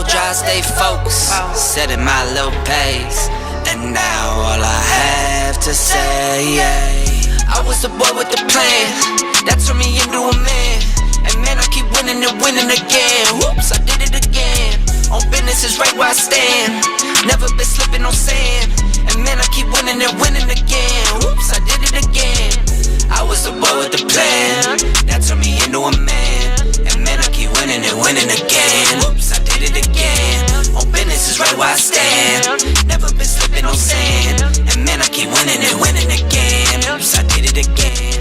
dry, stay focused, setting my little pace. And now all I have to say, I was the boy with the plan that turned me into a man. And man, I keep winning and winning again. Whoops, I did it again. On business is right where I stand. Never been slipping on sand. And man, I keep winning and winning again. Whoops, I did it again. I was the boy with the plan that turned me into a man. And man, I keep winning and winning again. Whoops, I did it again. On business is right where I stand. Never been slipping on sand. And man, I keep winning and winning again. Whoops, I did it again.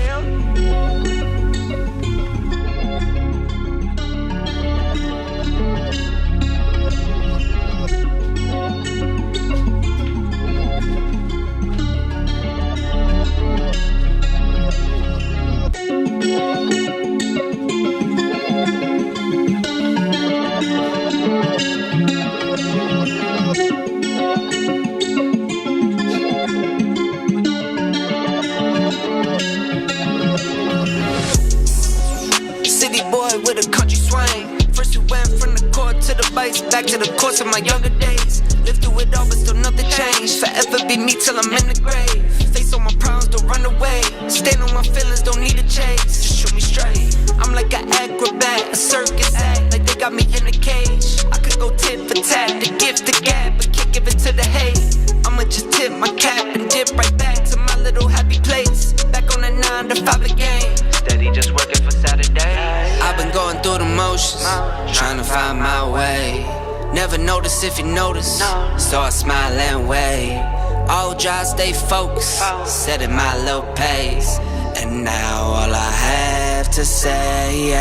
Back to the course of my younger days. Lived through it all, but still nothing changed. Forever be me till I'm in the grave. Face on my problems, don't run away. Stand on my feelings, don't need a chase. Just shoot me straight. I'm like an acrobat, a circus act. Like they got me in a cage. I could go tit for tat, the gift, the gap, but can't give it to the hate. I'ma just tip my cap and dip right back to my little happy place. Back on the 9 to 5 again. Steady just working for Saturday. I've been going through the motions, trying to find my way. Never notice if you notice, so I smile and wave. All dry, stay focused, setting my little pace. And now all I have to say,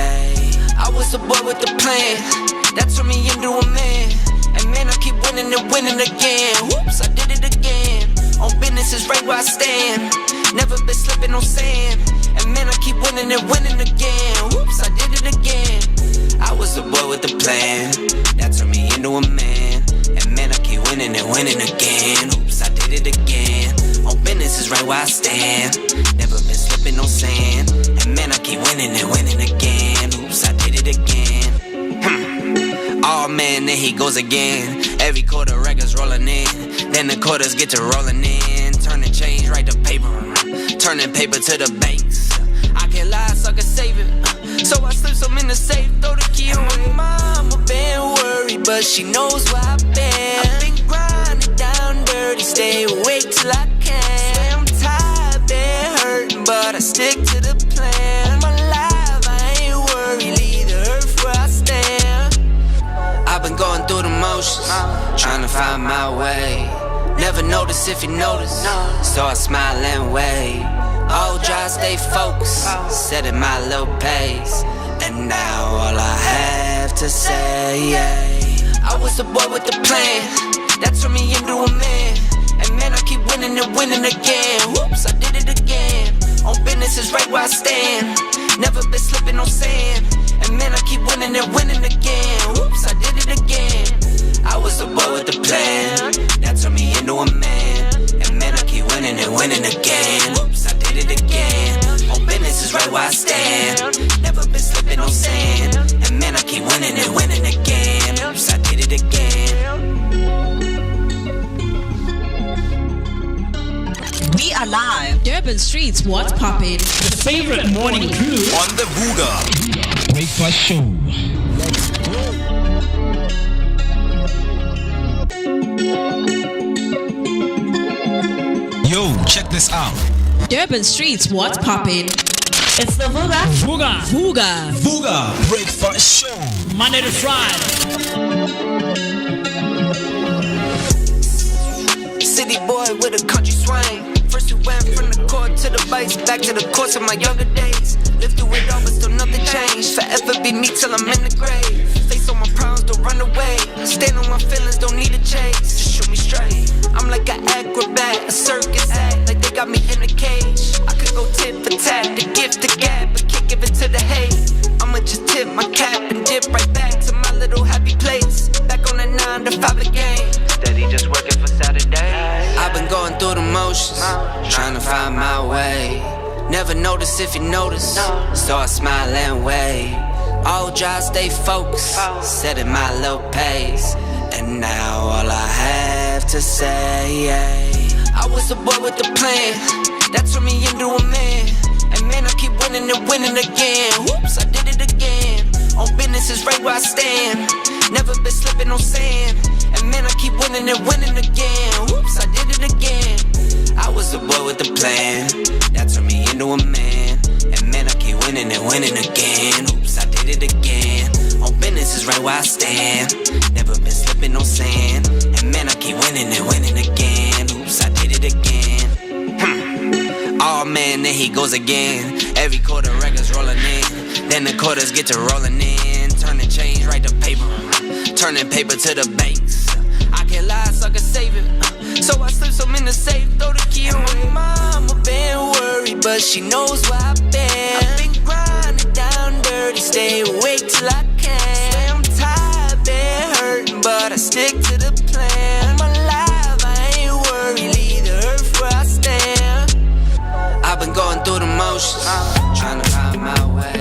I was the boy with the plan that turned me into a man. And man, I keep winning and winning again. Whoops, I did it again. On business is right where I stand. Never been slipping on sand. And man, I keep winning and winning again. Whoops, I did it again. I was the boy with the plan that turned me into a man. And man, I keep winning and winning again. Oops, I did it again. On business is right where I stand. Never been slipping on sand. And man, I keep winning and winning again. Oops, I did it again. Oh man, there he goes again. Every quarter records rolling in. Then the quarters get to rolling in. Turning change right to paper. Turning paper to the banks. I can't lie, so I can save it. So I slip some in the safe, throw the key away. Mama been worried, but she knows where I've been. I've been grinding down dirty, stay awake till I can. Swear I'm tired, been hurting, but I stick to the plan. All my life, I ain't worried, leave the earth where I stand. I've been going through the motions, trying to find my way. Never notice if you notice, so I smile and wave. All dry, stay focused, setting my little pace. And now all I have to say, I was the boy with the plan that turned me into a man. And man, I keep winning and winning again. Whoops, I did it again. On business is right where I stand. Never been slipping on sand. And man, I keep winning and winning again. Whoops, I did it again. I was the boy with the plan that turned me into a man. And man, I keep winning and winning again. Whoops, I did it again. On business is right where I stand. Never been slipping on sand. And man, I keep winning and winning again. Oops, I did it again. We are live. Durban Streets, what's poppin'? The favorite morning crew on the Vooka Breakfast Show. Yo, check this out. Durban Streets, what's poppin'? It's the Vooka Breakfast Show. Monday to Friday. City boy with a country swing. First we went from the court to the bikes, back to the course of my younger days. Lived through it all, but still nothing changed. Forever be me till I'm in the grave. Face on my problems, don't run away. Stand on my feelings, don't need a chase. Just shoot me straight. I'm like an acrobat, a circus act. Like they got me in a cage. I could go tit for tat, the gift, the gap, but can't give it to the hate. I'ma just tip my cap and dip right back to my little happy place. Back on the 9 to 5 again. Steady just working for Saturday. I've been going through the motions, trying to find my way. Never notice if you notice, so I smile and wave. All dry, stay focused, setting my little pace. And now all I have to say, I was the boy with the plan, that turned me into a man. And man, I keep winning and winning again. Whoops, I did it again. On business is right where I stand. Never been slipping on sand. And man, I keep winning and winning again. Whoops, I did it again. I was the boy with the plan, that turned me into a man. And man, I keep winning and winning again. Oops, I did it again. On business is right where I stand. Never been slipping on sand. And man, I keep winning and winning again. Oops, I did it again. Oh man, there he goes again. Every quarter records rolling in. Then the quarters get to rolling in. Turning change right to paper. Turning paper to the banks. I can't lie, so I can save it. So I slip some in the safe, throw the key away. Mama been worried, but she knows where I've been. I've been grinding down dirty, stay awake till I can. Swear I'm tired, been hurting, but I stick to the plan. I'm alive, I ain't worried, leave the earth where I stand. I've been going through the motions, trying to find my way.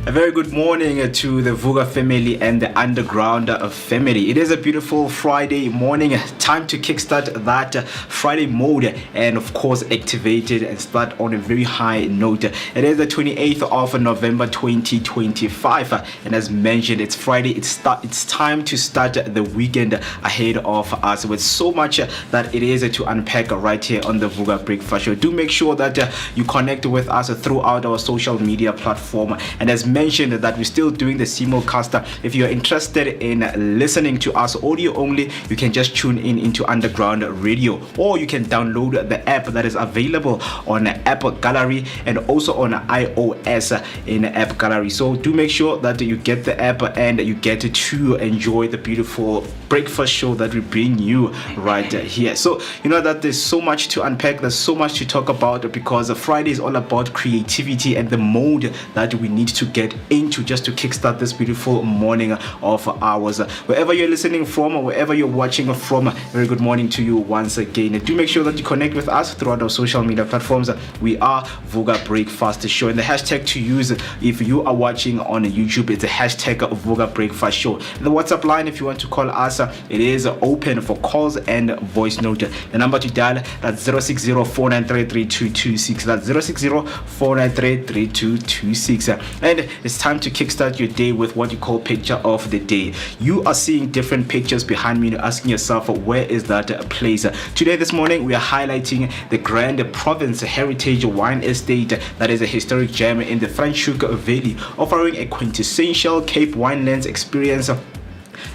Very good morning to the Vooka family and the Underground family. It is a beautiful Friday morning. Time to kickstart that Friday mode and of course activate it and start on a very high note. It is the 28th of November 2025 and as mentioned, it's Friday. It's time to start the weekend ahead of us with so much that it is to unpack right here on the Vooka Breakfast Show. Do make sure that you connect with us throughout our social media platform, and as mentioned that we're still doing the SIMULCAST. If you're interested in listening to us audio only, you can just tune in into Underground Radio, or you can download the app that is available on App Gallery and also on iOS in App Gallery. So do make sure that you get the app and you get to enjoy the beautiful breakfast show that we bring you right here. So you know that there's so much to unpack, there's so much to talk about, because Friday is all about creativity and the mode that we need to get into just to kickstart this beautiful morning of ours. Wherever you're listening from or wherever you're watching from, very good morning to you once again. Do make sure that you connect with us throughout our social media platforms. We are Vooka Breakfast Show, and the hashtag to use if you are watching on YouTube, it's a hashtag Vooka Breakfast Show. The WhatsApp line, if you want to call us, it is open for calls and voice note. The number to dial, that's 060-493-3226. That's 060-493-3226. And it's time to kickstart your day with what you call picture of the day. You are seeing different pictures behind me and asking yourself, where is that place? Today, this morning, we are highlighting the Grand Province Heritage Wine Estate that is a historic gem in the Franschhoek Valley, offering a quintessential Cape Winelands experience.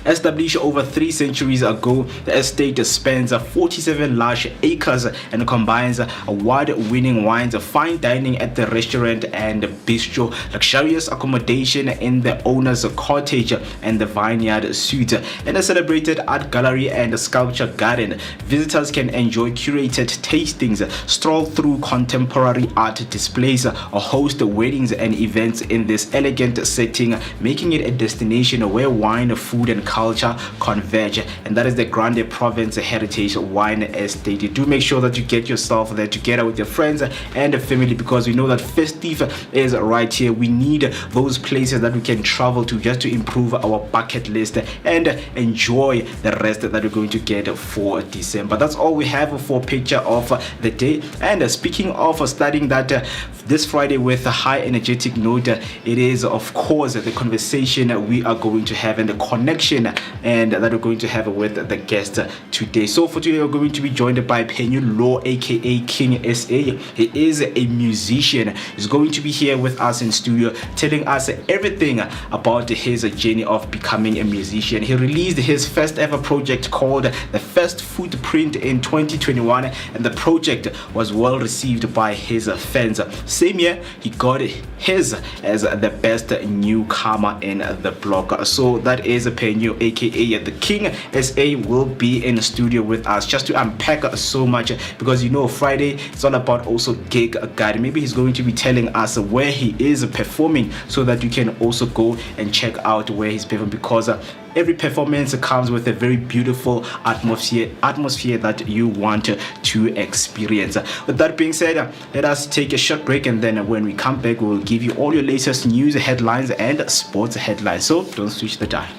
Established over 3 centuries ago, the estate spans 47 large acres and combines award-winning wines, fine dining at the restaurant and bistro, luxurious accommodation in the owner's cottage and the vineyard suite, and a celebrated art gallery and sculpture garden. Visitors can enjoy curated tastings, stroll through contemporary art displays, or host weddings and events in this elegant setting, making it a destination where wine, food, and culture converge. And that is the Grand Province Heritage Wine Estate. Do make sure that you get yourself there together with your friends and the family, because we know that festive is right here. We need those places that we can travel to just to improve our bucket list and enjoy the rest that we're going to get for December. That's all we have for picture of the day. And speaking of starting that this Friday with a high energetic note, it is of course the conversation we are going to have and the connection and that we're going to have with the guest today. So for today, we're going to be joined by Phenyo Louw, aka King SA. He is a musician. He's going to be here with us in studio, telling us everything about his journey of becoming a musician. He released his first ever project called The First Footprint in 2021, and the project was well received by his fans. Same year, he got his as the best newcomer in the block. So that is Phenyo Phenyo, aka the King SA, will be in the studio with us just to unpack so much, because Friday it's all about also gig guide. Maybe he's going to be telling us where he is performing so that you can also go and check out where he's performing, because every performance comes with a very beautiful atmosphere that you want to experience. With that being said, let us take a short break, and then when we come back, we'll give you all your latest news headlines and sports headlines. So don't switch the dial.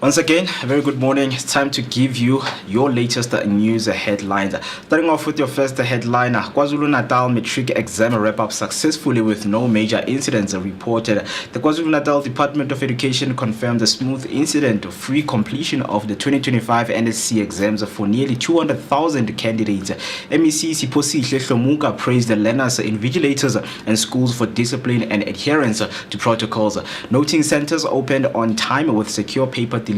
Once again, a very good morning. It's time to give you your latest news headlines. Starting off with your first headline, KwaZulu-Natal matric exam wrap-up successfully with no major incidents reported. The KwaZulu-Natal Department of Education confirmed a smooth incident-free completion of the 2025 NSC exams for nearly 200,000 candidates. MEC Siphosihle Hlomuka praised the learners, invigilators and schools for discipline and adherence to protocols, noting centers opened on time with secure paper delivery,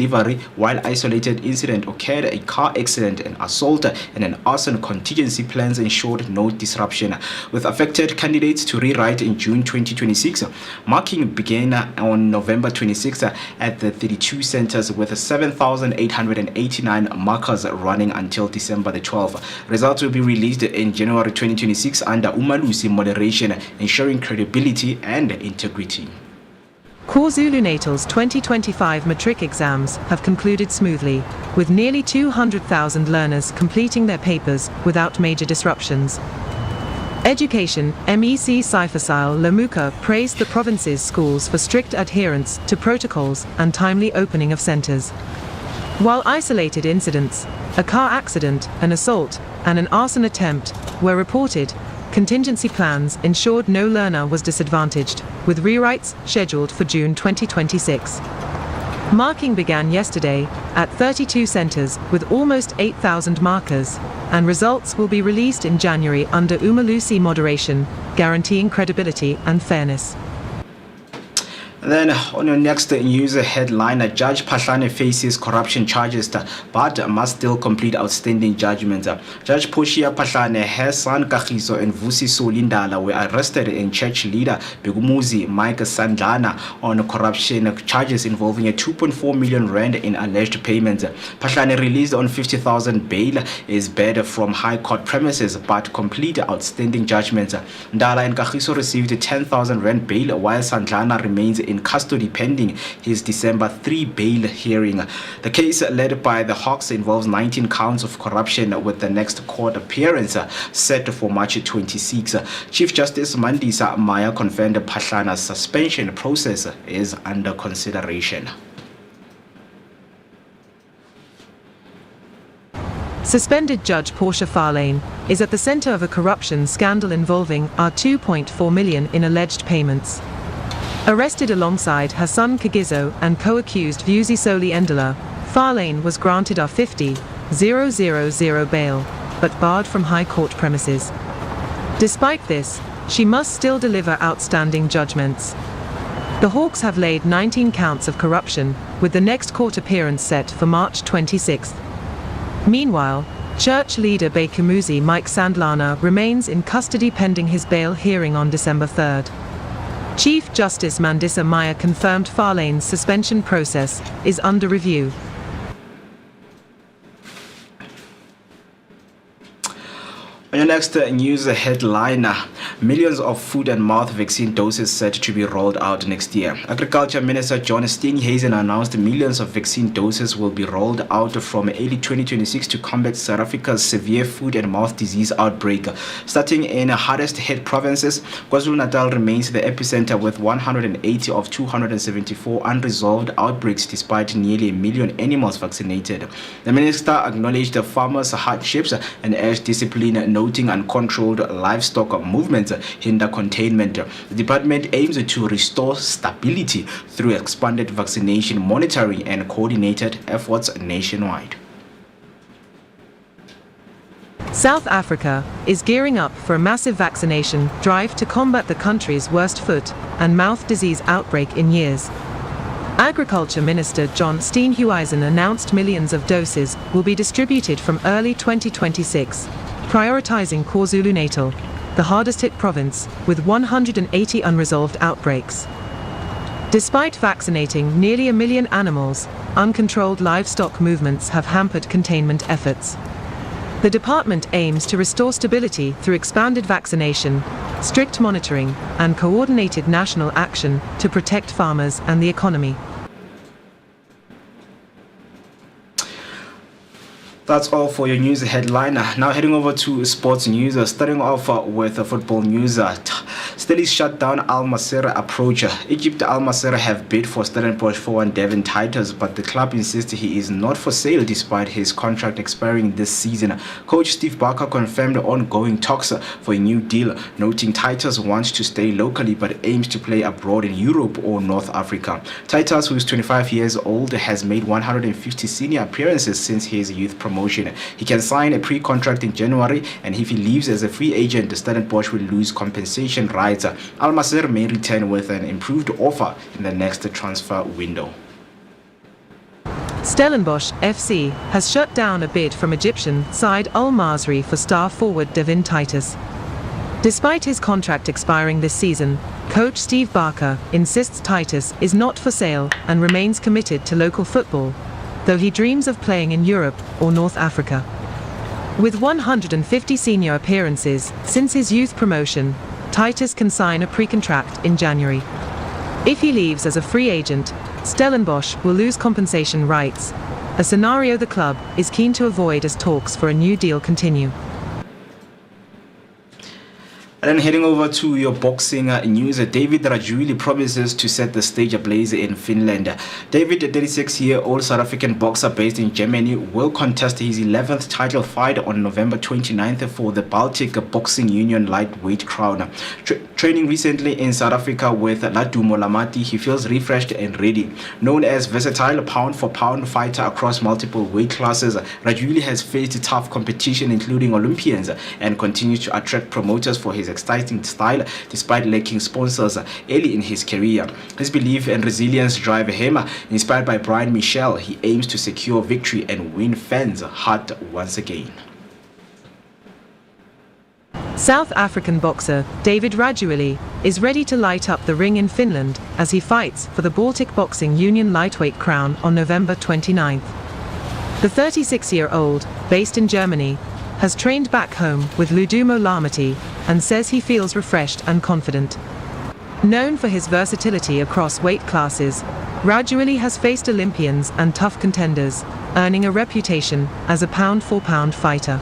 while isolated incident occurred, a car accident, an assault and an arson contingency plans ensured no disruption. With affected candidates to rewrite in June 2026, marking began on November 26 at the 32 centers with 7,889 markers running until December the 12th. Results will be released in January 2026 under Umalusi moderation, ensuring credibility and integrity. KwaZulu-Natal's 2025 matric exams have concluded smoothly, with nearly 200,000 learners completing their papers without major disruptions. Education MEC Siphosihle Hlomuka praised the province's schools for strict adherence to protocols and timely opening of centers. While isolated incidents, a car accident, an assault, and an arson attempt were reported, contingency plans ensured no learner was disadvantaged, with rewrites scheduled for June 2026. Marking began yesterday at 32 centers with almost 8,000 markers, and results will be released in January under Umalusi moderation, guaranteeing credibility and fairness. And then on your next news headline, Judge Phahlane faces corruption charges but must still complete outstanding judgments. Judge Portia Phahlane, her son Kagiso and Vusiso Lindala were arrested, and church leader Begumuzi Mike Sandlana on corruption charges involving a 2.4 million rand in alleged payments. Phahlane, released on 50,000 bail, is barred from high court premises but complete outstanding judgments. Ndala and Kagiso received 10,000 rand bail, while Sandlana remains in custody pending his December 3 bail hearing. The case led by the Hawks involves 19 counts of corruption, with the next court appearance set for March 26. Chief Justice Mandisa Maya confirmed Phahlane's suspension process is under consideration. Suspended Judge Portia Phahlane is at the center of a corruption scandal involving R2.4 million in alleged payments. Arrested alongside her son Kagiso and co-accused Vusisoli Endala, Farlane was granted a 50,000 bail, but barred from High Court premises. Despite this, she must still deliver outstanding judgments. The Hawks have laid 19 counts of corruption, with the next court appearance set for March 26. Meanwhile, church leader Bekumuzi Mike Sandlana remains in custody pending his bail hearing on December 3. Chief Justice Mandisa Maya confirmed Farlane's suspension process is under review. On your next news headline, millions of foot and mouth vaccine doses set to be rolled out next year. Agriculture Minister John Steenhuisen announced millions of vaccine doses will be rolled out from early 2026 to combat South Africa's severe foot and mouth disease outbreak. Starting in hardest hit provinces, KwaZulu-Natal remains the epicenter with 180 of 274 unresolved outbreaks despite nearly 1 million animals vaccinated. The minister acknowledged the farmers' hardships and urged discipline, noting uncontrolled livestock movements hinder containment. The department aims to restore stability through expanded vaccination monitoring and coordinated efforts nationwide. South Africa is gearing up for a massive vaccination drive to combat the country's worst foot and mouth disease outbreak in years. Agriculture Minister John Steenhuisen announced millions of doses will be distributed from early 2026, prioritizing KwaZulu-Natal, the hardest hit province, with 180 unresolved outbreaks. Despite vaccinating nearly 1 million animals, uncontrolled livestock movements have hampered containment efforts. The department aims to restore stability through expanded vaccination, strict monitoring, and coordinated national action to protect farmers and the economy. That's all for your news headline. Now heading over to sports news. Starting off with football news. Stelli's shutdown Al Masira approach. Egypt Al Masira have bid for Stellenbosch for Devon titles, but the club insists he is not for sale despite his contract expiring this season. Coach Steve Barker confirmed ongoing talks for a new deal, noting Titus wants to stay locally but aims to play abroad in Europe or North Africa. Titus, who is 25 years old, has made 150 senior appearances since his youth promotion. He can sign a pre-contract in January, and if he leaves as a free agent, Stellenbosch will lose compensation rights. Al Masir may return with an improved offer in the next transfer window. Stellenbosch FC has shut down a bid from Egyptian side Al Masry for star forward Devin Titus. Despite his contract expiring this season, coach Steve Barker insists Titus is not for sale and remains committed to local football, though he dreams of playing in Europe or North Africa. With 150 senior appearances since his youth promotion, Titus can sign a pre-contract in January. If he leaves as a free agent, Stellenbosch will lose compensation rights, a scenario the club is keen to avoid as talks for a new deal continue. And then heading over to your boxing news, David Rajuli promises to set the stage ablaze in Finland. David, a 36-year-old South African boxer based in Germany, will contest his 11th title fight on November 29th for the Baltic Boxing Union lightweight crown. Training recently in South Africa with Ladumo Lamati, he feels refreshed and ready. Known as versatile pound-for-pound fighter across multiple weight classes, Rajuli has faced tough competition including Olympians and continues to attract promoters for his exciting style despite lacking sponsors early in his career. His belief and resilience drive him. Inspired by Brian Michel, he aims to secure victory and win fans' heart once again. South African boxer David Rajuli is ready to light up the ring in Finland as he fights for the Baltic Boxing Union lightweight crown on November 29th. The 36-year-old, based in Germany, has trained back home with Ladumo Lamati and says he feels refreshed and confident. Known for his versatility across weight classes, Rajuli has faced Olympians and tough contenders, earning a reputation as a pound-for-pound fighter.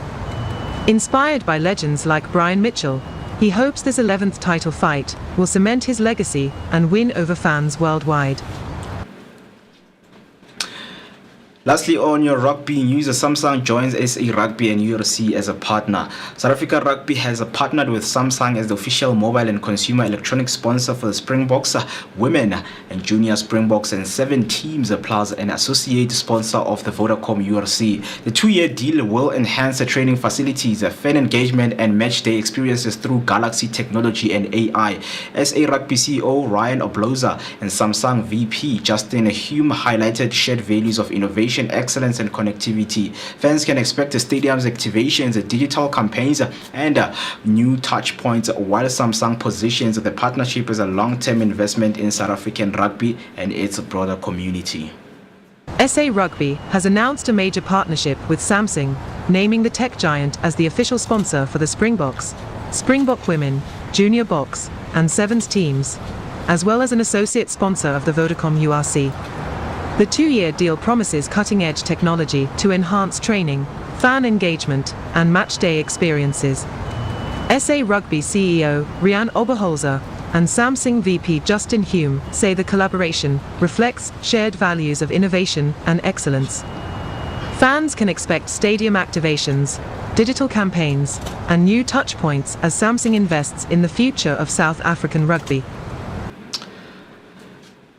Inspired by legends like Brian Mitchell, he hopes this 11th title fight will cement his legacy and win over fans worldwide. Lastly, on your rugby news, Samsung joins SA Rugby and URC as a partner. South Africa Rugby has partnered with Samsung as the official mobile and consumer electronics sponsor for the Springboks women and junior Springboks and 7 teams plus an associate sponsor of the Vodacom URC. The 2-year deal will enhance the training facilities, fan engagement and match day experiences through Galaxy technology and AI. SA Rugby CEO Ryan Obloza and Samsung VP Justin Hume highlighted shared values of innovation, excellence and connectivity. Fans can expect the stadium's activations, digital campaigns and new touch points, while Samsung positions the partnership as a long-term investment in South African rugby and its broader community. SA Rugby has announced a major partnership with Samsung, naming the tech giant as the official sponsor for the Springboks, Springbok Women, Junior Boks and Sevens teams, as well as an associate sponsor of the Vodacom URC. The 2-year deal promises cutting-edge technology to enhance training, fan engagement, and match-day experiences. SA Rugby CEO Rian Oberholzer and Samsung VP Justin Hume say the collaboration reflects shared values of innovation and excellence. Fans can expect stadium activations, digital campaigns, and new touchpoints as Samsung invests in the future of South African rugby.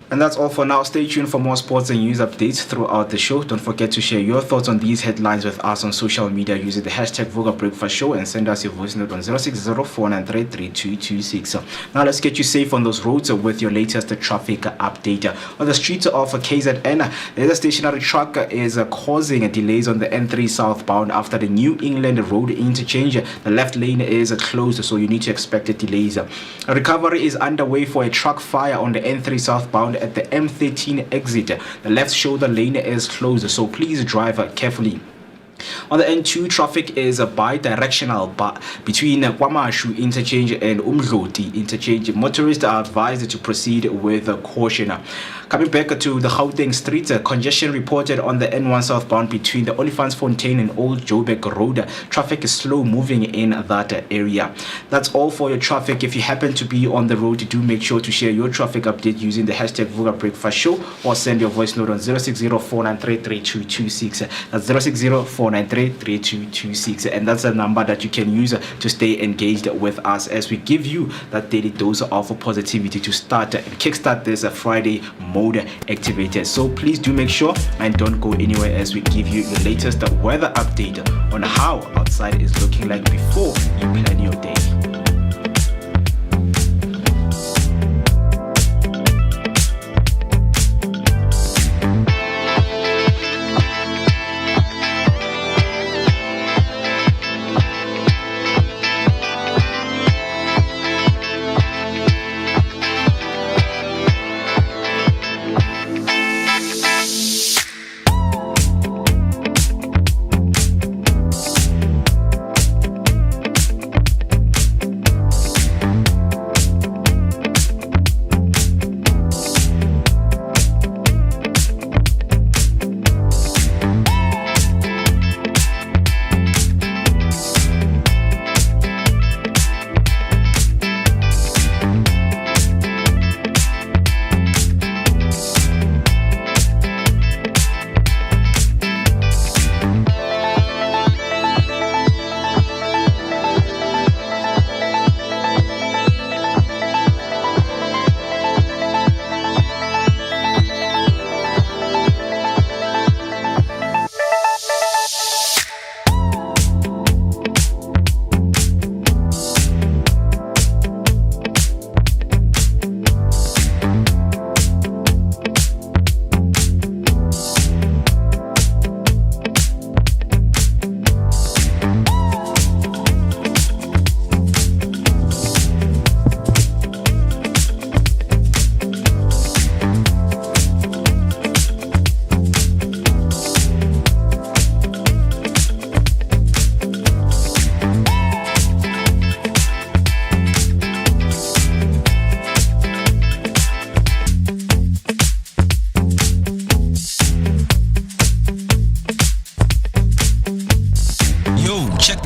And that's all for now. Stay tuned for more sports and news updates throughout the show. Don't forget to share your thoughts on these headlines with us on social media using the hashtag Vooka Breakfast Show and send us your voice note on 0604933226. Now let's get you safe on those roads with your latest traffic update. On the streets of KZN, the stationary truck is causing delays on the N3 southbound after the New England Road interchange. The left lane is closed, so you need to expect delays. A recovery is underway for a truck fire on the N3 southbound at the M13 exit. The left shoulder lane is closed, so please drive carefully. On the N2, traffic is bi-directional between Kwamashu interchange and Umdloti interchange. Motorists are advised to proceed with caution. Coming back to the Gauteng streets, congestion reported on the N1 southbound between the Olifantsfontein and Old Joburg Road. Traffic is slow moving in that area. That's all for your traffic. If you happen to be on the road, do make sure to share your traffic update using the hashtag Vooka Breakfast Show or send your voice note on 0604933226. That's 0604933226, and that's a number that you can use to stay engaged with us as we give you that daily dose of positivity to start and kickstart this Friday mode activated. So please do make sure and don't go anywhere as we give you the latest weather update on how outside is looking like before you plan your day.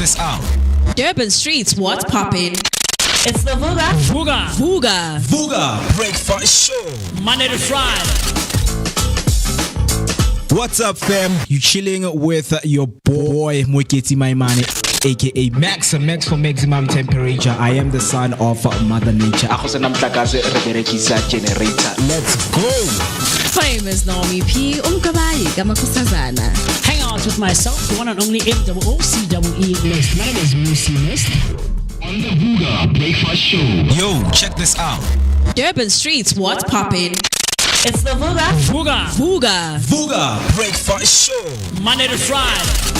this out. Durban Streets, what's poppin'? It's the Vooka. Vooka Breakfast Show. Monday to Friday. What's up, fam? You chilling with your boy Moeketsi Maimane, aka Max for maximum temperature. I am the son of Mother Nature. Let's go. Famous Naomi P. Umkabayi Gamakusazana. Hang out with myself, the one and only MOOCEE List. My name is Lucy List. On the Vooka Breakfast Show. Yo, check this out. Durban Streets, what's poppin'? It's the Vooka Breakfast Show. Monday to Friday.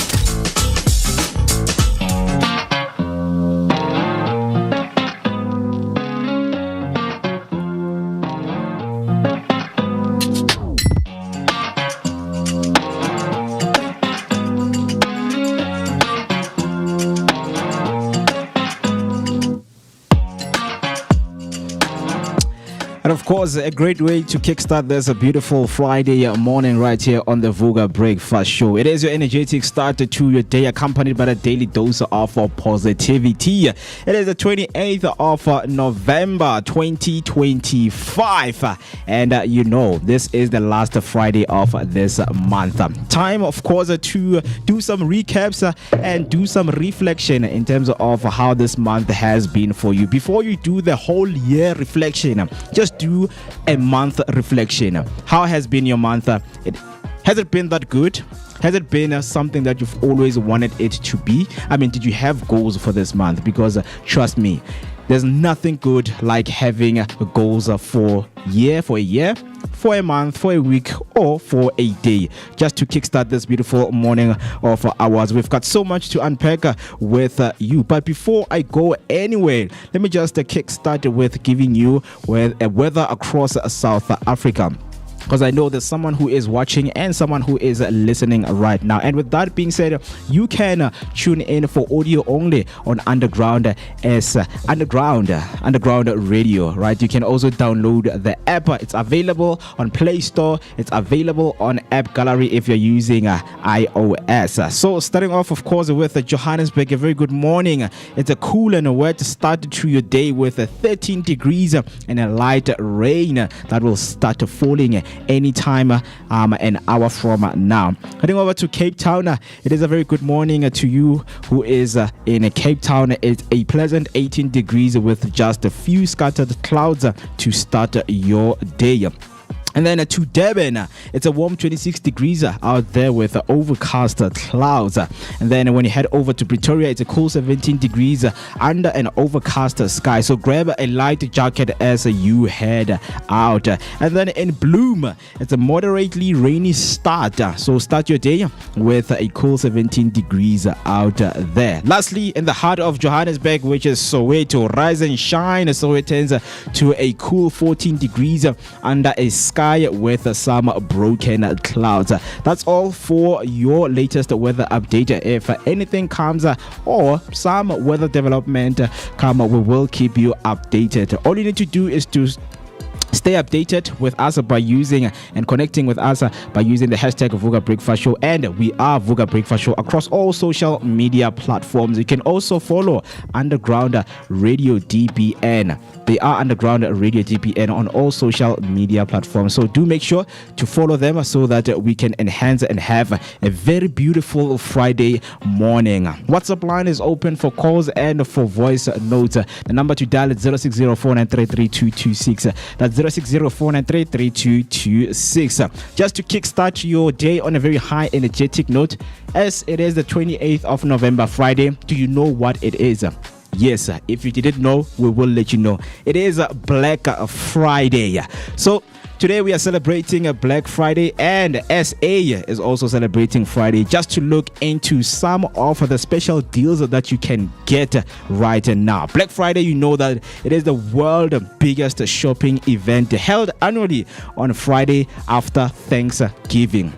And of course, a great way to kickstart this a beautiful Friday morning right here on the Vooka Breakfast Show. It is your energetic start to your day, accompanied by a daily dose of positivity. It is the 28th of November 2025, and this is the last Friday of this month. Time, of course, to do some recaps and do some reflection in terms of how this month has been for you. Before you do the whole year reflection, just do a month reflection. How has been your month? Has it been that good? Has it been something that you've always wanted it to be? I mean, did you have goals for this month? Because trust me, there's nothing good like having goals for a year, for a month, for a week, or for a day, just to kickstart this beautiful morning of ours. We've got so much to unpack with you. But before I go anywhere, let me just kickstart with giving you weather across South Africa, because I know there's someone who is watching and someone who is listening right now. And with that being said, you can tune in for audio only on Underground Radio, right? You can also download the app. It's available on Play Store. It's available on App Gallery if you're using iOS. So starting off, of course, with Johannesburg, a very good morning. It's a cool and a wet start to your day with 13 degrees and a light rain that will start falling anytime an hour from now. Heading over to Cape Town, it is a very good morning to you who is in Cape Town. It's a pleasant 18 degrees with just a few scattered clouds to start your day. And then to Durban, it's a warm 26 degrees out there with overcast clouds. And then when you head over to Pretoria, it's a cool 17 degrees under an overcast sky. So grab a light jacket as you head out. And then in Bloom, it's a moderately rainy start. So start your day with a cool 17 degrees out there. Lastly, in the heart of Johannesburg, which is Soweto, rise and shine. Sowetans to a cool 14 degrees under a sky with some broken clouds. That's all for your latest weather update. If anything comes or some weather development come, we will keep you updated. All you need to do is to stay updated with us by using and connecting with us by using the hashtag Vooka Breakfast Show, and we are Vooka Breakfast Show across all social media platforms. You can also follow Underground Radio DBN. They are Underground Radio DBN on all social media platforms. So do make sure to follow them so that we can enhance and have a very beautiful Friday morning. WhatsApp line is open for calls and for voice notes. The number to dial is 0604933226. That's 0604933226. Just to kickstart your day on a very high energetic note, as it is the 28th of November, Friday. Do you know what it is? Yes, if you didn't know, we will let you know. It is Black Friday. So today we are celebrating Black Friday, and SA is also celebrating Friday, just to look into some of the special deals that you can get right now. Black Friday, you know that it is the world's biggest shopping event held annually on Friday after Thanksgiving.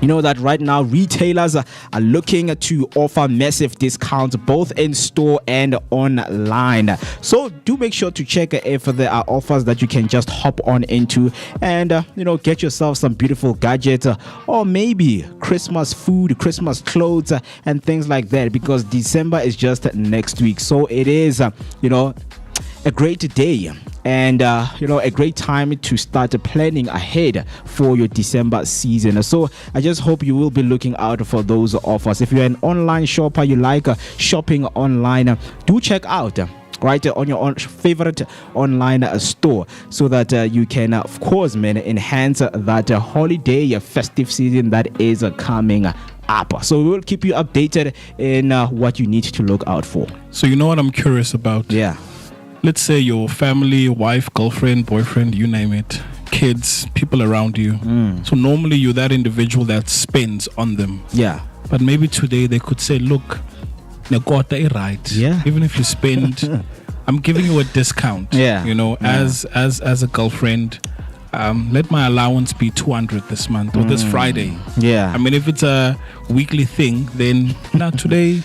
You know that right now retailers are looking to offer massive discounts both in store and online. So do make sure to check if there are offers that you can just hop on into and get yourself some beautiful gadgets or maybe Christmas food, Christmas clothes and things like that, because December is just next week. So it is a great day and a great time to start planning ahead for your December season. So I just hope you will be looking out for those offers. If you're an online shopper, you like shopping online, do check out right on your own favorite online store so that you can of course enhance that holiday festive season that is coming up. So we will keep you updated in what you need to look out for. So you know what I'm curious about? Yeah. Let's say your family, wife, girlfriend, boyfriend, you name it, kids, people around you. So normally you're that individual that spends on them. Yeah. But maybe today they could say, look, Nekota right. Yeah. Even if you spend, I'm giving you a discount. Yeah. You know, as a girlfriend, let my allowance be 200 this month or this Friday. Yeah. I mean, if it's a weekly thing, then today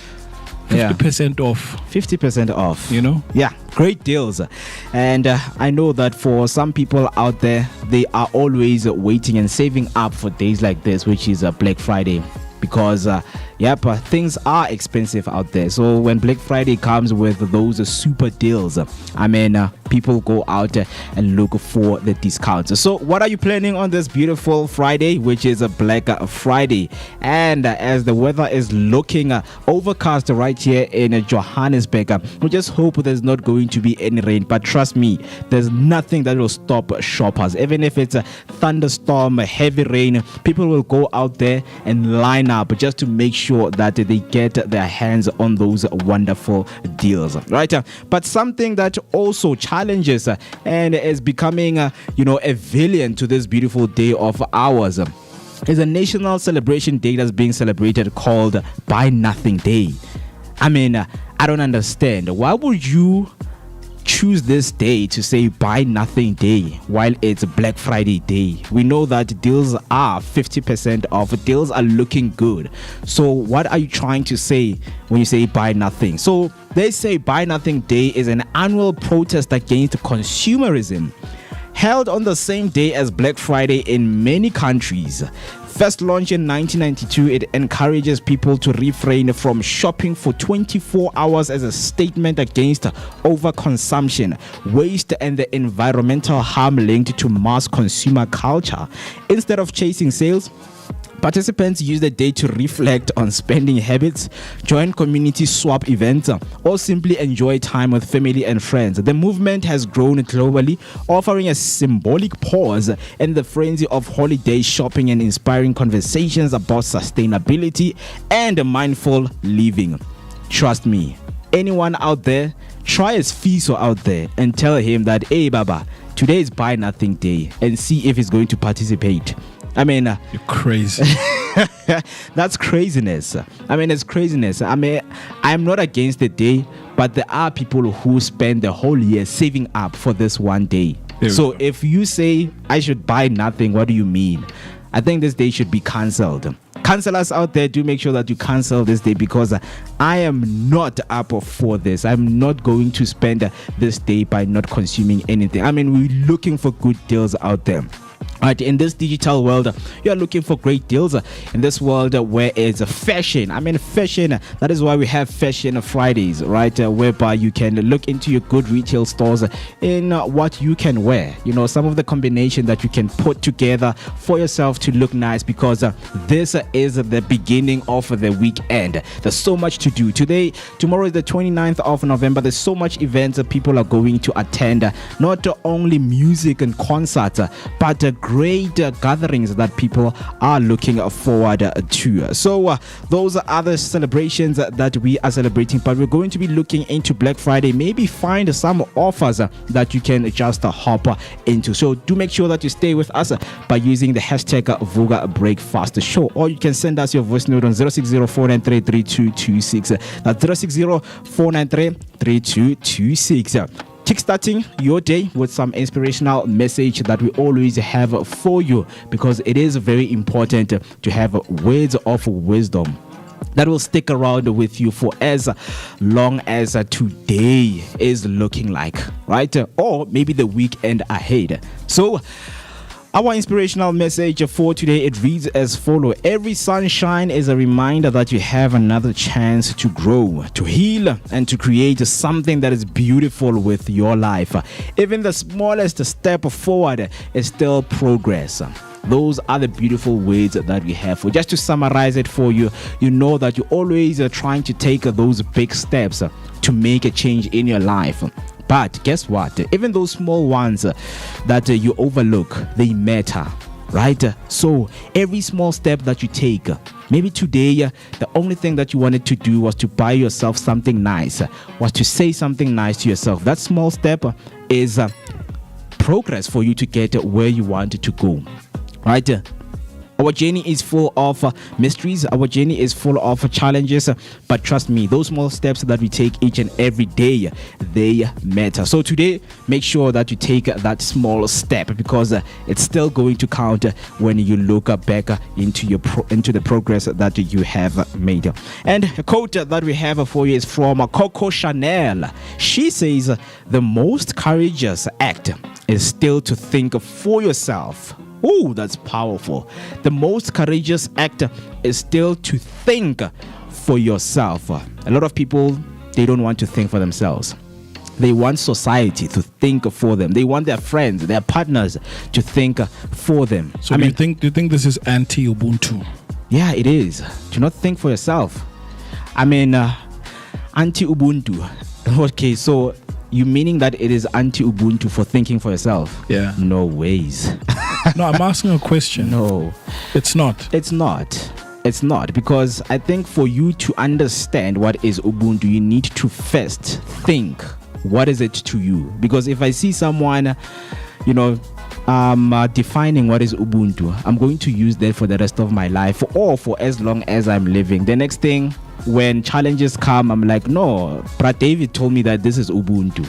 50% off. 50% off. You know? Yeah, great deals. And I know that for some people out there, they are always waiting and saving up for days like this, which is Black Friday. Because things are expensive out there. So when Black Friday comes with those super deals, people go out and look for the discounts. So what are you planning on this beautiful Friday, which is a Black Friday? And as the weather is looking overcast right here in Johannesburg, we just hope there's not going to be any rain. But trust me, there's nothing that will stop shoppers. Even if it's a thunderstorm, heavy rain, people will go out there and line up just to make sure that they get their hands on those wonderful deals, right? But something that also challenges and is becoming a villain to this beautiful day of ours is a national celebration day that's being celebrated called Buy Nothing Day. I don't understand. Why would you choose this day to say Buy Nothing Day while it's Black Friday Day? We know that deals are 50% off. Deals are looking good. So what are you trying to say when you say Buy Nothing? So they say Buy Nothing Day is an annual protest against consumerism held on the same day as Black Friday in many countries. First launched in 1992, it encourages people to refrain from shopping for 24 hours as a statement against overconsumption, waste, and the environmental harm linked to mass consumer culture. Instead of chasing sales, participants use the day to reflect on spending habits, join community swap events, or simply enjoy time with family and friends. The movement has grown globally, offering a symbolic pause in the frenzy of holiday shopping and inspiring conversations about sustainability and mindful living. Trust me, anyone out there, try as Fiso out there and tell him that, hey Baba, today is Buy Nothing Day, and see if he's going to participate. You're crazy. That's craziness. It's craziness. I'm not against the day, but there are people who spend the whole year saving up for this one day. So if you say I should buy nothing, what do you mean? I think this day should be cancelled. Cancelers out there, do make sure that you cancel this day, because I am not up for this. I'm not going to spend this day by not consuming anything. We're looking for good deals out there. Right, in this digital world, you are looking for great deals. In this world where it's fashion, fashion, that is why we have Fashion Fridays, right? Whereby you can look into your good retail stores in what you can wear. Some of the combination that you can put together for yourself to look nice, because this is the beginning of the weekend. There's so much to do. Tomorrow is the 29th of November. There's so much events that people are going to attend. Not only music and concerts, but great gatherings that people are looking forward to. So those are the celebrations that we are celebrating, but we're going to be looking into Black Friday. Maybe find some offers that you can just hop into. So do make sure that you stay with us by using the hashtag Vooka Breakfast Show, or you can send us your voice note on 060-493-3226. That's 060-493-3226. Kickstarting your day with some inspirational message that we always have for you, because it is very important to have words of wisdom that will stick around with you for as long as today is looking like, right? Or maybe the weekend ahead. So Our inspirational message for today, it reads as follows. Every sunshine is a reminder that you have another chance to grow, to heal, and to create something that is beautiful with your life. Even the smallest step forward is still progress. Those are the beautiful words that we have. For just to summarize it for you, you know that you're always trying to take those big steps to make a change in your life. But guess what? Even those small ones that you overlook, they matter, right? So every small step that you take, maybe today, the only thing that you wanted to do was to buy yourself something nice, was to say something nice to yourself. That small step is progress for you to get where you wanted to go, right? Our journey is full of mysteries. Our journey is full of challenges. But trust me, those small steps that we take each and every day, they matter. So today, make sure that you take that small step, because it's still going to count when you look back into the progress that you have made. And a quote that we have for you is from Coco Chanel. She says, "The most courageous act is still to think for yourself." Oh, that's powerful. The most courageous act is still to think for yourself. A lot of people, they don't want to think for themselves. They want society to think for them. They want their friends, their partners to think for them. So do you think this is anti-Ubuntu? Yeah, it is. Do not think for yourself. Anti-Ubuntu. Okay, so you meaning that it is anti-Ubuntu for thinking for yourself? Yeah. No ways. No, I'm asking a question. No. It's not. It's not, because I think for you to understand what is Ubuntu, you need to first think, what is it to you? Because if I see someone, defining what is Ubuntu, I'm going to use that for the rest of my life, or for as long as I'm living. The next thing, when challenges come, I'm like, no, Brad David told me that this is Ubuntu.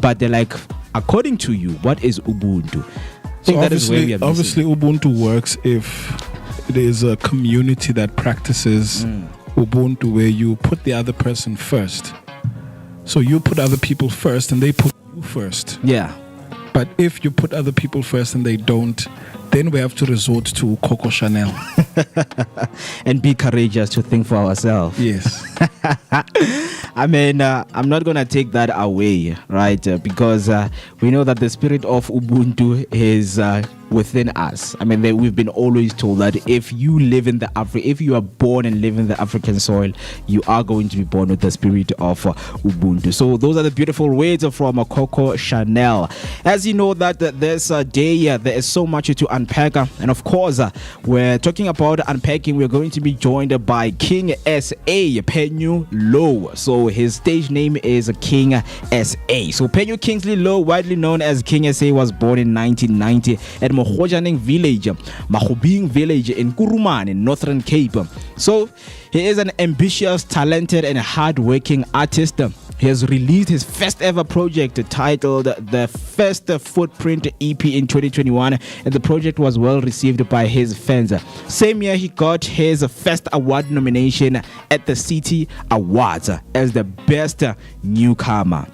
But they're like, according to you, what is Ubuntu? So obviously Ubuntu works if there is a community that practices Ubuntu, where you put the other person first. So you put other people first and they put you first. Yeah. But if you put other people first and they don't, then we have to resort to Coco Chanel. And be courageous to think for ourselves. Yes. I'm not going to take that away, right? Because we know that the spirit of Ubuntu is within us. We've been always told that if you are born and live in the African soil, you are going to be born with the spirit of Ubuntu. So those are the beautiful words from Coco Chanel. As you know that this day, there is so much to unpack. And of course, we're talking about unpacking. We're going to be joined by King S.A. Phenyo Louw. So his stage name is King S.A. So Phenyo Kingsley Louw, widely known as King S.A., was born in 1990 at Mohojaning village, Mahobing village in Kurumane, in Northern Cape. So he is an ambitious, talented and hard-working artist. He has released his first ever project titled The First Footprint EP in 2021, and the project was well received by his fans. Same year, he got his first award nomination at the City Awards as the best newcomer.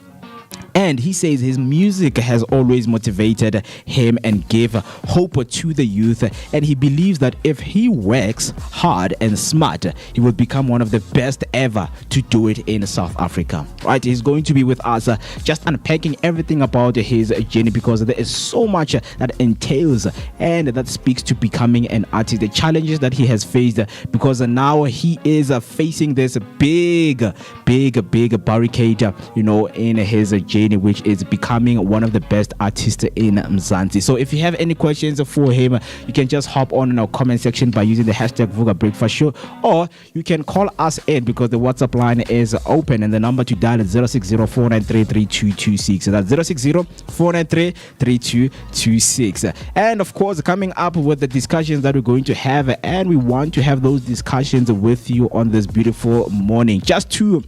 And he says his music has always motivated him and gave hope to the youth. And he believes that if he works hard and smart, he will become one of the best ever to do it in South Africa. Right? He's going to be with us just unpacking everything about his journey, because there is so much that entails and that speaks to becoming an artist. The challenges that he has faced, because now he is facing this big barricade, in his journey, which is becoming one of the best artists in Mzansi. So if you have any questions for him, you can just hop on in our comment section by using the hashtag Vooka Breakfast Show, or you can call us in, because the WhatsApp line is open and the number to dial is 060-493-3226. That's 060-493-3226. And of course, coming up with the discussions that we're going to have, and we want to have those discussions with you on this beautiful morning, just to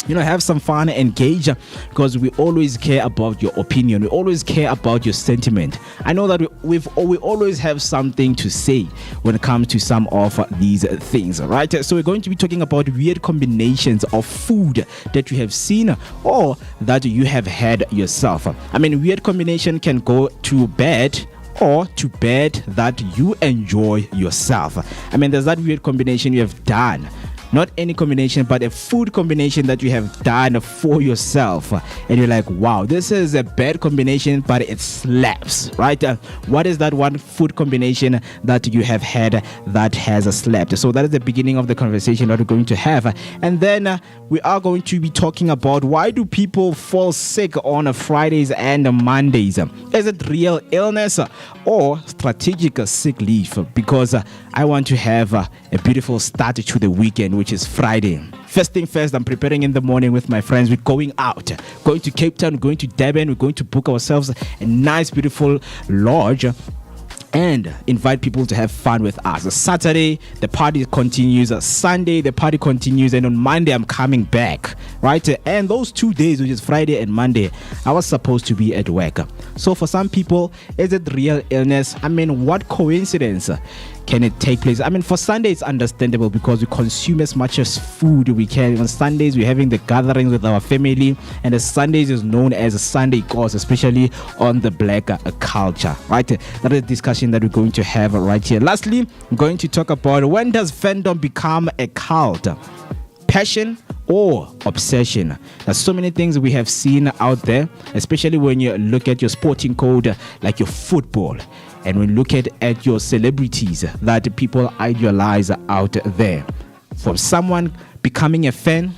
have some fun, engage, because we always care about your opinion. We always care about your sentiment. I know that we always have something to say when it comes to some of these things, right? So we're going to be talking about weird combinations of food that you have seen or that you have had yourself. Weird combination can go to bad or to bed that you enjoy yourself. I mean, there's that weird combination you have done. Not any combination, but a food combination that you have done for yourself. And you're like, wow, this is a bad combination, but it slaps, right? What is that one food combination that you have had that has slapped? So that is the beginning of the conversation that we're going to have. And then we are going to be talking about why do people fall sick on Fridays and Mondays? Is it real illness or strategic sick leave? Because I want to have a beautiful start to the weekend, which is Friday. First thing first, I'm preparing in the morning with my friends. We're going out, going to Cape Town, going to Durban. We're going to book ourselves a nice, beautiful lodge and invite people to have fun with us. Saturday, the party continues. Sunday, the party continues. And on Monday, I'm coming back, right? And those 2 days, which is Friday and Monday, I was supposed to be at work. So for some people, is it real illness? I mean, what coincidence can it take place? I mean, for Sunday, it's understandable because we consume as much as food we can. On Sundays, we're having the gatherings with our family, and the Sundays is known as a Sunday course, especially on the black culture, right? That is a discussion that we're going to have right here. Lastly, I'm going to talk about when does fandom become a cult? Passion or obsession? There's so many things we have seen out there, especially when you look at your sporting code, like your football. And we look at your celebrities that people idealize out there. From someone becoming a fan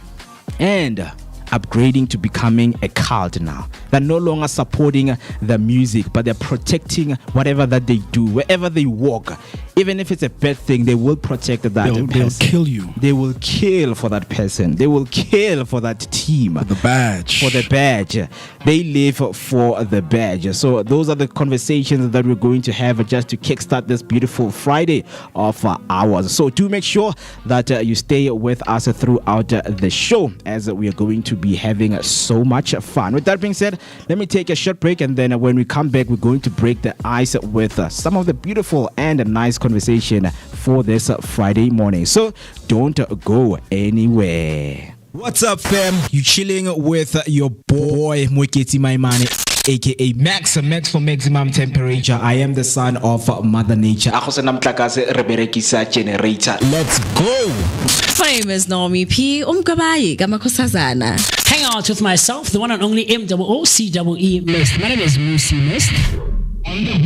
and upgrading to becoming a cult now. They're no longer supporting the music, but they're protecting whatever that they do, wherever they walk. Even if it's a bad thing, they will protect that person. They'll kill you. They will kill for that person. They will kill for that team. For the badge. For the badge. They live for the badge. So those are the conversations that we're going to have just to kickstart this beautiful Friday of ours. So do make sure that you stay with us throughout the show, as we are going to be having so much fun. With that being said, let me take a short break, and then when we come back, we're going to break the ice with some of the beautiful and nice conversation for this Friday morning. So don't go anywhere. What's up, fam? You chilling with your boy Moeketsi Maimane, aka Max for maximum temperature. I am the son of Mother Nature. Let's go. Famous Naomi P. Umkabayi Gamakusazana. Hang out with myself, the one and only MOOCEE Mist. My name is Mooketsi Mist. On the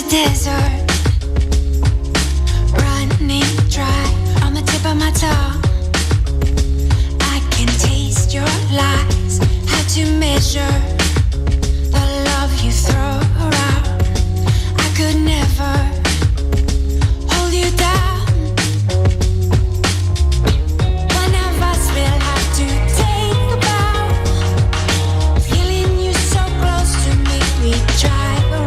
desert, running dry on the tip of my tongue. I can taste your lies, how to measure the love you throw around. I could never hold you down. One of us will have to take a bow. Feeling you so close to me, we drive around.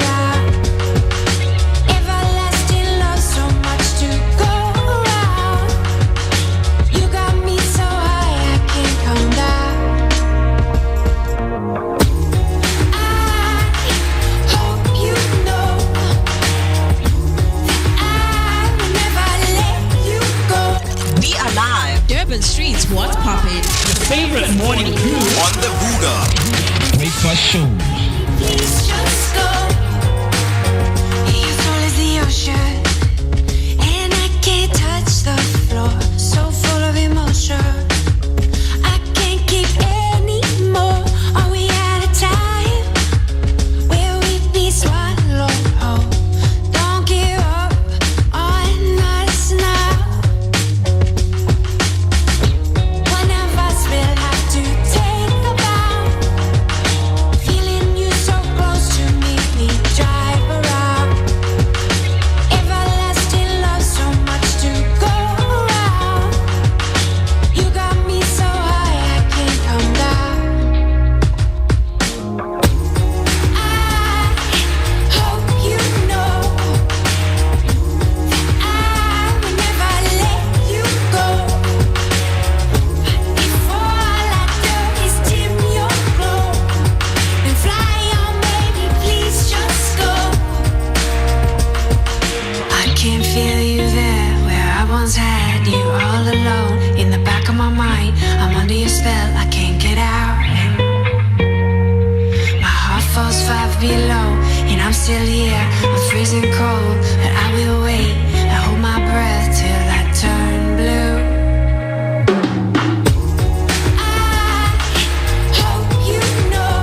Streets, what's poppin'? Your favorite morning crew on the Vooka breakfast show. Please just go. Your soul is the ocean, and I can't touch the floor. So full of emotion, I can't keep any more. Are we at a time where we'd be swallowed whole? Don't give up on us now. If I below. And I'm still here, I'm freezing cold. But I will wait, I hold my breath till I turn blue. I hope you know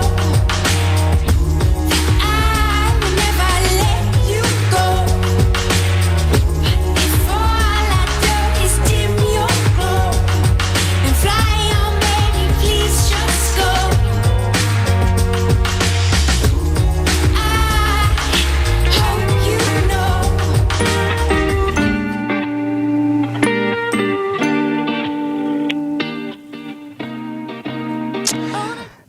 that I will never let you go. If all I do is dim your glow and fly on, baby, please just go. I hope you know.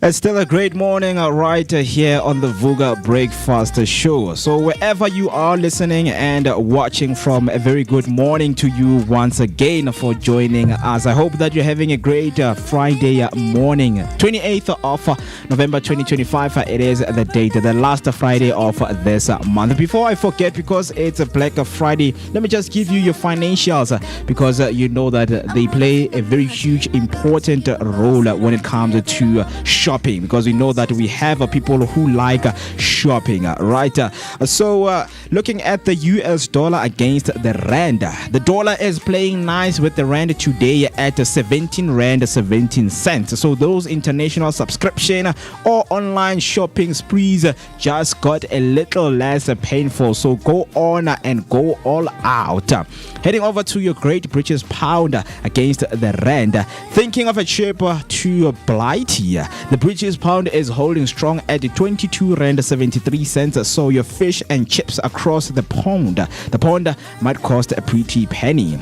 It's still a great morning right here on the Vooka Breakfast Show. So wherever you are listening and watching from, a very good morning to you once again for joining us. I hope that you're having a great Friday morning. 28th of November 2025. It is the date, the last Friday of this month. Before I forget, because it's a Black Friday, let me just give you your financials, because you know that they play a very huge, important role when it comes to shopping, because we know that we have people who like shopping, right? So looking at the US dollar against the rand, the dollar is playing nice with the rand today at 17 rand 17 cents. So those international subscription or online shopping sprees just got a little less painful, so go on and go all out. Heading over to your Great British Pound against the rand, thinking of a trip to Blighty, the British Pound is holding strong at 22 rand 73 cents. So your fish and chips across the pound might cost a pretty penny.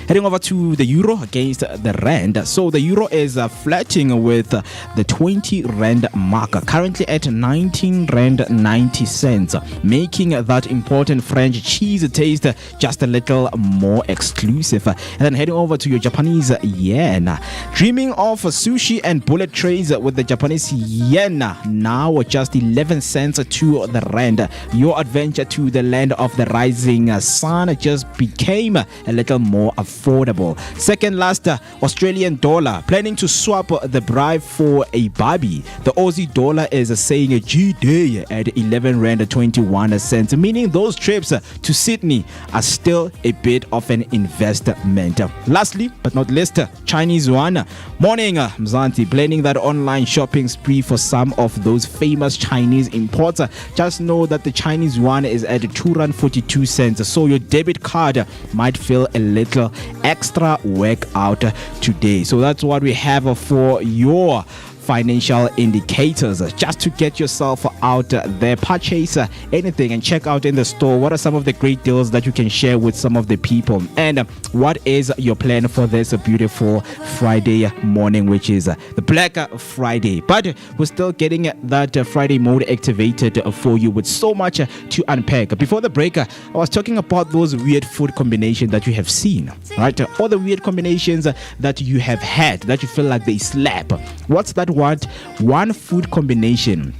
Heading over to the euro against the rand. So the euro is flirting with the 20 rand mark, currently at 19 rand 90 cents, making that important French cheese taste just a little more exclusive. And then heading over to your Japanese yen. Dreaming of sushi and bullet trays with the Japanese yen, now just 11 cents to the rand. Your adventure to the land of the rising sun just became a little more affordable. Second last, Australian dollar, planning to swap the bribe for a Barbie. The Aussie dollar is saying a G-Day at 11 rand 21 cents, meaning those trips to Sydney are still a bit of an investment. Lastly, but not least, Chinese yuan. Morning, Mzanti, planning that online shopping spree for some of those famous Chinese imports. Just know that the Chinese yuan is at 2 rand 42 cents, so your debit card might feel a little extra work out today. So that's what we have for your financial indicators, just to get yourself out there, purchase anything and check out in the store what are some of the great deals that you can share with some of the people, and what is your plan for this beautiful Friday morning, which is the Black Friday. But we're still getting that Friday mode activated for you with so much to unpack. Before the break, I was talking about those weird food combinations that you have seen, right? All the weird combinations that you have had that you feel like they slap. What's that one food combination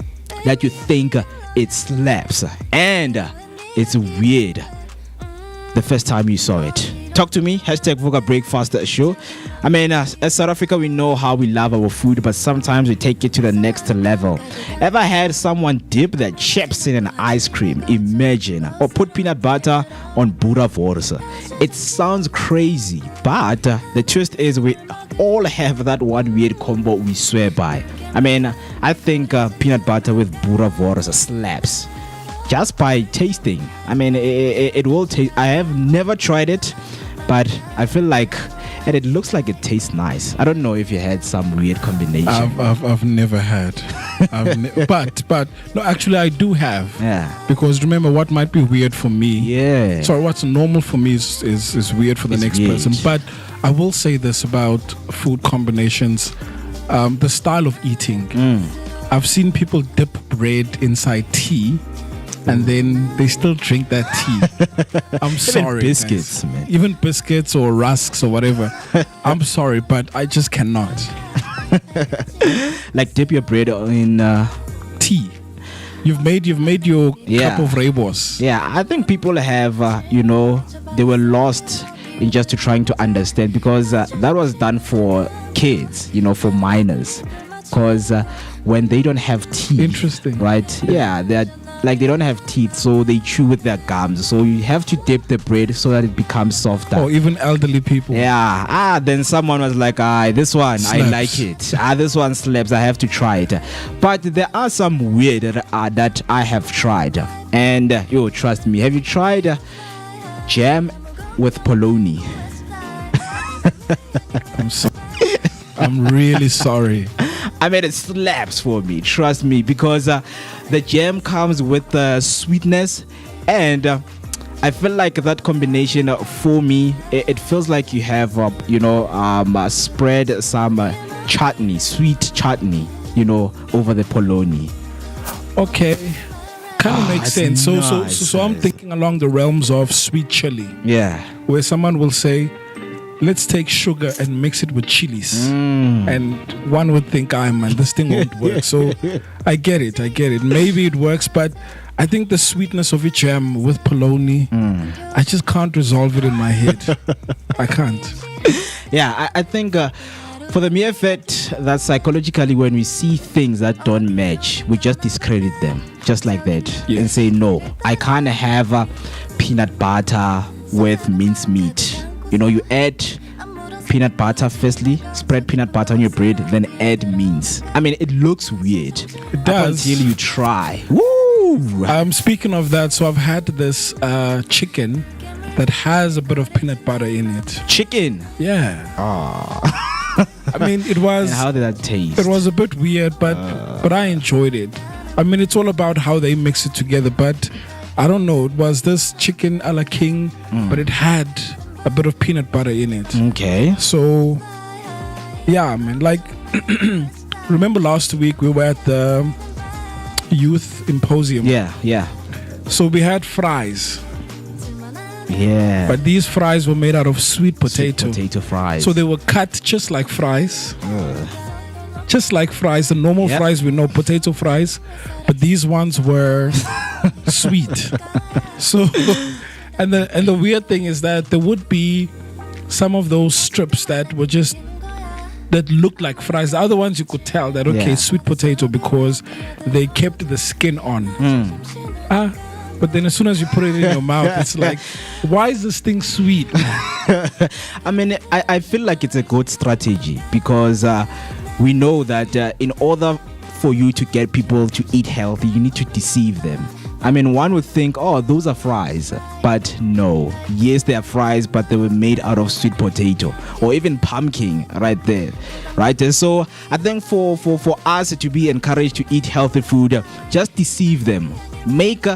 that you think it slaps and it's weird the first time you saw it? Talk to me, hashtag Vooka Breakfast Show. I mean, as South Africa, we know how we love our food, but sometimes we take it to the next level. Ever had someone dip their chips in an ice cream? Imagine. Or put peanut butter on boerewors. It sounds crazy, but the twist is we all have that one weird combo we swear by. I mean, I think peanut butter with boerewors slaps. Just by tasting. I mean, it will taste. I have never tried it, but I feel like, and it looks like it tastes nice. I don't know if you had some weird combination. I've never had. But no, actually I do have. Yeah. Because remember, what might be weird for me. Yeah. Sorry, what's normal for me is weird for the next weird. person. But I will say this about food combinations, the style of eating. I've seen people dip bread inside tea, and then they still drink that tea. I'm sorry. Even biscuits, man. Even biscuits or rusks or whatever. I'm sorry, but I just cannot. Like dip your bread in tea. You've made your cup of rooibos. Yeah, I think people have, they were lost in just trying to understand, because that was done for kids, for minors. because when they don't have teeth, Interesting. right? Yeah, they're like they don't have teeth, so they chew with their gums. So you have to dip the bread so that it becomes softer. Or even elderly people. Yeah. Then someone was like, this one, I Slaps. like it. This one slaps. I have to try it. But there are some weird that I have tried. And trust me, have you tried jam with polony? I'm really sorry. I mean, it slaps for me, trust me, because the jam comes with sweetness, and I feel like that combination for me, it feels like you have, spread some chutney, sweet chutney, over the polony. Okay. Kind of makes it's sense. nice, So I'm thinking along the realms of sweet chili, Yeah. where someone will say, let's take sugar and mix it with chilies. And one would think, man, this thing won't work. So I get it. Maybe it works, but I think the sweetness of a jam with polony, I just can't resolve it in my head. I can't. Yeah, I think for the mere fact that psychologically when we see things that don't match, we just discredit them just like that and say, no, I can't have peanut butter with mincemeat. You add peanut butter firstly, spread peanut butter on your bread, then add mince. I mean, it looks weird. It does. Until you try. Woo! Speaking of that, so I've had this chicken that has a bit of peanut butter in it. Chicken. Yeah. I mean, it was. And how did that taste? It was a bit weird, but I enjoyed it. I mean, it's all about how they mix it together. But I don't know. It was this chicken a la king, but it had a bit of peanut butter in it. Okay. So, yeah, man. Like, remember last week we were at the youth symposium. Yeah. So we had fries. Yeah. But these fries were made out of sweet potato. Sweet potato fries. So they were cut just like fries. Just like fries. The normal fries we know, potato fries. But these ones were sweet. So, and the weird thing is that there would be some of those strips that were just, that looked like fries. The other ones you could tell that, okay, sweet potato, because they kept the skin on. But then as soon as you put it in your mouth, it's like, why is this thing sweet? I mean, I feel like it's a good strategy because we know that in order for you to get people to eat healthy, you need to deceive them. I mean, one would think, those are fries. But no. Yes, they are fries, but they were made out of sweet potato or even pumpkin right there. Right? And so I think for us to be encouraged to eat healthy food, just deceive them. Make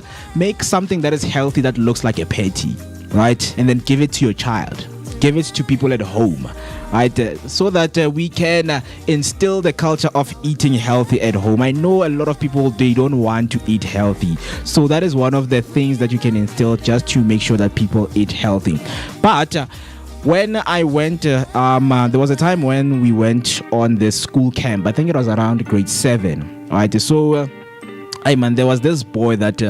something that is healthy that looks like a patty. Right? And then give it to your child. Give it to people at home. Right, so that we can instill the culture of eating healthy at home. I know a lot of people, they don't want to eat healthy, so that is one of the things that you can instill just to make sure that people eat healthy. But when I went, there was a time when we went on the school camp. I think it was around grade 7. Right, so there was this boy that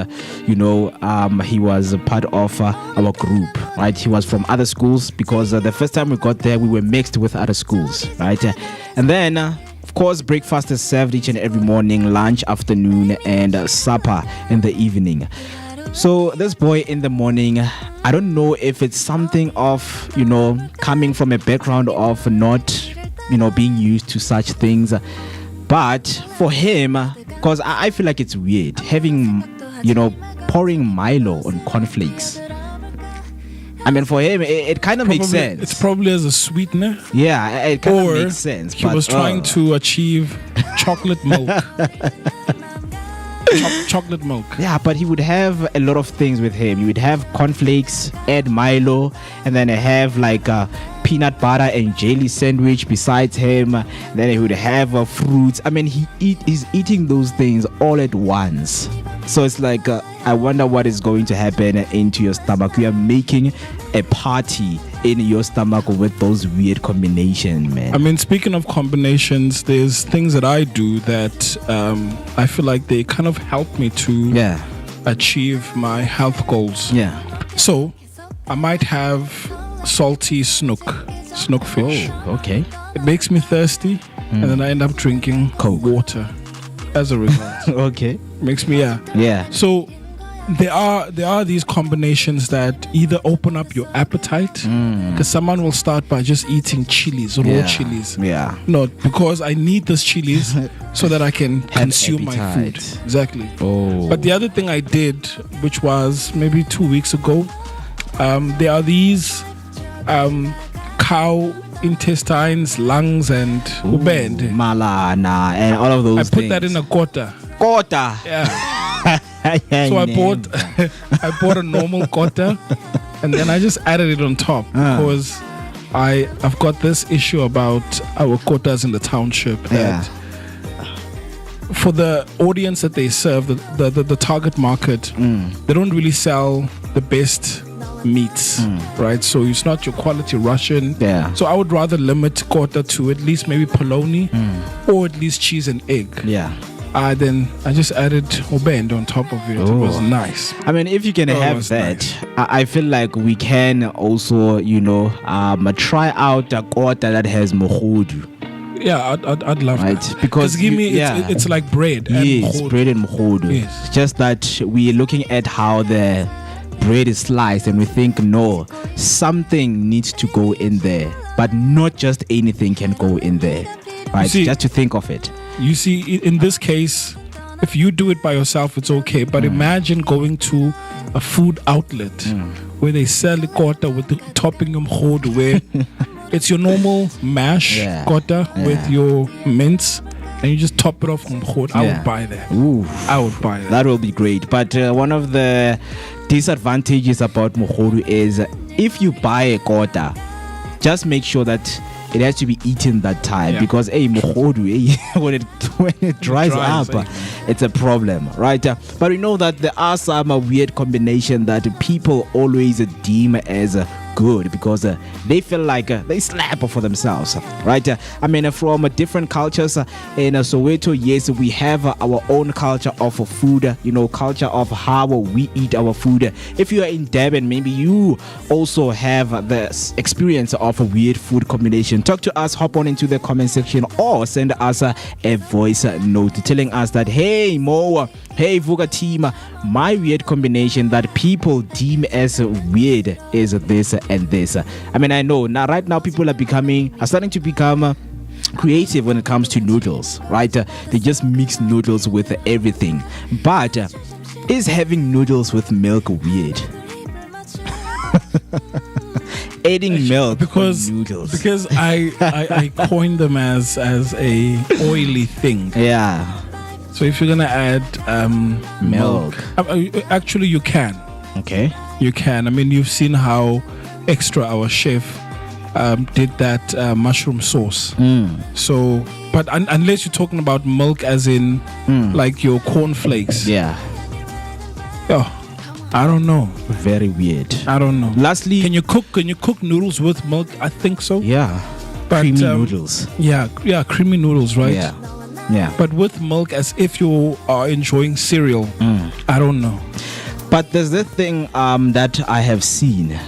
he was a part of our group, right? He was from other schools because the first time we got there we were mixed with other schools, right? And then of course breakfast is served each and every morning, lunch, afternoon, and supper in the evening. So this boy in the morning, I don't know if it's something of coming from a background of not being used to such things, but for him, because I feel like it's weird having, pouring Milo on cornflakes. I mean, for him, it kind of makes sense. It's probably as a sweetener. Yeah, it kind of makes sense. He was trying to achieve chocolate milk. Chocolate milk. Yeah, but he would have a lot of things with him. He would have cornflakes, add Milo, and then have like a peanut butter and jelly sandwich besides him. Then he would have fruits. I mean, he's eating those things all at once. So it's like, I wonder what is going to happen into your stomach. You are making a party in your stomach with those weird combinations, man. I mean, speaking of combinations, there's things that I do that I feel like they kind of help me to achieve my health goals. Yeah. So I might have salty snook fish. Oh, okay. It makes me thirsty. and then I end up drinking Coke. water as a result. Okay. Makes me Yeah. So there are these combinations that either open up your appetite, because someone will start by just eating chilies, raw chilies. Yeah. No, because I need this chilies so that I can consume my food. appetite. Exactly. Oh. But the other thing I did, which was maybe 2 weeks ago, there are these cow intestines, lungs, and ubend. Malana and all of those I put things. that in a kota. Kota. Yeah. So I bought I bought a normal kota, and then I just added it on top because I've got this issue about our kotas in the township that for the audience that they serve, the target market, they don't really sell the best meats, right? So it's not your quality Russian. Yeah. So I would rather limit kota to at least maybe polony or at least cheese and egg. Yeah. Then I just added obend on top of it. It was nice. I mean, if you can it have was that, nice. I feel like we can also, try out a kota that has mohodu. Yeah, I'd love Right, that. because give me, yeah. it's like bread. and Yes, mohodu. bread and mohodu. Yes. It's just that we're looking at how the bread is sliced and we think, no, something needs to go in there. But not just anything can go in there. Right, see- just to think of it. You see, in this case, if you do it by yourself, it's okay. But imagine going to a food outlet where they sell the kota with the topping of mohodu, where it's your normal mash kota with your mince, and you just top it off with mohodu. I would buy that. Ooh. I would buy that. That will be great. But one of the disadvantages about mohodu is if you buy a kota, just make sure that it has to be eaten that time because mohodu, when it dries up, it's a problem, right? But we know that there are some weird combination that people always deem as good because they feel like they slap for themselves, right? I mean, from different cultures in Soweto, yes, we have our own culture of food, culture of how we eat our food. If you are in Durban, maybe you also have the experience of a weird food combination. Talk to us, hop on into the comment section or send us a voice note telling us that, hey Mo, hey Vooka team, my weird combination that people deem as weird is this and this. I mean, I know now right now people are starting to become creative when it comes to noodles, right? They just mix noodles with everything. But is having noodles with milk weird? Adding milk because with noodles. Because I coined them as a oily thing. Yeah. So if you're gonna add Milk. actually you can. Okay. You can. I mean, you've seen how extra our chef did that mushroom sauce. So, but unless you're talking about milk as in like your cornflakes. Yeah. Oh, I don't know. Very weird. I don't know. Lastly, Can you cook noodles with milk? I think so. yeah, But, creamy noodles. Yeah, creamy noodles, right? Yeah. But with milk, as if you are enjoying cereal. I don't know. But there's this thing that I have seen.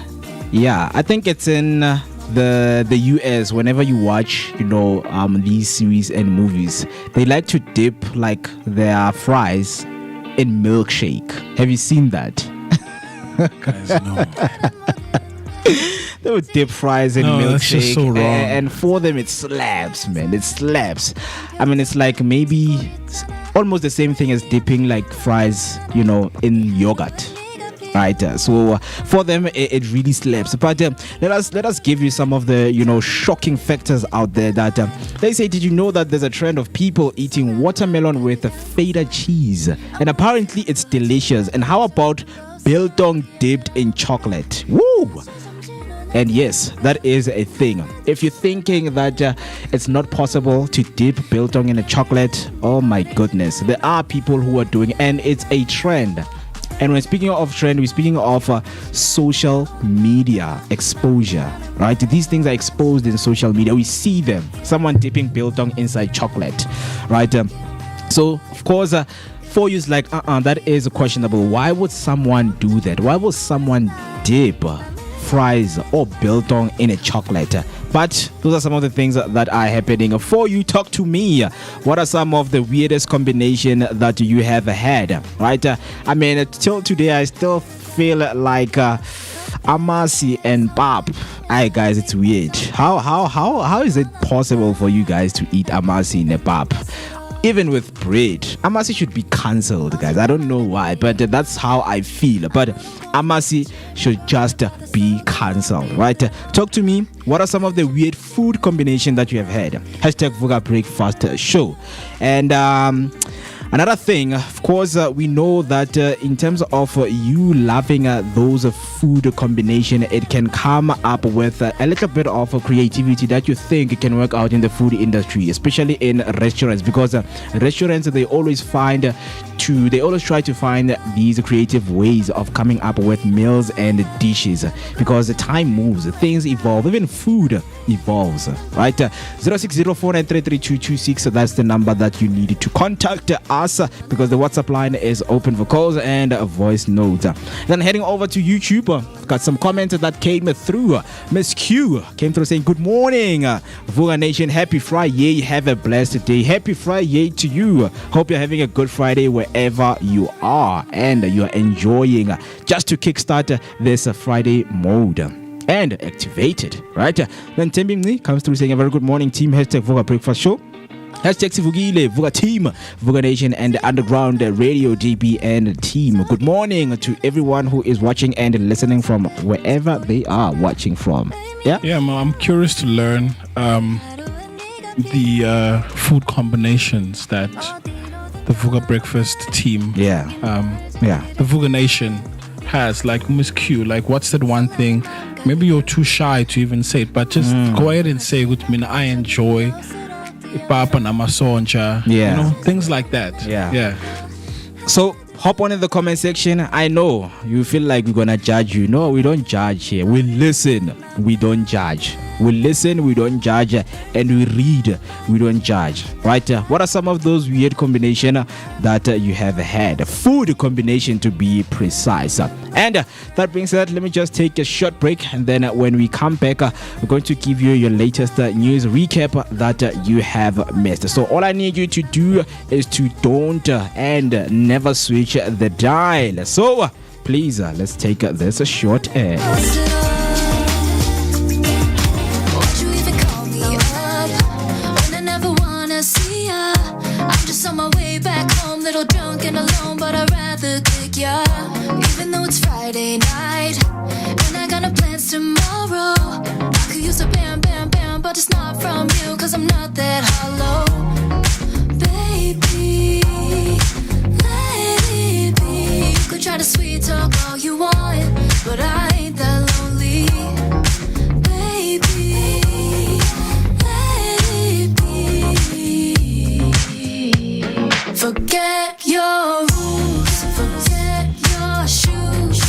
Yeah, I think it's in the US. Whenever you watch, these series and movies, they like to dip like their fries in milkshake. Have you seen that? Guys, no. They would dip fries in No, milkshake, that's just so wrong. and for them it slaps, man. It slaps. I mean, it's like maybe almost the same thing as dipping like fries, in yogurt. Right, so for them it really slaps. But let us give you some of the shocking factors out there that they say. Did you know that there's a trend of people eating watermelon with feta cheese, and apparently it's delicious? And how about biltong dipped in chocolate? Woo! And yes, that is a thing. If you're thinking that it's not possible to dip biltong in a chocolate, oh my goodness, there are people who are doing, and it's a trend. And when speaking of trend, we're speaking of social media exposure, right? These things are exposed in social media. We see them. Someone dipping biltong inside chocolate, right? So, of course, for you, it's like, that is questionable. Why would someone do that? Why would someone dip fries or biltong in a chocolate? But those are some of the things that are happening for you. Talk to me. What are some of the weirdest combination that you have had? Right? I mean, till today, I still feel like amasi and pap. Aye, guys, it's weird. How is it possible for you guys to eat amasi in a pap? Even with bread, amasi should be cancelled, guys. I don't know why, but that's how I feel. But amasi should just be cancelled, right? Talk to me. What are some of the weird food combination that you have had? Hashtag Vooka Breakfast Show. And another thing, of course, we know that in terms of you loving those food combination, it can come up with a little bit of creativity that you think can work out in the food industry, especially in restaurants, because restaurants, they always try to find these creative ways of coming up with meals and dishes, because time moves, things evolve, even food evolves, right? 0604933226, that's the number that you need to contact us, because the WhatsApp line is open for calls and voice notes. Then heading over to YouTube, got some comments that came through. Miss Q came through saying, good morning, Vooka Nation, happy Friday, have a blessed day. Happy Friday to you. Hope you're having a good Friday wherever you are and you're enjoying just to kickstart this Friday mode and activate it, right? Then Tembimni comes through saying, a very good morning, team. Hashtag Vooka Breakfast Show. Hashtag Sivugile, Vooka team, Vooka Nation, and Underground Radio DBN team. Good morning to everyone who is watching and listening from wherever they are watching from. Yeah, I'm curious to learn the food combinations that the Vooka Breakfast team, the Vooka Nation has. Like Miss Q, like what's that one thing? Maybe you're too shy to even say it, but just go ahead and say it with me. I enjoy papa and amasonja, things like that. So hop on in the comment section. I know you feel like we're gonna judge you. No, we don't judge here. We listen, we don't judge. We listen, we don't judge, and we read, we don't judge, right? What are some of those weird combinations that you have had? Food combination, to be precise. And that being said, let me just take a short break, and then when we come back, we're going to give you your latest news recap that you have missed. So all I need you to do is to don't and never switch the dial. So please, let's take this short ad. Little drunk and alone, but I'd rather kick ya. Even though it's Friday night and I got no plans tomorrow, I could use a bam, bam, bam, but it's not from you, cause I'm not that hollow. Baby, let it be. You could try to sweet talk all you want, but I ain't that lonely. Baby, let it be. Forget your rules, forget your shoes.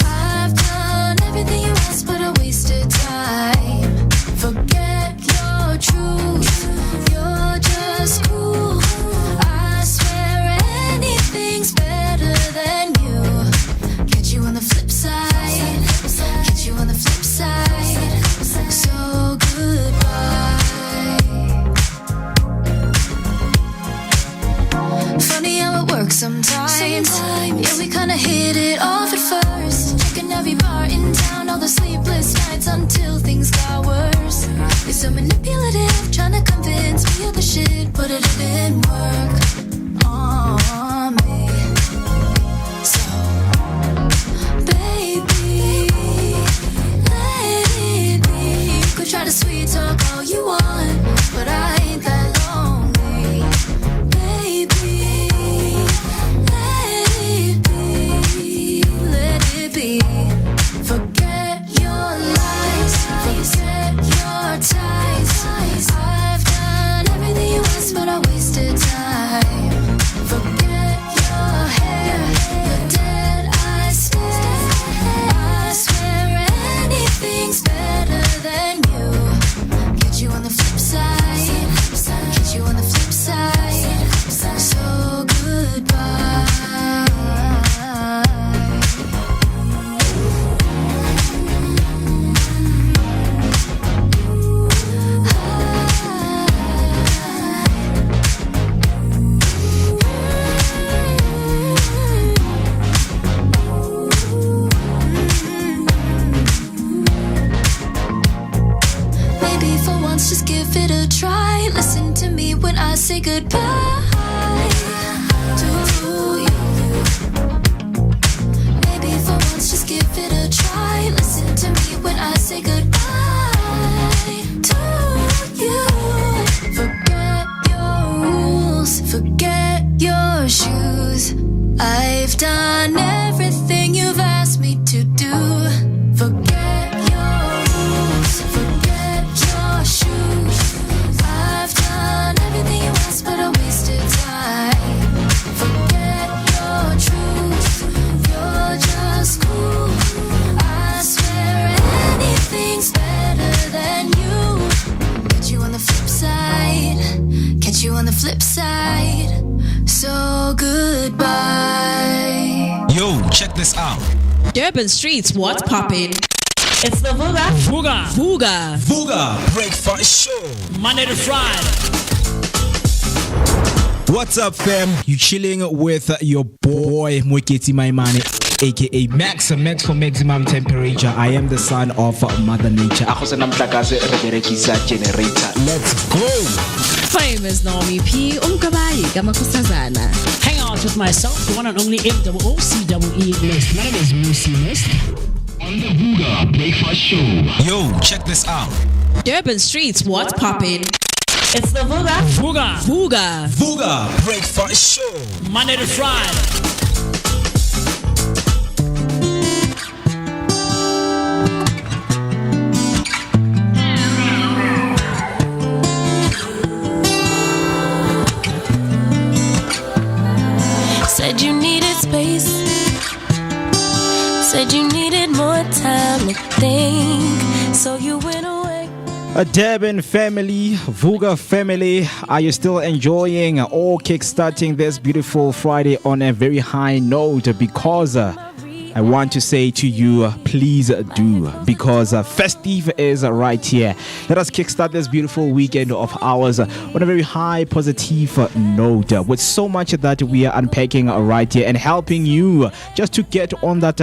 I've done everything you asked, but I wasted time. Forget your truth, you're just cool. I swear anything's better than you. Catch you on the flip side, catch you on the flip side. So goodbye. Funny how it works sometimes. Yeah, we kinda hit it off at first. Checking every bar in town, all the sleepless nights until things got worse. You're so manipulative, trying to convince me of the shit, but it didn't work on me. So, baby, let it be. You could try to sweet talk all you want, but I ain't that lonely. Baby, let it be. Forget your lies, forget your ties. I've done everything you asked, but I wasted time. Forget your goodbye to you. Maybe for once, just give it a try. Listen to me when I say goodbye to you. Forget your rules, forget your shoes. I've done everything you've asked me to do. Forget your rules, forget your shoes. I've done everything you asked, but I wasted time. Forget your truth, you're just cool. I swear anything's better than you. Catch you on the flip side, catch you on the flip side. So goodbye. Yo, check this out. Durban Streets, what's poppin'? It's the Vooka Breakfast Show. Monday to Friday. What's up, fam? You chilling with your boy Moeketsi Maimane, aka Max for maximum temperature. I am the son of Mother Nature. Let's go. Famous Naomi P. Umkabayi Gamakustazana. Hang out with myself, the one and only MOOCWE list. My name is Mooketsi on the Vooka Breakfast Show. Yo, check this out. Durban Streets, what's poppin'? It's the Vooka Breakfast Show. Monday to Friday. Said you needed space, said you needed more time to think, so you went away. A Durban family, Vooka family, are you still enjoying or kickstarting this beautiful Friday on a very high note? Because I want to say to you, please do, because festive is right here. Let us kickstart this beautiful weekend of ours on a very high positive note, with so much that we are unpacking right here and helping you just to get on that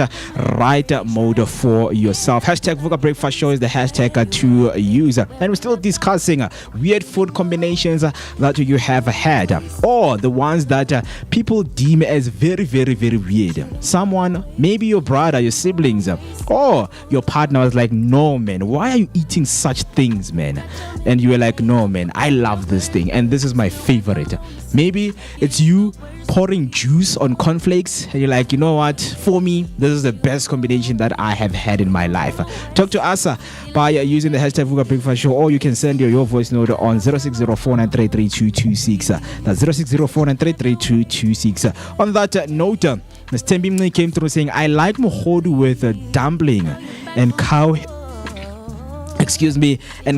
right mode for yourself. Hashtag Vooka Breakfast Show is the hashtag to use, and we're still discussing weird food combinations that you have had, or the ones that people deem as very, very, very weird. Someone, maybe your brother, your siblings, or your partner was like, no man, why are you eating such things, man? And you were like, no man, I love this thing and this is my favorite. Maybe it's you pouring juice on cornflakes and you're like, you know what, for me this is the best combination that I have had in my life. Talk to us by using the hashtag Vooka Breakfast Show, or you can send your voice note on 0604933226. That's 0604933226. On that note, Ms. Tembimni came through saying, I like mohodu with dumpling and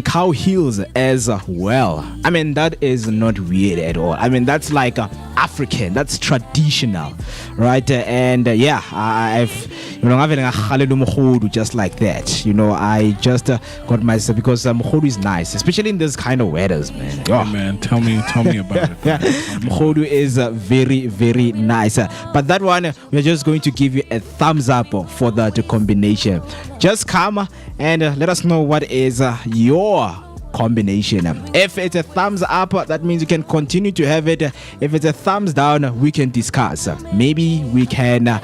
cow heels as well. I mean, that is not weird at all. I mean, that's like African, that's traditional, right? And yeah, I've just like that. I just got myself, because mohodu is nice, especially in this kind of weathers, man. Oh man, tell me about it. Yeah, mohodu is very, very nice. But that one, we're just going to give you a thumbs up for that combination. Just come and let us know what is your combination. If it's a thumbs up, that means you can continue to have it. If it's a thumbs down, we can discuss. Maybe we can,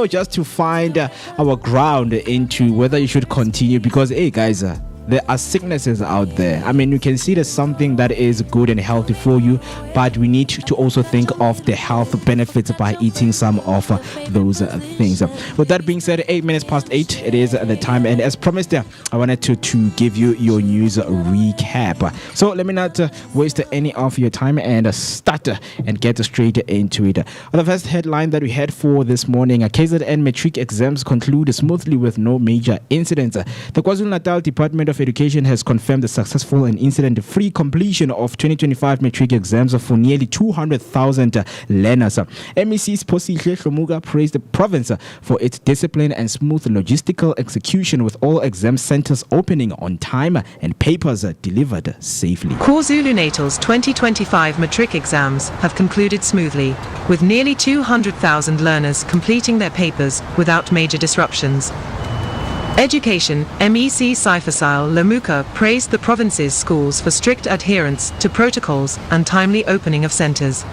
just to find our ground into whether you should continue, because hey guys, there are sicknesses out there. I mean, you can see there's something that is good and healthy for you, but we need to also think of the health benefits by eating some of those things. With that being said, 8 minutes past 8, it is the time, and as promised, I wanted to give you your news recap. So let me not waste any of your time and start and get straight into it. The first headline that we had for this morning: KZN matric exams conclude smoothly with no major incidents. The KwaZulu-Natal Department of Education has confirmed the successful and incident-free completion of 2025 matric exams for nearly 200,000 learners. MEC's Posihle Shlomuga praised the province for its discipline and smooth logistical execution, with all exam centers opening on time and papers delivered safely. KwaZulu-Natal's 2025 matric exams have concluded smoothly, with nearly 200,000 learners completing their papers without major disruptions. Education, MEC Cyphercile Lemuka praised the province's schools for strict adherence to protocols and timely opening of centres.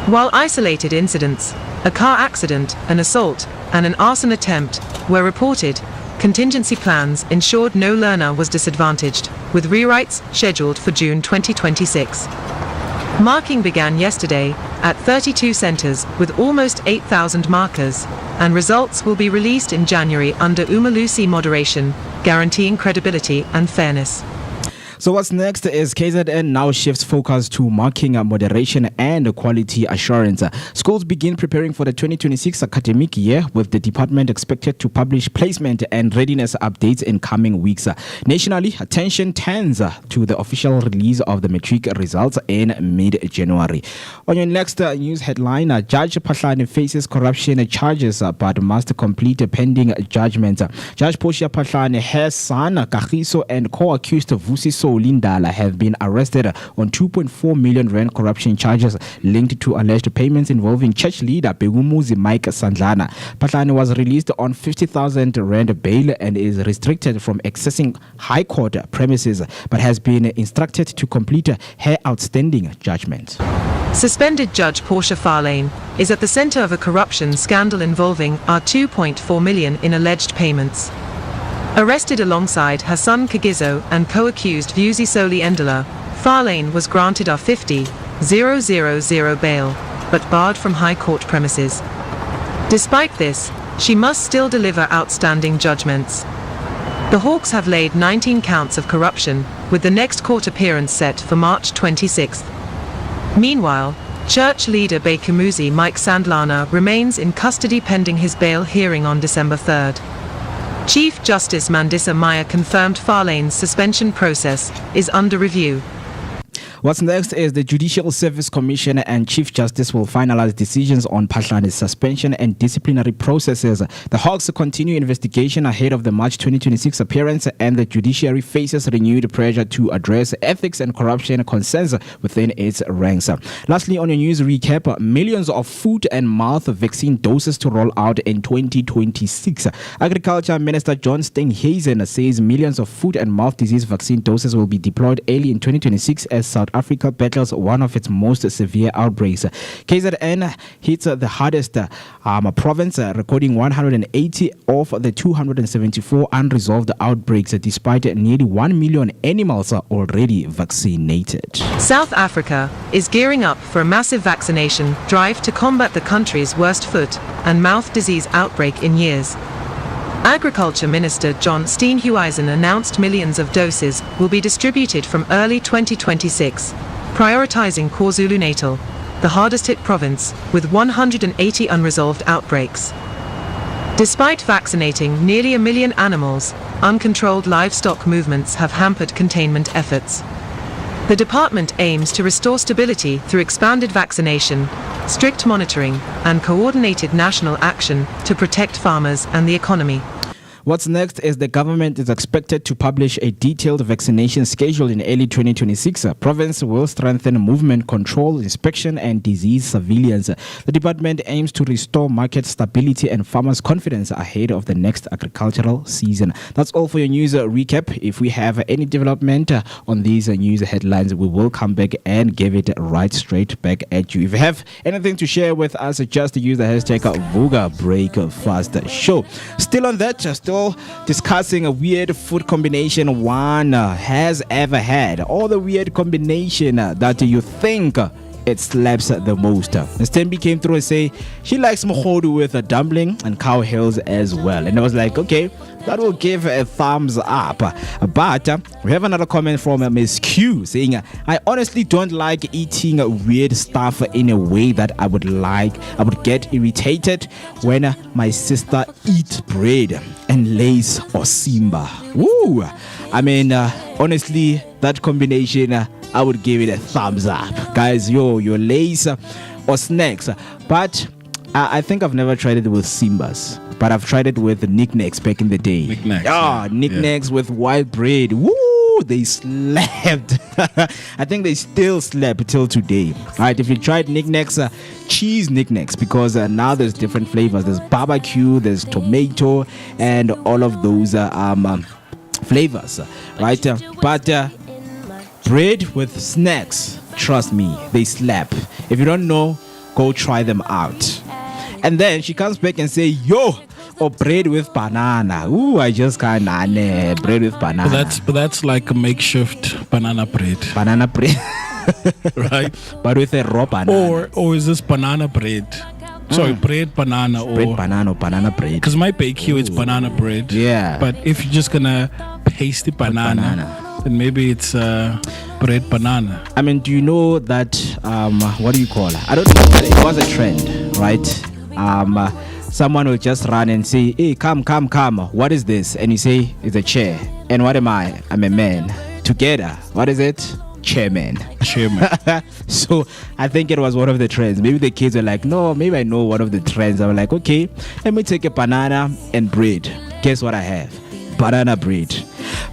While isolated incidents, a car accident, an assault, and an arson attempt were reported, contingency plans ensured no learner was disadvantaged, with rewrites scheduled for June 2026. Marking began yesterday at 32 centres with almost 8,000 markers, and results will be released in January under Umalusi moderation, guaranteeing credibility and fairness. So what's next is KZN now shifts focus to marking moderation and quality assurance. Schools begin preparing for the 2026 academic year, with the department expected to publish placement and readiness updates in coming weeks. Nationally, attention turns to the official release of the matric results in mid-January. On your next news headline, Judge Phahlane faces corruption charges but must complete a pending judgment. Judge Portia Phahlane, her son Kagiso, and co-accused Vusiso Lindala have been arrested on 2.4 million rand corruption charges linked to alleged payments involving church leader Begumuzi Mike Sandlana. Phahlane was released on 50,000 rand bail and is restricted from accessing High Court premises, but has been instructed to complete her outstanding judgment. Suspended Judge Portia Phahlane is at the centre of a corruption scandal involving R2.4 million in alleged payments. Arrested alongside her son Kagiso and co-accused Vusi Ndala, Phahlane was granted R50,000 bail, but barred from High Court premises. Despite this, she must still deliver outstanding judgments. The Hawks have laid 19 counts of corruption, with the next court appearance set for March 26th. Meanwhile, church leader Begumuzi Mike Sandlana remains in custody pending his bail hearing on December 3rd. Chief Justice Mandisa Maya confirmed Phahlane's suspension process is under review. What's next is the Judicial Service Commission and Chief Justice will finalize decisions on Phahlane's suspension and disciplinary processes. The Hawks continue investigation ahead of the March 2026 appearance, and the judiciary faces renewed pressure to address ethics and corruption concerns within its ranks. Lastly, on your news recap, millions of foot and mouth vaccine doses to roll out in 2026. Agriculture Minister John Steenhuisen says millions of foot and mouth disease vaccine doses will be deployed early in 2026 as South Africa battles one of its most severe outbreaks. KZN hits the hardest province, recording 180 of the 274 unresolved outbreaks, despite nearly 1 million animals already vaccinated. South Africa is gearing up for a massive vaccination drive to combat the country's worst foot and mouth disease outbreak in years. Agriculture Minister John Steenhuisen announced millions of doses will be distributed from early 2026, prioritizing KwaZulu-Natal, the hardest hit province, with 180 unresolved outbreaks. Despite vaccinating nearly 1 million animals, uncontrolled livestock movements have hampered containment efforts. The department aims to restore stability through expanded vaccination, strict monitoring, and coordinated national action to protect farmers and the economy. What's next is the government is expected to publish a detailed vaccination schedule in early 2026. Province will strengthen movement control, inspection, and disease surveillance. The department aims to restore market stability and farmers' confidence ahead of the next agricultural season. That's all for your news recap. If we have any development on these news headlines, we will come back and give it right straight back at you. If you have anything to share with us, just use the hashtag Vooka Breakfast Show. Still on that, still discussing a weird food combination one has ever had, or the weird combination that you think it slaps the most. Stembi came through and say she likes mohodu with a dumpling and cow hills as well, and I was like, okay, that will give a thumbs up. But we have another comment from Miss Q saying, I honestly don't like eating weird stuff in a way that I would get irritated when my sister eats bread and lays or Simba. Woo! I mean, honestly, that combination, I would give it a thumbs up. Guys, your lays or snacks. But I think I've never tried it with Simbas. But I've tried it with knickknacks back in the day. Knickknacks. Knickknacks with white bread. Woo! Ooh, they slept. I think they still slept till today. All right, if you tried knickknacks, cheese knickknacks, because now there's different flavors. There's barbecue, there's tomato, and all of those flavors, right? But bread with snacks, trust me, they slap. If you don't know, go try them out. And then she comes back and say, yo, bread with banana. Ooh, I just can't bread with banana. But that's like a makeshift banana bread. Banana bread. Right? But with a raw banana. Or is this banana bread? Sorry, bread banana or bread banana or banana bread. Because my bake here is banana bread. Yeah. But if you're just gonna paste the banana, then maybe it's bread banana. I mean, do you know that what do you call it? I don't know, but it was a trend, right? Someone will just run and say, hey, come, what is this? And you say, it's a chair. And what am I? I'm a man. Together, what is it? Chairman. So I think it was one of the trends. Maybe the kids were like, no, maybe I know one of the trends. I was like, okay, let me take a banana and bread. Guess what I have? Banana bread.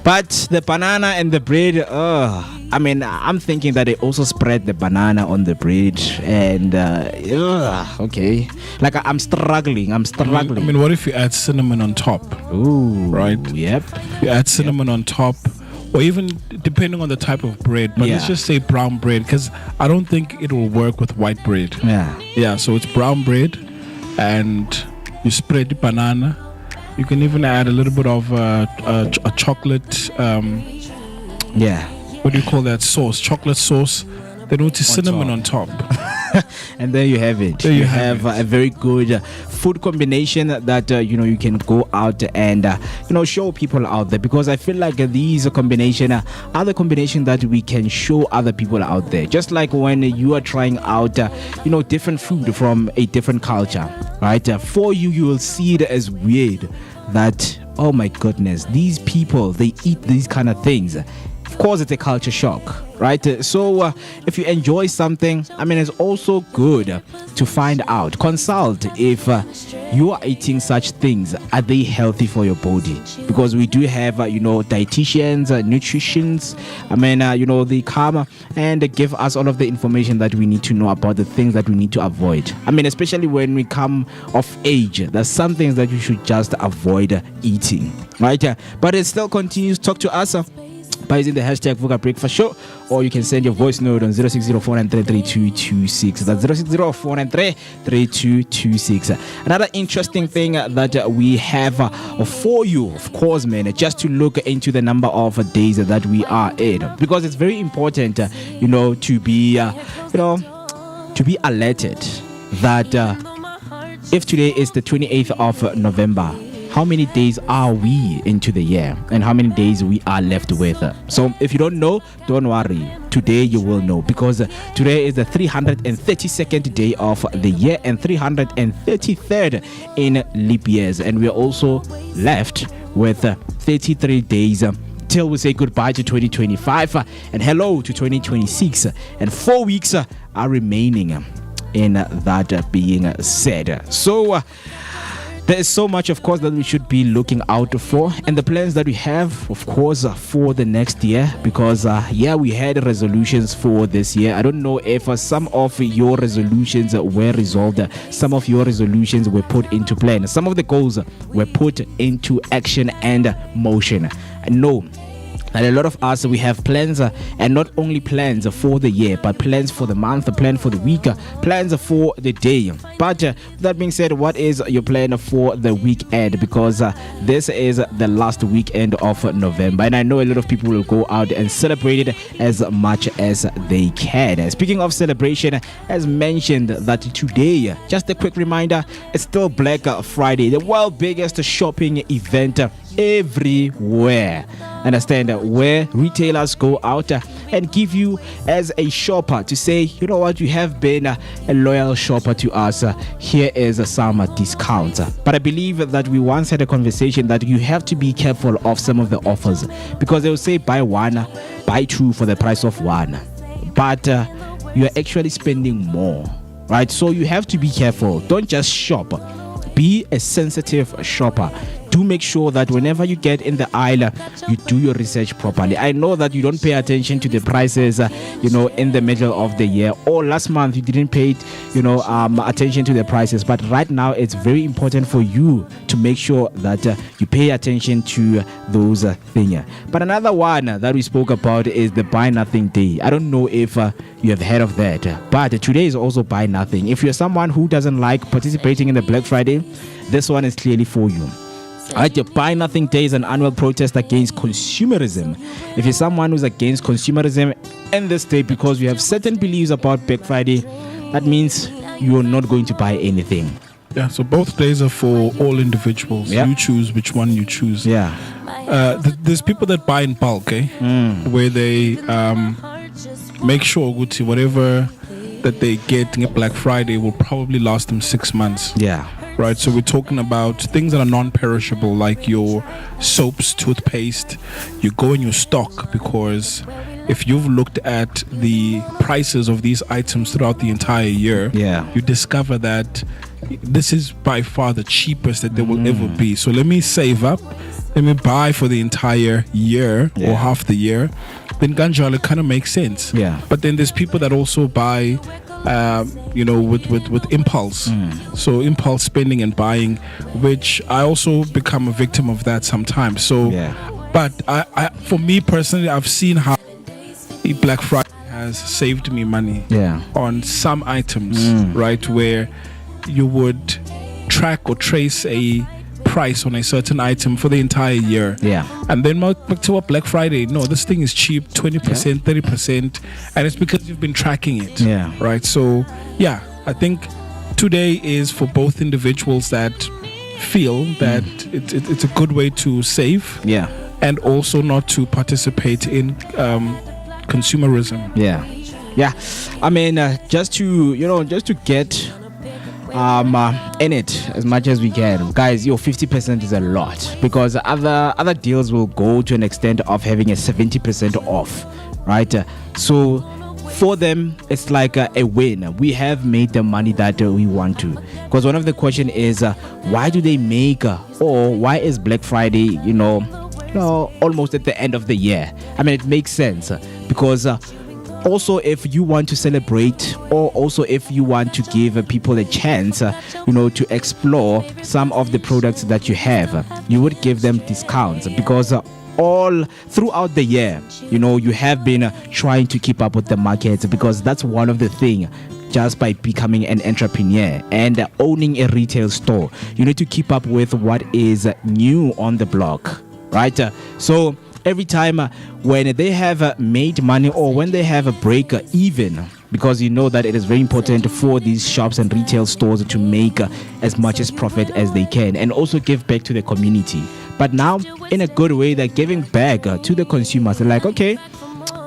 But the banana and the bread, I mean, I'm thinking that they also spread the banana on the bread. And okay, like I'm struggling. I mean, what if you add cinnamon on top? Ooh, right? Yep. You add cinnamon on top, or even depending on the type of bread. But let's just say brown bread, because I don't think it will work with white bread. Yeah. So it's brown bread, and you spread the banana. You can even add a little bit of a chocolate. What do you call that sauce? Chocolate sauce. Then with the cinnamon on top. And there you have it. There you have a very good food combination that you can go out and show people out there, because I feel like these combination are the combination that we can show other people out there. Just like when you are trying out different food from a different culture, right? For you will see it as weird that, oh my goodness, these people, they eat these kind of things. Of course, it's a culture shock, right? So if you enjoy something, I mean, it's also good to find out, consult if you are eating such things, are they healthy for your body? Because we do have dietitians, nutritionists, I mean, they come and give us all of the information that we need to know about the things that we need to avoid. I mean, especially when we come of age, there's some things that you should just avoid eating, right? But it still continues. Talk to us by using the hashtag Vooka Breakfast Show, or you can send your voice note on 0604933226. That's 0604933226. Another interesting thing that we have for you, of course, man, just to look into the number of days that we are in, because it's very important, to be, to be alerted that if today is the 28th of November, how many days are we into the year and how many days we are left with? So if you don't know, don't worry. Today you will know, because today is the 332nd day of the year and 333rd in leap years. And we are also left with 33 days till we say goodbye to 2025 and hello to 2026. And 4 weeks are remaining in that being said. So there is so much, of course, that we should be looking out for, and the plans that we have, of course, for the next year, because we had resolutions for this year. I don't know if some of your resolutions were resolved, some of your resolutions were put into plan, some of the goals were put into action and motion. I know and a lot of us, we have plans, and not only plans for the year, but plans for the month, plan for the week, plans for the day. But that being said, what is your plan for the weekend? Because this is the last weekend of November, and I know a lot of people will go out and celebrate it as much as they can. Speaking of celebration, as mentioned that today, just a quick reminder, it's still Black Friday, the world's biggest shopping event everywhere. Understand, where retailers go out and give you as a shopper to say, you know what, you have been a loyal shopper to us, here is some discounts. But I believe that we once had a conversation that you have to be careful of some of the offers, because they will say buy one, buy two for the price of one, but you are actually spending more, right? So you have to be careful. Don't just shop, be a sensitive shopper do make sure that whenever you get in the aisle, you do your research properly. I know that you don't pay attention to the prices, in the middle of the year, or last month you didn't pay, attention to the prices. But right now, it's very important for you to make sure that you pay attention to those things. But another one that we spoke about is the Buy Nothing Day. I don't know if you have heard of that, but today is also Buy Nothing. If you're someone who doesn't like participating in the Black Friday, this one is clearly for you. The Buy Nothing Day is an annual protest against consumerism. If you're someone who's against consumerism in this day because you have certain beliefs about Black Friday, that means you're not going to buy anything. Yeah, so both days are for all individuals. Yep. You choose which one you choose. Yeah. There's people that buy in bulk, where they make sure whatever that they get in Black Friday will probably last them 6 months. Yeah. Right, so we're talking about things that are non-perishable, like your soaps, toothpaste. You go in your stock, because if you've looked at the prices of these items throughout the entire year, you discover that this is by far the cheapest that there will ever be. So let me save up, let me buy for the entire year or half the year. Then Ganjala kind of makes sense. Yeah. But then there's people that also buy with impulse. So impulse spending and buying, which I also become a victim of that sometimes. So, but I for me personally, I've seen how Black Friday has saved me money on some items, right, where you would track or trace a price on a certain item for the entire year. And then to Black Friday, no, this thing is cheap, 20%, 30%, and it's because you've been tracking it. Right. So I think today is for both individuals that feel that it's a good way to save. And also not to participate in consumerism. I mean, just to get in it as much as we can, guys. 50% is a lot, because other deals will go to an extent of having a 70% off, right? So for them, it's like a win. We have made the money that we want to. Because one of the question is, why do they make or why is Black Friday, almost at the end of the year? I mean, it makes sense because also if you want to celebrate, or also if you want to give people a chance to explore some of the products that you have, you would give them discounts, because all throughout the year you have been trying to keep up with the market, because that's one of the things. Just by becoming an entrepreneur and owning a retail store, you need to keep up with what is new on the block, right? So every time when they have made money, or when they have a break even, because you know that it is very important for these shops and retail stores to make as much as profit as they can, and also give back to the community. But now, in a good way, they're giving back to the consumers. They're like, okay,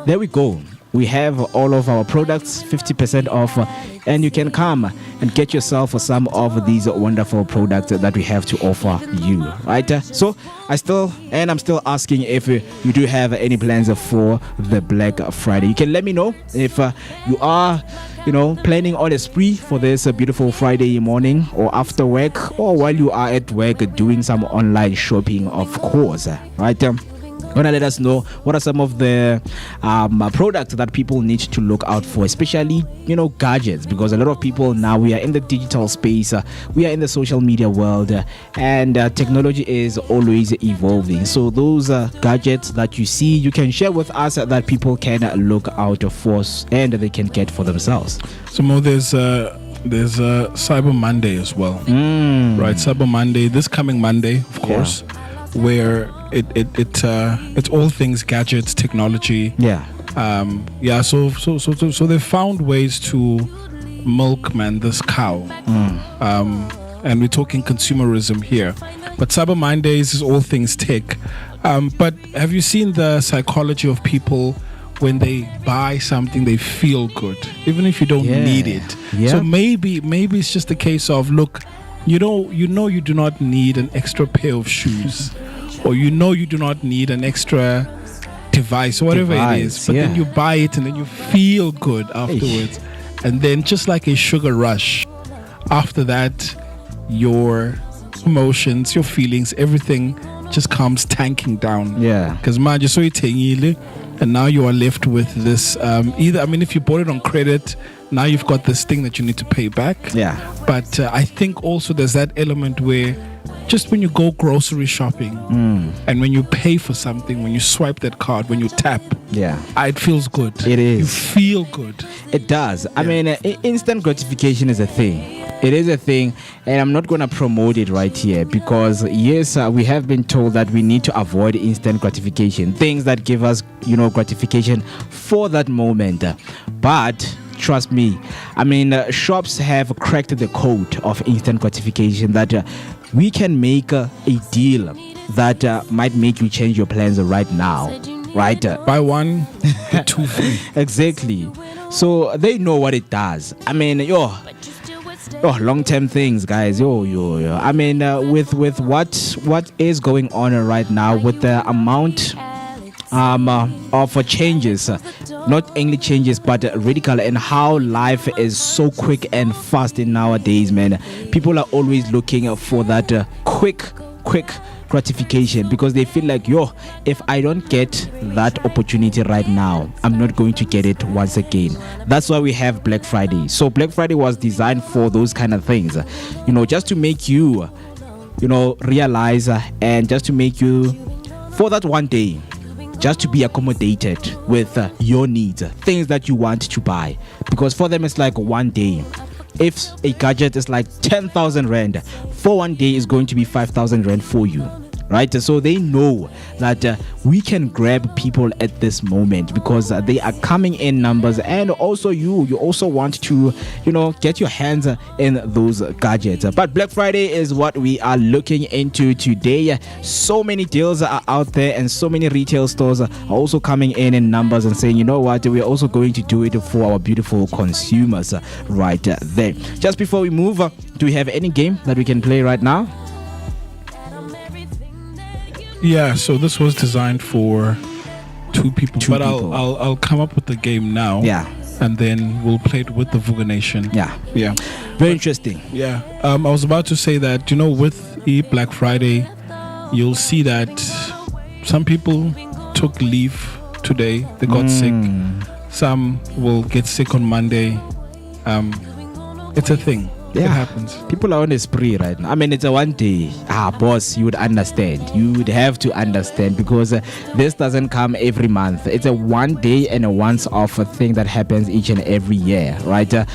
there we go. We have all of our products 50% off, and you can come and get yourself some of these wonderful products that we have to offer you, right? So I'm still asking if you do have any plans for the Black Friday. You can let me know if you are planning on a spree for this beautiful Friday morning, or after work, or while you are at work doing some online shopping, of course, right? Wanna let us know what are some of the products that people need to look out for, especially gadgets, because a lot of people now, we are in the digital space, we are in the social media world, and technology is always evolving. So those gadgets that you see, you can share with us that people can look out for and they can get for themselves. So Mo, there's Cyber Monday as well, right? Cyber Monday, this coming Monday, of course, where it's all things gadgets, technology. So they found ways to milk this cow, and we're talking consumerism here. But Cyber Mondays is all things tech. But have you seen the psychology of people? When they buy something, they feel good, even if you don't need it. So maybe it's just a case of, look, you do not need an extra pair of shoes, or you do not need an extra device, or whatever it is. But then you buy it, and then you feel good afterwards. And then, just like a sugar rush, after that, your emotions, your feelings, everything just comes tanking down. Yeah. Because manje so itengile, and now you are left with this. If you bought it on credit, now you've got this thing that you need to pay back. Yeah. But I think also there's that element where just when you go grocery shopping and when you pay for something, when you swipe that card, when you tap, it feels good. It is. You feel good. It does. I mean, instant gratification is a thing. It is a thing, and I'm not going to promote it right here because, yes, we have been told that we need to avoid instant gratification, things that give us, gratification for that moment. But trust me, I mean, shops have cracked the code of instant gratification that we can make a deal that might make you change your plans right now. Right? Buy one, get two free. Exactly. So they know what it does. I mean, long-term things, guys. I mean, with what is going on right now, with the amount of changes, not only changes but radical, and how life is so quick and fast in nowadays, man. People are always looking for that quick gratification because they feel like, if I don't get that opportunity right now, I'm not going to get it once again. That's why we have Black Friday. So Black Friday was designed for those kind of things, just to make you, realize and just to make you, for that one day, just to be accommodated with your needs, things that you want to buy. Because for them, it's like one day. If a gadget is like 10,000 rand, for one day is going to be 5,000 rand for you. Right? So they know that we can grab people at this moment because they are coming in numbers, and also you also want to, get your hands in those gadgets. But Black Friday is what we are looking into today. So many deals are out there, and so many retail stores are also coming in numbers and saying, you know what, we're also going to do it for our beautiful consumers right there. Just before we move, do we have any game that we can play right now? Yeah, so this was designed for two people. I'll come up with the game now. Yeah. And then we'll play it with the Vooka Nation. Yeah. Very interesting. Yeah. I was about to say that, with Black Friday, you'll see that some people took leave today. They got sick. Some will get sick on Monday. It's a thing. It happens. People are on a spree right now. I mean, it's a one day. Boss, you would understand. You would have to understand because this doesn't come every month. It's a one day and a once-off thing that happens each and every year, right? That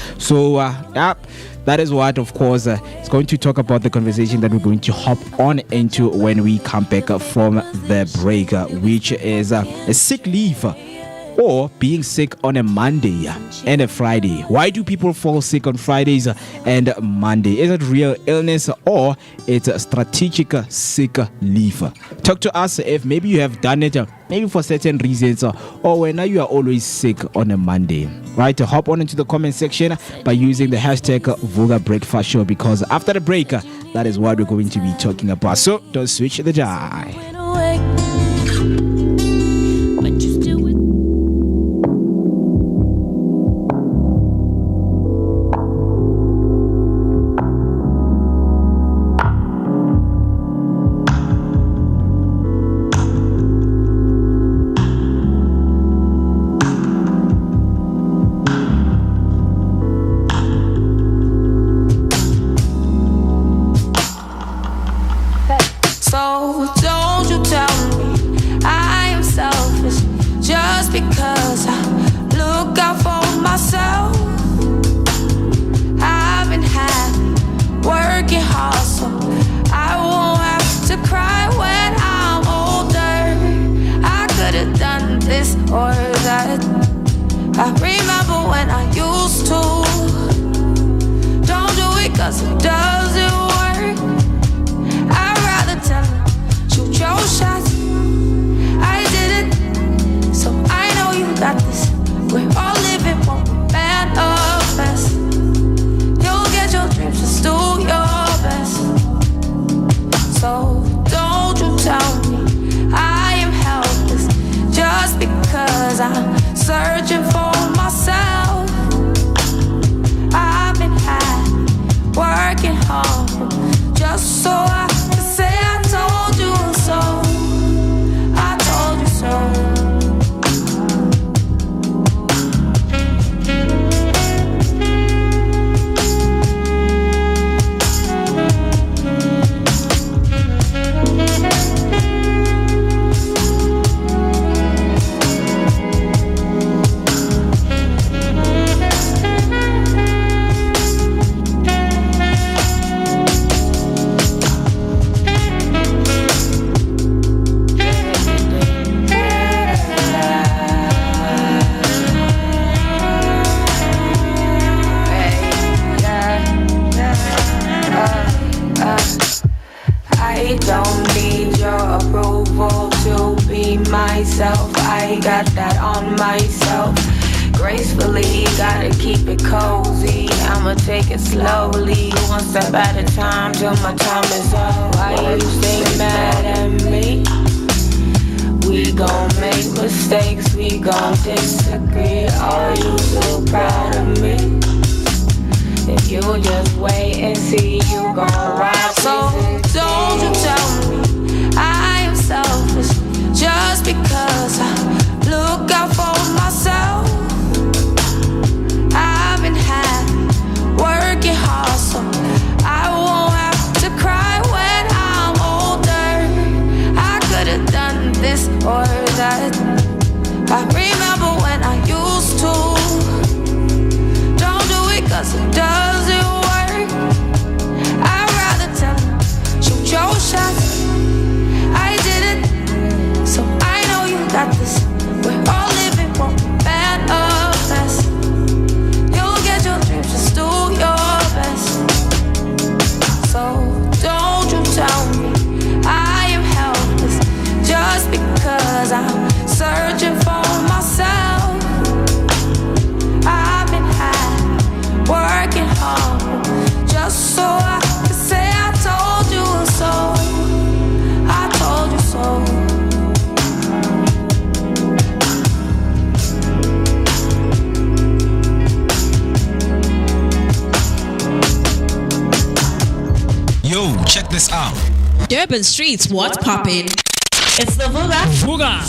is what, of course, is going to talk about the conversation that we're going to hop on into when we come back from the break, which is a sick leave. Or being sick on a Monday and a Friday. Why do people fall sick on Fridays and Monday? Is it real illness or it's a strategic sick leave? Talk to us if maybe you have done it, maybe for certain reasons, or when you are always sick on a Monday. Right? Hop on into the comment section by using the hashtag Vooka Breakfast Show, because after the break, that is what we're going to be talking about. So don't switch the dial. just so I can say I told you so. I told you so. I don't need your approval to be myself. I got that on myself. Gracefully, gotta keep it cozy. I'ma take it slowly, one step at a time till my time is up. Why you stay mad at me? We gon' make mistakes, we gon' disagree. Are you so proud of me? If you just wait and see, you gon' ride. So don't you tell me I am selfish just because I look out for myself. I've been happy, working hard, so I won't have to cry when I'm older. I could've done this or that. I remember when I used to. Don't do it 'cause it doesn't work. I'd rather tell you, shoot your shots. I did it, so I know you got this. We're all living one manifest. You'll get your dreams, just do your best. So don't you tell me I am helpless just because I'm searching for myself. I've been happy, working hard, just so I can say I told you so. I told you so. Yo, check this out. Durban streets, what's poppin'? It's the Vooka.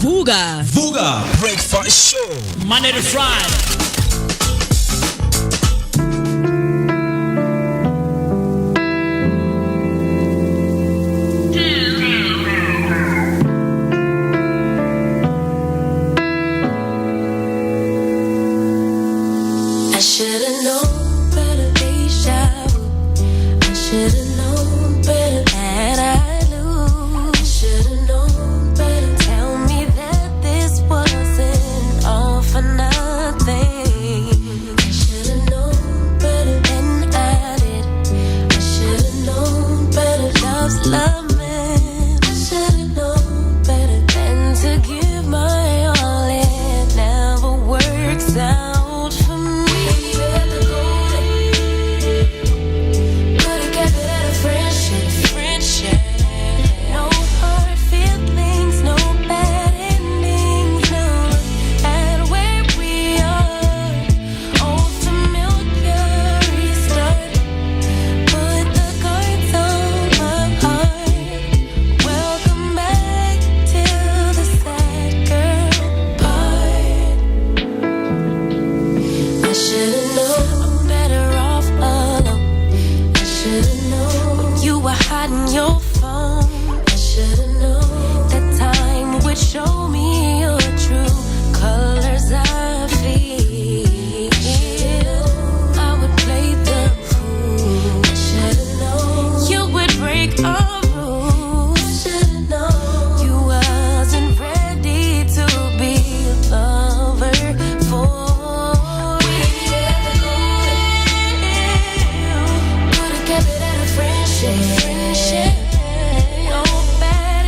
Vooka Breakfast Show. Monday to Friday. I should've known better, Aisha. I should've known better that I'd lose. I should've known better. Tell me that this wasn't all for nothing. I should've known better than I did. I should've known better. Love's love, man. I should've known better than to give my all. It never works out for me. Could've kept it at a friendship. No hard feelings, no bad endings. Now look at where we are. Old familiar restart. Put the cards on my heart. Welcome back to the sad girl part. I should've known I'm better off alone. I should've known you were hiding your phone. I should've known that time would show me your true colors. I feel I would play the fool. I should've known you would break our rules. I should've known you wasn't ready to be a lover for real. Could've kept it at a friendship. No bad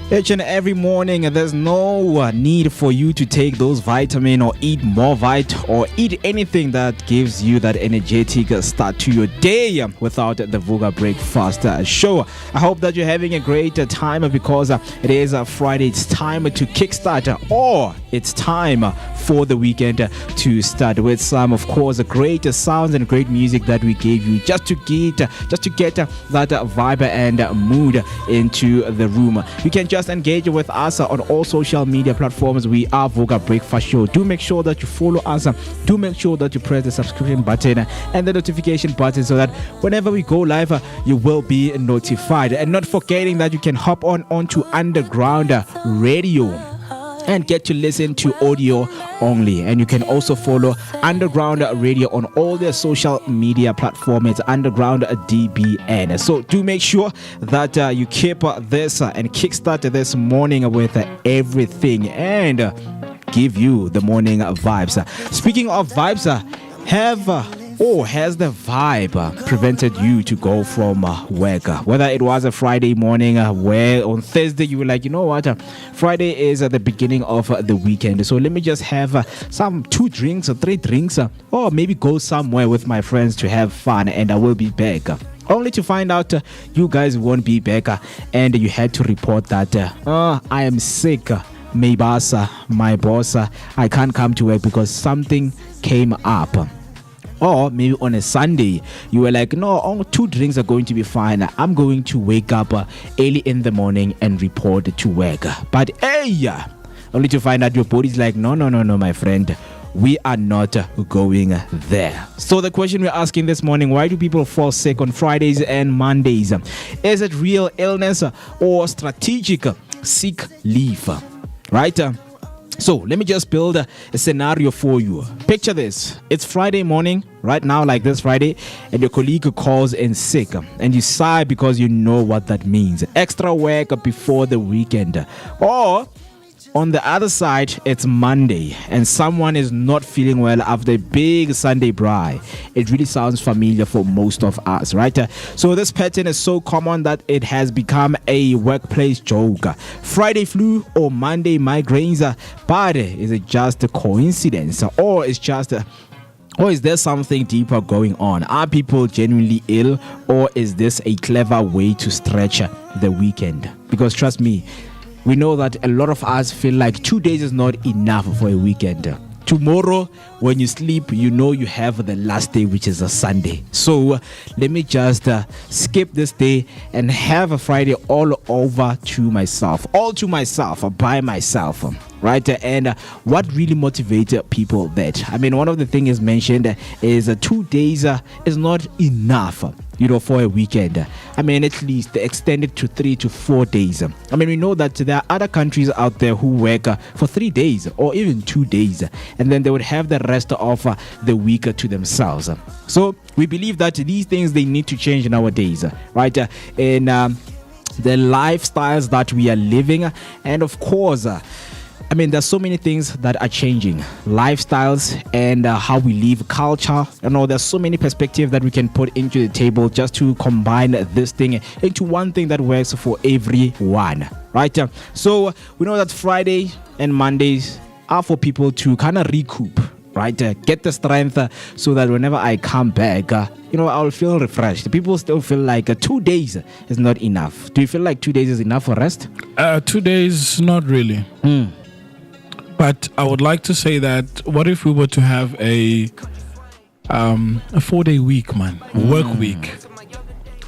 Each and every morning, there's no need for you to take those vitamin or eat more or eat anything that gives you that energetic start to your day without the Vooka Breakfast Show. I hope that you're having a great time because it is Friday. It's time to kickstart, or it's time for the weekend to start with some, of course, great sounds and great music that we gave you just to get that vibe and mood into the room. You can just engage with us on all social media platforms. We are Vooka Breakfast Show. Do make sure that you follow us. Do make sure that you press the subscription button and the notification button so that whenever we go live, you will be notified. And not forgetting that you can hop onto Underground Radio and get to listen to audio only. And you can also follow Underground Radio on all their social media platforms. It's Underground DBN. So do make sure that you keep this and kickstart this morning with everything and give you the morning vibes. Speaking of vibes, has the vibe prevented you to go from work? Whether it was a Friday morning where on Thursday you were like, you know what, Friday is the beginning of the weekend, so let me just have some 2 drinks or 3 drinks or maybe go somewhere with my friends to have fun and I will be back. Only to find out you guys won't be back and you had to report that I am sick. My boss, I can't come to work because something came up. Or maybe on a Sunday, you were like, no, 2 drinks are going to be fine. I'm going to wake up early in the morning and report to work. But hey, only to find out your body's like, no, my friend. We are not going there. So the question we're asking this morning, why do people fall sick on Fridays and Mondays? Is it real illness or strategic sick leave? Right? So let me just build a scenario for you. Picture this. It's Friday morning, right now, like this Friday, and your colleague calls in sick and you sigh because you know what that means. Extra work before the weekend. Or on the other side, it's Monday and someone is not feeling well after a big Sunday braai. It really sounds familiar for most of us, right? So this pattern is so common that it has become a workplace joke. Friday flu or Monday migraines, but is it just a coincidence or is there something deeper going on? Are people genuinely ill or is this a clever way to stretch the weekend? Because trust me, we know that a lot of us feel like 2 days is not enough for a weekend. Tomorrow, when you sleep, you know you have the last day, which is a Sunday. So let me just skip this day and have a Friday all to myself, by myself. Right? And what really motivates people that? I mean, one of the things is mentioned is 2 days is not enough, for a weekend. I mean, at least they extended to 3 to 4 days. I mean, we know that there are other countries out there who work for 3 days or even 2 days, and then they would have the rest of the week to themselves. So we believe that these things, they need to change nowadays, right? In the lifestyles that we are living, and of course, I mean, there's so many things that are changing. Lifestyles and how we live, culture. There's so many perspectives that we can put into the table just to combine this thing into one thing that works for everyone. Right? So we know that Friday and Mondays are for people to kind of recoup. Right? Get the strength so that whenever I come back, I'll feel refreshed. People still feel like 2 days is not enough. Do you feel like 2 days is enough for rest? 2 days, not really. But I would like to say that what if we were to have a 4-day week, work week?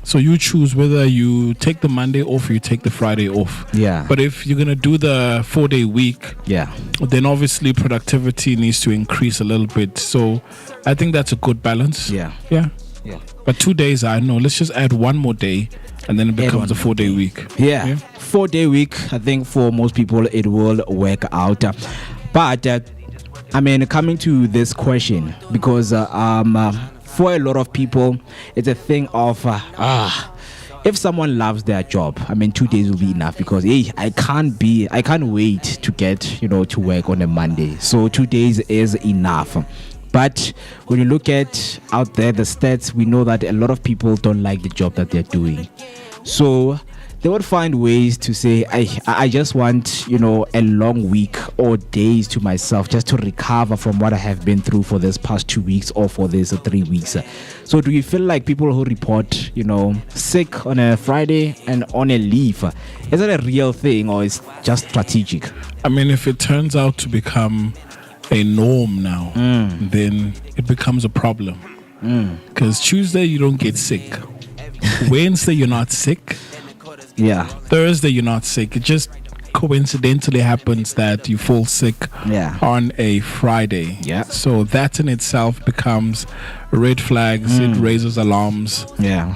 So you choose whether you take the Monday off or you take the Friday off. Yeah. But if you're going to do the 4-day week, then obviously productivity needs to increase a little bit. So I think that's a good balance. Yeah. But 2 days, I know. Let's just add one more day and then it becomes a 4-day week. Yeah. 4-day week, I think for most people it will work out. But I mean, coming to this question, because for a lot of people, it's a thing of if someone loves their job, I mean, 2 days will be enough because I can't wait to get to work on a Monday. So 2 days is enough. But when you look at out there the stats, we know that a lot of people don't like the job that they're doing. So they would find ways to say, I just want, a long week or days to myself just to recover from what I have been through for this past 2 weeks or for this 3 weeks. So do you feel like people who report, sick on a Friday and on a leave, is it a real thing or is just strategic? I mean, if it turns out to become a norm now, then it becomes a problem. Because Tuesday you don't get sick. Wednesday you're not sick. Yeah. Thursday you're not sick. It just coincidentally happens that you fall sick on a Friday. Yeah. So that in itself becomes red flags. It raises alarms. Yeah.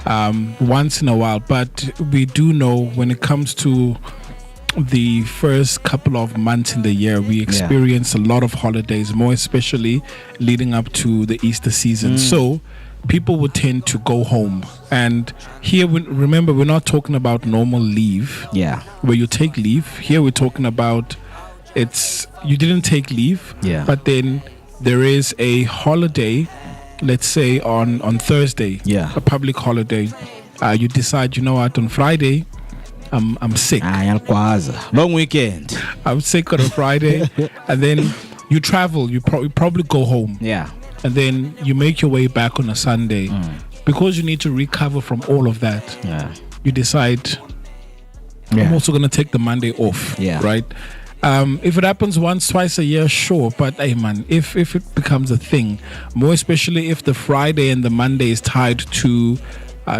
Once in a while. But we do know when it comes to the first couple of months in the year, we experience a lot of holidays, more especially leading up to the Easter season. So people would tend to go home. And here, remember, we're not talking about normal leave. Yeah. Where you take leave. Here we're talking about you didn't take leave. Yeah. But then there is a holiday, let's say on Thursday. Yeah. A public holiday. You decide, you know what, on Friday, I'm sick. Long weekend. I'm sick on a Friday. And then you travel. You probably go home. Yeah. And then you make your way back on a Sunday. Because you need to recover from all of that. Yeah. You decide, I'm also going to take the Monday off. Yeah. Right? If it happens once, twice a year, sure. But hey, man, if it becomes a thing, more especially if the Friday and the Monday is tied to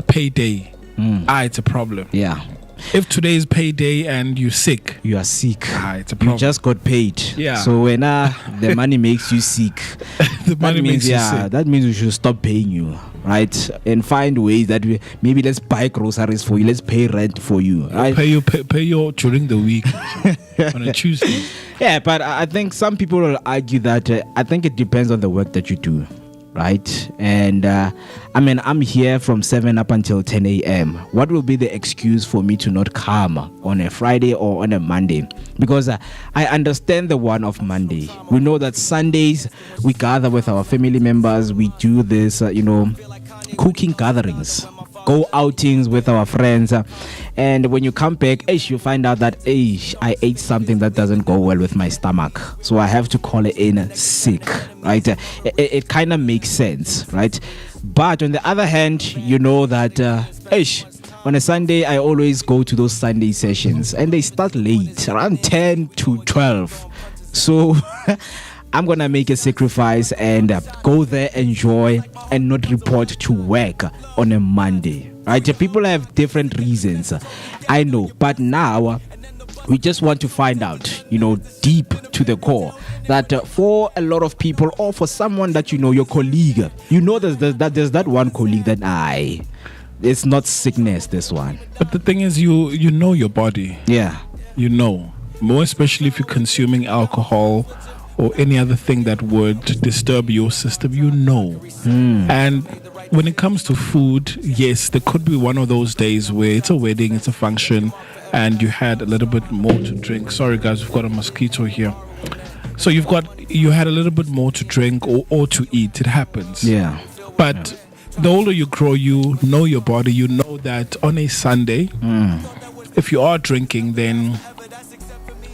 payday, it's a problem. Yeah. If today is payday and you're sick, you are sick. It's a problem. You just got paid. Yeah. So when the money makes you sick, the money makes you sick. That means we should stop paying you, right? And find ways that maybe let's buy groceries for you, let's pay rent for you, right? Pay you during the week on a Tuesday. Yeah, but I think some people will argue that I think it depends on the work that you do. Right? And I'm here from 7 up until 10 a.m. What will be the excuse for me to not come on a Friday or on a Monday? Because I understand the one of Monday. We know that Sundays we gather with our family members. We do this, cooking gatherings, go outings with our friends. And when you come back, you find out that I ate something that doesn't go well with my stomach. So I have to call it in sick, right? It kind of makes sense, right? But on the other hand, you know that, on a Sunday, I always go to those Sunday sessions and they start late, around 10 to 12. So I'm going to make a sacrifice and go there, enjoy, and not report to work on a Monday. Right? People have different reasons. I know. But now, we just want to find out, deep to the core, that for a lot of people or for someone that your colleague, there's that one colleague that it's not sickness, this one. But the thing is, you know your body. Yeah. You know. More especially if you're consuming alcohol or any other thing that would disturb your system, And when it comes to food, yes, there could be one of those days where it's a wedding, it's a function, and you had a little bit more to drink. Sorry guys, we've got a mosquito here. So you had a little bit more to drink or to eat. It happens. Yeah. But the older you grow, you know your body. You know that on a Sunday, if you are drinking, then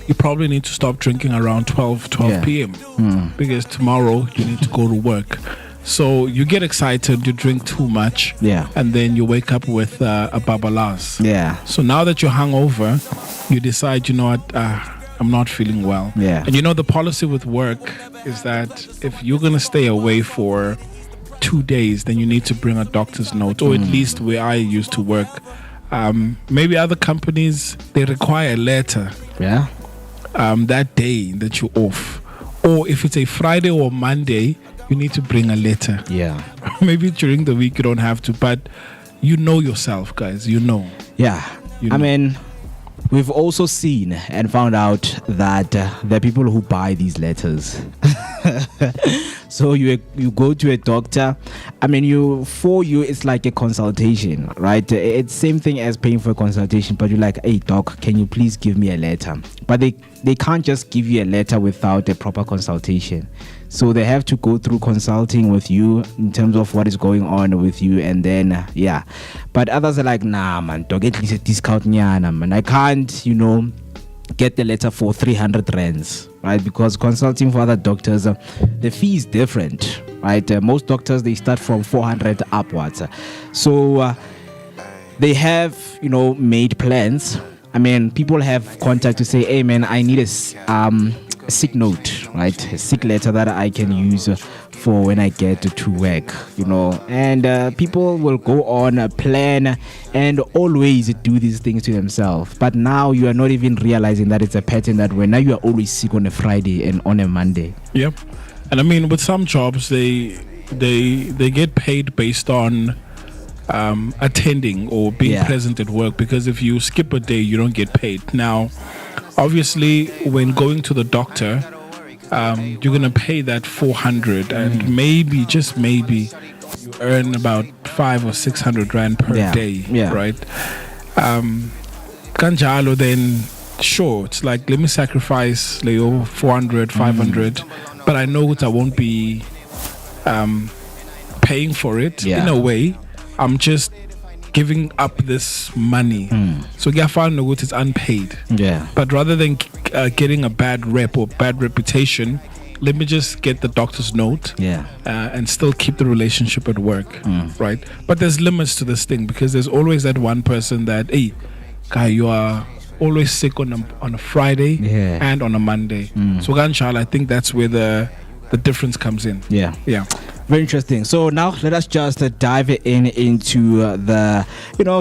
you probably need to stop drinking around 12 p.m. Because tomorrow you need to go to work. So you get excited, you drink too much, and then you wake up with a babalas. Yeah. So now that you're hungover, you decide, you know what, I'm not feeling well. Yeah. And the policy with work is that if you're going to stay away for 2 days, then you need to bring a doctor's note, or at least where I used to work. Maybe other companies, they require a letter. Yeah. That day that you're off. Or if it's a Friday or Monday, you need to bring a letter. Yeah. Maybe during the week you don't have to, but you know yourself, guys. You know. Yeah. You know. I mean, we've also seen and found out that the people who buy these letters So you go to a doctor. I mean, for you it's like a consultation, right? It's same thing as paying for a consultation, but you're like, hey doc, can you please give me a letter? But they can't just give you a letter without a proper consultation. So they have to go through consulting with you in terms of what is going on with you, and then yeah. But others are like, nah man, dog, at least a discount nyana, man. I can't, get the letter for 300 rands, right? Because consulting for other doctors, the fee is different, right? Most doctors, they start from 400 upwards. So they have, made plans. I mean, people have contact to say, hey man, I need a sick note, right? A sick letter that I can use for when I get to work, and people will go on a plan and always do these things to themselves. But now you are not even realizing that it's a pattern, that when now you are always sick on a Friday and on a Monday. Yep. And I mean, with some jobs, they get paid based on attending or being present at work, because if you skip a day, you don't get paid. Now, obviously, when going to the doctor, you're gonna pay that 400, and maybe, just maybe, you earn about 500 or 600 rand per day, right? Kanjalo, then sure, it's like, let me sacrifice 400, 500, but I know that I won't be paying for it in a way. I'm just giving up this money. So Gafan Nogut is unpaid. Yeah. But rather than getting a bad rep or bad reputation, let me just get the doctor's note and still keep the relationship at work, right? But there's limits to this thing, because there's always that one person that, hey, guy, you are always sick on a Friday and on a Monday. So Ganchal, I think that's where the difference comes in. Yeah. Very interesting. So now let us just dive into the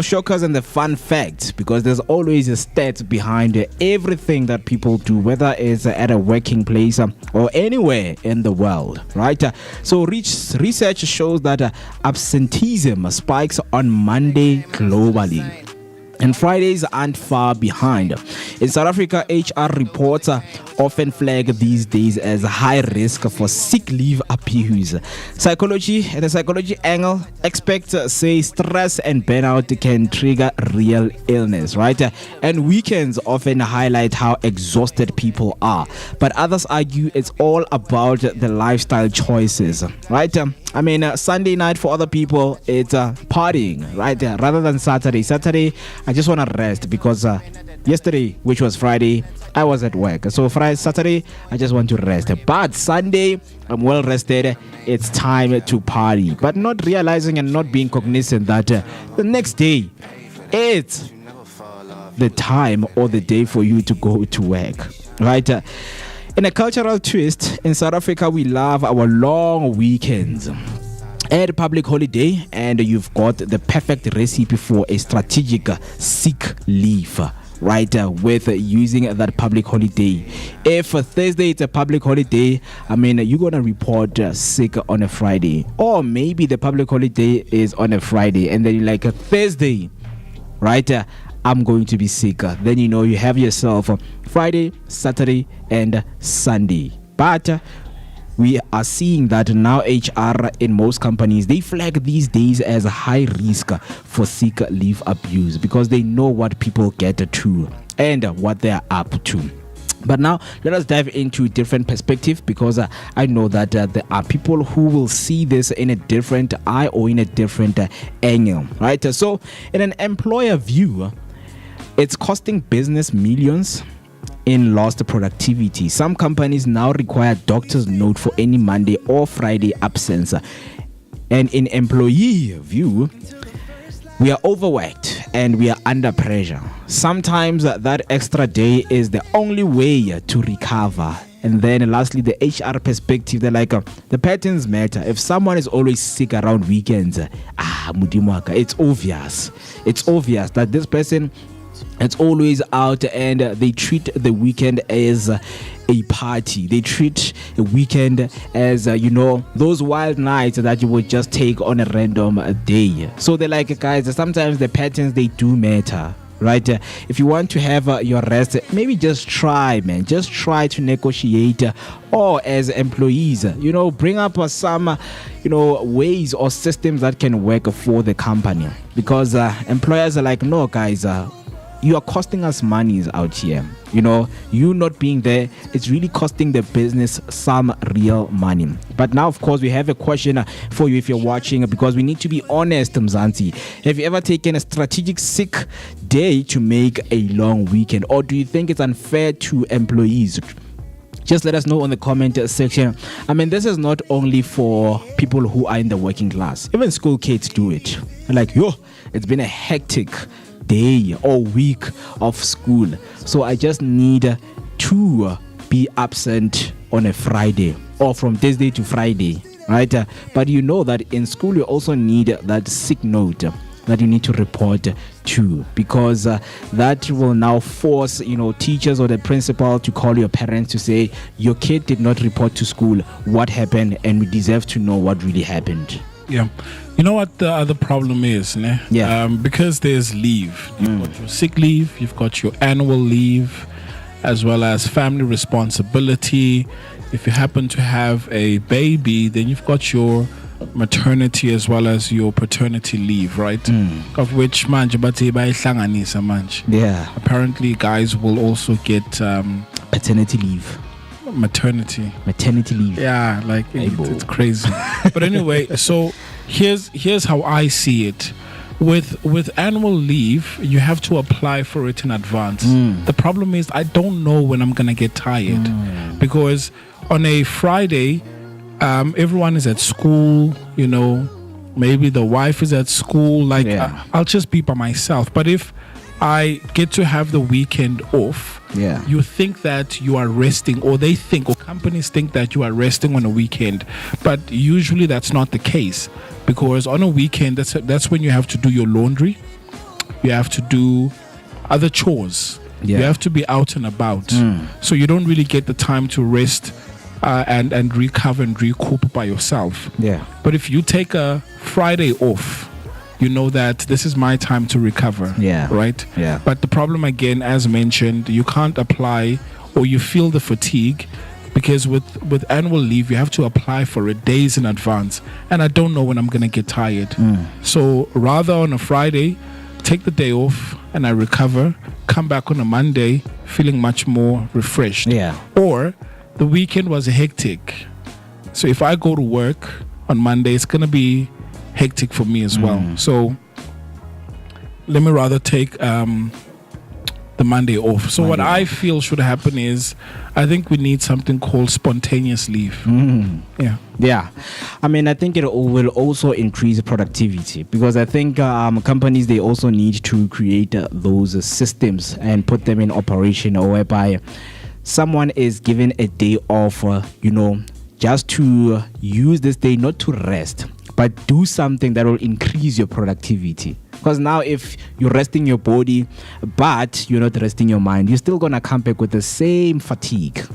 shockers and the fun facts, because there's always a stat behind everything that people do, whether it's at a working place or anywhere in the world, right? So research shows that absenteeism spikes on Monday globally, and Fridays aren't far behind. In South Africa, HR reports often flag these days as high risk for sick leave abuse. The psychology angle, experts say stress and burnout can trigger real illness, right? And weekends often highlight how exhausted people are. But others argue it's all about the lifestyle choices, right? I mean, Sunday night for other people, it's partying, right? Rather than Saturday. Saturday, I just want to rest, because yesterday, which was Friday, I was at work. So Saturday, I just want to rest. But Sunday, I'm well rested. It's time to party. But not realizing and not being cognizant that the next day, it's the time or the day for you to go to work, right? In a cultural twist, in South Africa, we love our long weekends. Add public holiday and you've got the perfect recipe for a strategic sick leave, right? With using that public holiday. If Thursday is a public holiday, I mean, you're gonna report sick on a Friday, or maybe the public holiday is on a Friday and then you're like, Thursday, right? I'm going to be sick. Then you have yourself Friday, Saturday, and Sunday. But we are seeing that now HR in most companies, they flag these days as a high risk for sick leave abuse, because they know what people get to and what they're up to. But now let us dive into different perspective, because I know that there are people who will see this in a different eye or in a different angle, right? So in an employer view, it's costing business millions in lost productivity. Some companies now require doctor's note for any Monday or Friday absence. And in employee view, we are overworked and we are under pressure. Sometimes that extra day is the only way to recover. And then lastly, the HR perspective, they're like, the patterns matter. If someone is always sick around weekends, it's obvious. It's obvious that this person, it's always out, and they treat the weekend as a party. They treat a weekend as those wild nights that you would just take on a random day. So they're like, guys, sometimes the patterns, they do matter, right? If you want to have your rest, maybe just try, man. Just try to negotiate, or as employees, bring up some, ways or systems that can work for the company. Because employers are like, no, guys, you are costing us monies out here. You not being there, it's really costing the business some real money. But now, of course, we have a question for you if you're watching, because we need to be honest, Mzansi. Have you ever taken a strategic sick day to make a long weekend? Or do you think it's unfair to employees? Just let us know on the comment section. I mean, this is not only for people who are in the working class. Even school kids do it. Like, it's been a hectic day or week of school, so I just need to be absent on a Friday, or from Thursday to Friday, right? But you know that in school you also need that sick note that you need to report to, because that will now force teachers or the principal to call your parents to say your kid did not report to school, what happened, and we deserve to know what really happened. Yeah. You know what the other problem is, ne? Yeah. Because there's leave. You've got your sick leave, you've got your annual leave, as well as family responsibility. If you happen to have a baby, then you've got your maternity as well as your paternity leave, right? Of which manje bathi bayihlanganisa manje. Yeah. Apparently guys will also get paternity leave. Maternity leave. Yeah, like it's crazy. But anyway, so here's how I see it. With annual leave, you have to apply for it in advance. The problem is I don't know when I'm gonna get tired, because on a Friday, everyone is at school. Maybe the wife is at school. Like I'll just be by myself. But if I get to have the weekend off, you think that you are resting, or they think, or companies think that you are resting on a weekend, but usually that's not the case, because on a weekend that's when you have to do your laundry, you have to do other chores, you have to be out and about, so you don't really get the time to rest and recover and recoup by yourself. But if you take a Friday off, you know that this is my time to recover. Right? But the problem, again, as mentioned, you can't apply, or you feel the fatigue, because with annual leave, you have to apply for it days in advance. And I don't know when I'm going to get tired. So rather on a Friday, take the day off and I recover, come back on a Monday feeling much more refreshed. Or the weekend was hectic. So if I go to work on Monday, it's going to be hectic for me as well. So let me rather take the Monday off. So what I feel should happen is, I think we need something called spontaneous leave. Yeah. I mean, I think it will also increase productivity, because I think companies, they also need to create those systems and put them in operation, or whereby someone is given a day off, just to use this day not to rest, but do something that will increase your productivity. Because now if you're resting your body, but you're not resting your mind, you're still going to come back with the same fatigue,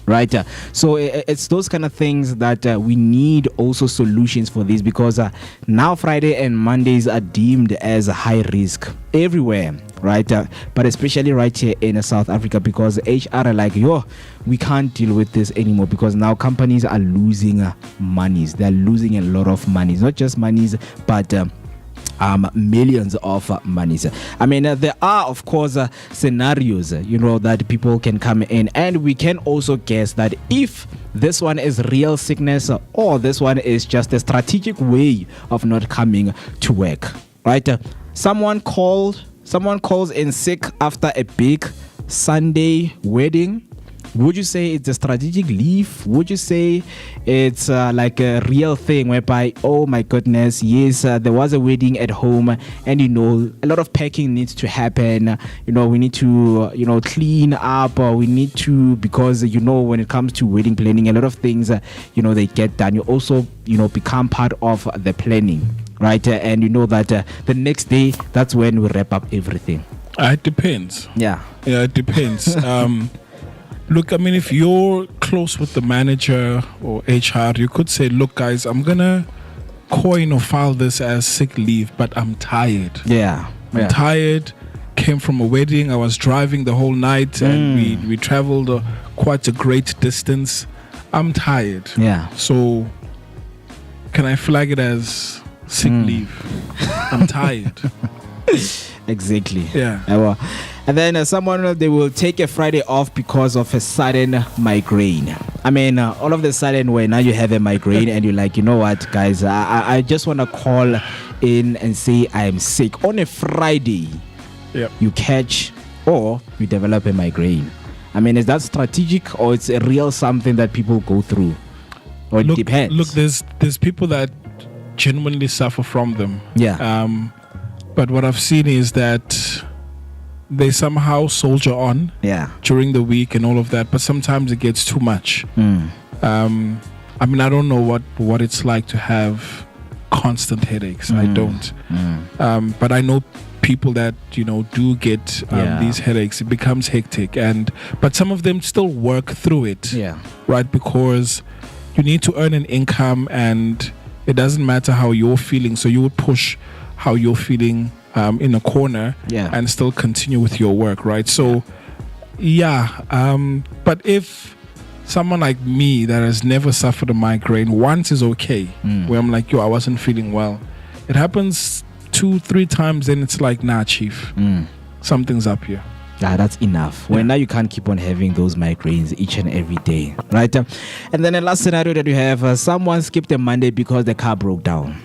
right? So it's those kind of things that we need also solutions for this, because now Friday and Mondays are deemed as high risk everywhere, right? But especially right here in South Africa, because HR are like, we can't deal with this anymore, because now companies are losing monies. They're losing a lot of monies, not just monies, but millions of monies. I mean, there are, of course, scenarios, that people can come in, and we can also guess that if this one is real sickness, or this one is just a strategic way of not coming to work, right? Someone calls in sick after a big Sunday wedding. Would you say it's a strategic leave? Would you say it's like a real thing whereby, oh my goodness, yes, there was a wedding at home, and a lot of packing needs to happen. We need to clean up, or we need to, because when it comes to wedding planning, a lot of things they get done. You also become part of the planning, right? And that the next day, that's when we wrap up everything. It depends. Yeah, it depends. Look, I mean, if you're close with the manager or HR, you could say, look, guys, I'm going to coin or file this as sick leave, but I'm tired. Yeah. I'm tired. came from a wedding. I was driving the whole night, and we traveled quite a great distance. I'm tired. Yeah. So, can I flag it as sick leave? I'm tired. Exactly. Yeah. And then someone, they will take a Friday off because of a sudden migraine. I mean, all of a sudden, when now you have a migraine and you're like, you know what, guys, I just want to call in and say I'm sick. On a Friday, you catch or you develop a migraine. I mean, is that strategic or it's a real something that people go through? Or it depends. Look, there's people that genuinely suffer from them. Yeah. But what I've seen is that they somehow soldier on during the week and all of that, but sometimes it gets too much. I mean, I don't know what it's like to have constant headaches. I don't. But I know people that, do get these headaches. It becomes hectic, but some of them still work through it. Right? Because you need to earn an income, and it doesn't matter how you're feeling. So you would push how you're feeling in a corner and still continue with your work, right? So but if someone like me that has never suffered a migraine once is okay, where I'm like, I wasn't feeling well, it happens 2-3 times, then it's like, nah, chief, something's up here. That's enough. Well, now you can't keep on having those migraines each and every day, right? And then the last scenario that you have, someone skipped a Monday because the car broke down.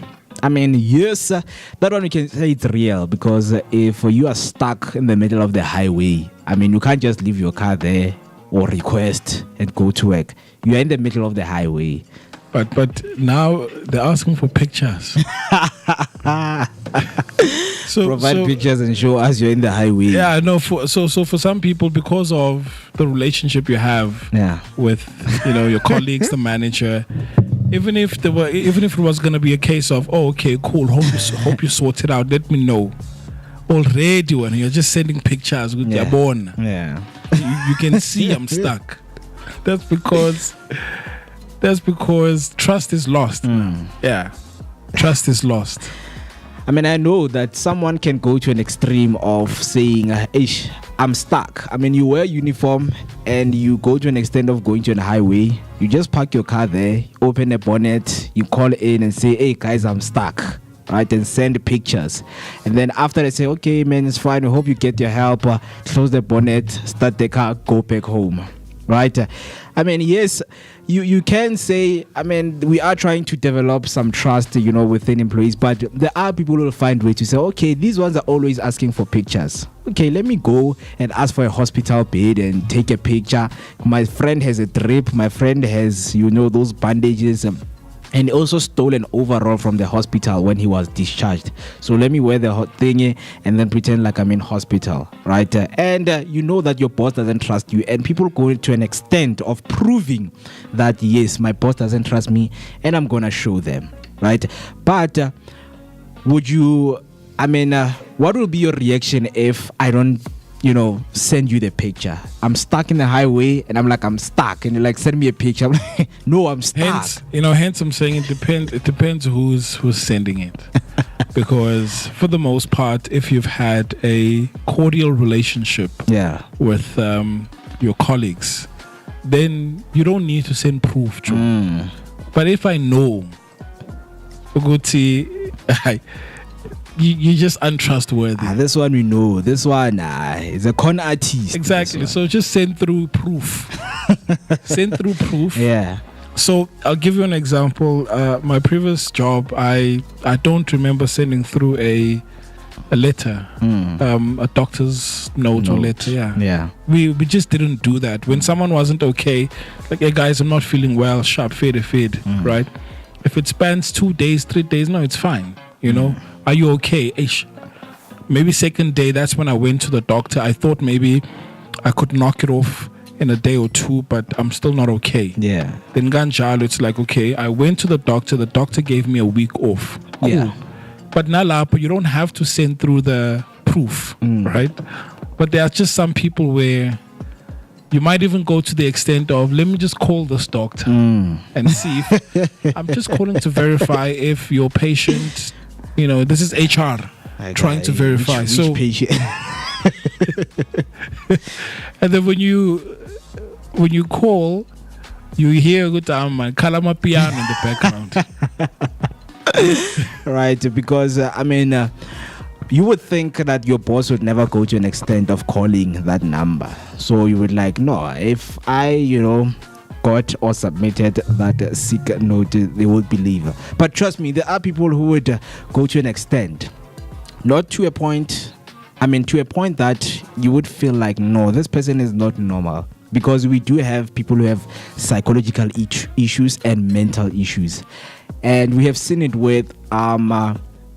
I mean, yes, that one we can say it's real, because if you are stuck in the middle of the highway, I mean, you can't just leave your car there or request and go to work. You are in the middle of the highway. But now they're asking for pictures. Provide pictures and show us you're in the highway. Yeah, no. So for some people, because of the relationship you have with your colleagues, the manager, even if it was gonna be a case of, okay, cool, hope you sort it out, let me know. Already when you're just sending pictures with your born, you can see I'm stuck. That's because trust is lost. Trust is lost. I mean, I know that someone can go to an extreme of saying, I'm stuck. I mean, you wear uniform and you go to an extent of going to a highway. You just park your car there, open a bonnet, you call in and say, hey, guys, I'm stuck. Right? And send pictures. And then after they say, okay, man, it's fine. I hope you get your help. Close the bonnet, start the car, go back home. Right? I mean, yes, you can say, I mean, we are trying to develop some trust, within employees, but there are people who will find ways to say, okay, these ones are always asking for pictures. Okay, let me go and ask for a hospital bed and take a picture. My friend has a drip. My friend has, those bandages. And he also stole an overall from the hospital when he was discharged. So let me wear the thingy and then pretend like I'm in hospital, right? And you know that your boss doesn't trust you. And people go to an extent of proving that, yes, my boss doesn't trust me and I'm going to show them, right? But what will be your reaction if I don't send you the picture? I'm stuck in the highway and I'm like, I'm stuck, and you're like, send me a picture. I'm like, no, I'm stuck. Hence I'm saying it depends who's sending it. Because for the most part, if you've had a cordial relationship with your colleagues, then you don't need to send proof, Joe. But if I know Moeketsi, you're just untrustworthy. This one we know. This one is a con artist. Exactly. So just send through proof. Send through proof. Yeah. So I'll give you an example. My previous job, I don't remember sending through a letter, a doctor's note or letter. Yeah. We just didn't do that. When someone wasn't okay, like, hey guys, I'm not feeling well, sharp, fade, right? If it spans 2 days, 3 days, no, it's fine. Are you okay? Maybe second day, that's when I went to the doctor. I thought maybe I could knock it off in a day or two, but I'm still not okay. Yeah. Then ganjalo, it's like, okay, I went to the doctor. The doctor gave me a week off. Cool. Yeah. But nalapa, you don't have to send through the proof, right? But there are just some people where you might even go to the extent of, let me just call this doctor and see if I'm just calling to verify if your patient, this is HR trying to verify. Which patient? And then when you call, you hear good man, Kalama piano in the background. Right, because you would think that your boss would never go to an extent of calling that number. So you would like, no, if I, got or submitted that sick note, they would believe. But trust me, there are people who would go to an extent, not to a point, to a point that you would feel like, no, this person is not normal. Because we do have people who have psychological issues and mental issues. And we have seen it with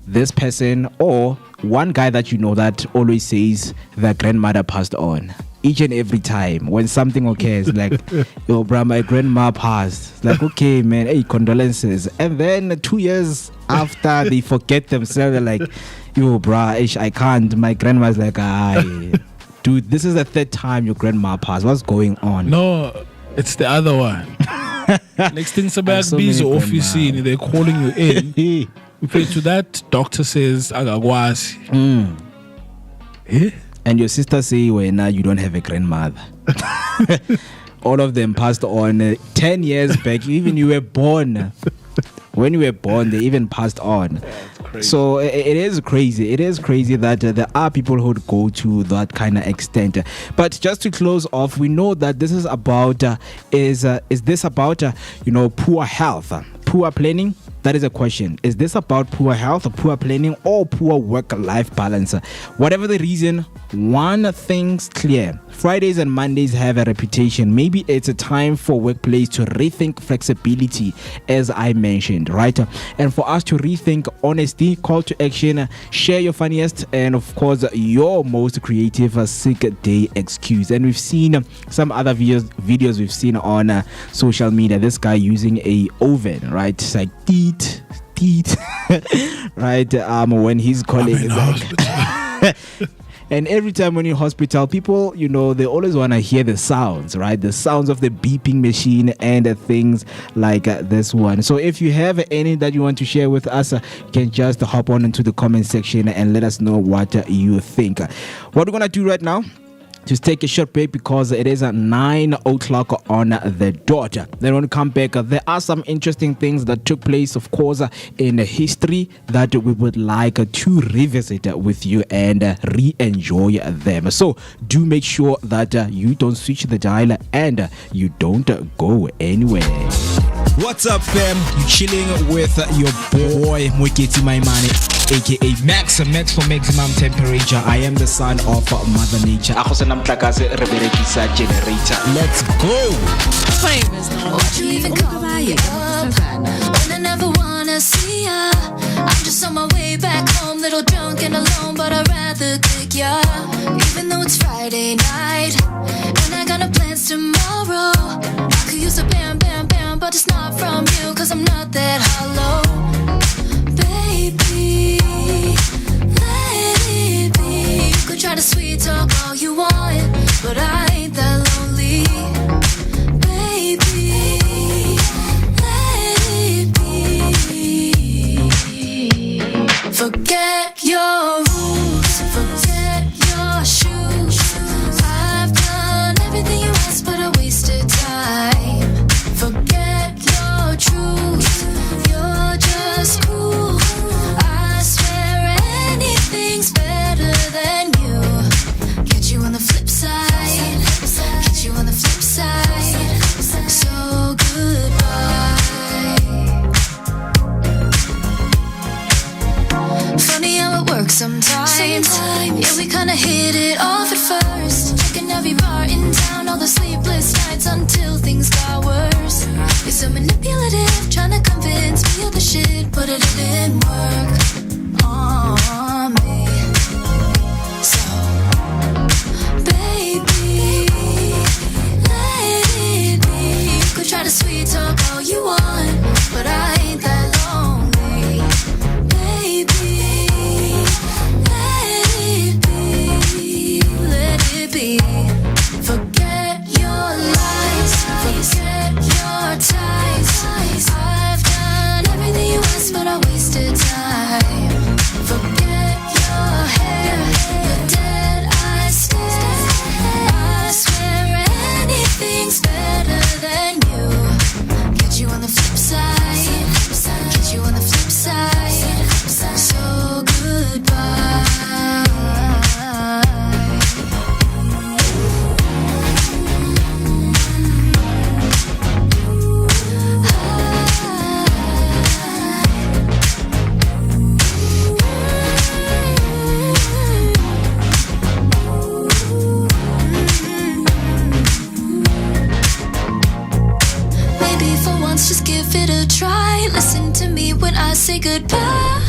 this person, or one guy that that always says their grandmother passed on. Each and every time when something occurs, like, yo, bro, my grandma passed. It's like, okay, man, hey, condolences. And then 2 years after, they forget themselves. They're like, yo, bro, I can't. My grandma's like, dude, this is the third time your grandma passed. What's going on? No, it's the other one. Next thing, Sabak busy office, they're calling you in. To that, doctor says, Agagwasi. Eh? And your sister say, well, now you don't have a grandmother. All of them passed on 10 years back. Even you were born. When you were born, they even passed on. So it is crazy. It is crazy that there are people who would go to that kind of extent. But just to close off, we know that this is about, is this about, poor health, poor planning? That is a question. Is this about poor health, or poor planning, or poor work-life balance? Whatever the reason, one thing's clear. Fridays and Mondays have a reputation. Maybe it's a time for workplace to rethink flexibility, as I mentioned, right? And for us to rethink honesty, call to action, share your funniest, and of course, your most creative sick day excuse. And we've seen some other videos we've seen on social media. This guy using a oven, right? It's like teat, right? When he's calling, like and every time when you're in hospital, people, they always want to hear the sounds, right? The sounds of the beeping machine and things like this one. So if you have any that you want to share with us, you can just hop on into the comment section and let us know what you think. What we're going to do right now, just take a short break because it is at 9 o'clock on the dot. Then when we come back, there are some interesting things that took place, of course, in history that we would like to revisit with you and re-enjoy them. So do make sure that you don't switch the dial and you don't go anywhere. What's up, fam? You chilling with your boy Moeketsi Maimane, aka Max for maximum temperature. I am the son of Mother Nature. Let's go. Won't you even call me up when I never wanna see ya? I'm just on my way back home, little drunk and alone, but I'd rather kick ya. Even though it's Friday night and I got no plans tomorrow, I could use a bam, bam, bam, but it's not from you, cause I'm not that hollow. Baby, let it be. You could try to sweet talk all you want, but I ain't that lonely. Baby, let it be. Forget your rules, forget your shoes. I've done everything you asked, but I wasted time. Forget your truth, you're just cool. I swear anything's better than you. Get you on the flip side, get you on the flip side. So goodbye. Funny how it works sometimes. Yeah, we kinda hit it off at first. Checking every bar in town, all the sleepless nights until things got worse. You're so manipulative, trying to convince me of the shit, but it didn't work on me. So, baby, let it be. You could try to sweet talk all you want, but I ain't that lonely. Baby, let it be, let it be. Forget your lies, forget your ties. I've done everything you asked, but I wasted time. Forget your hair, your dead eyes stare. a try. Listen to me when I say goodbye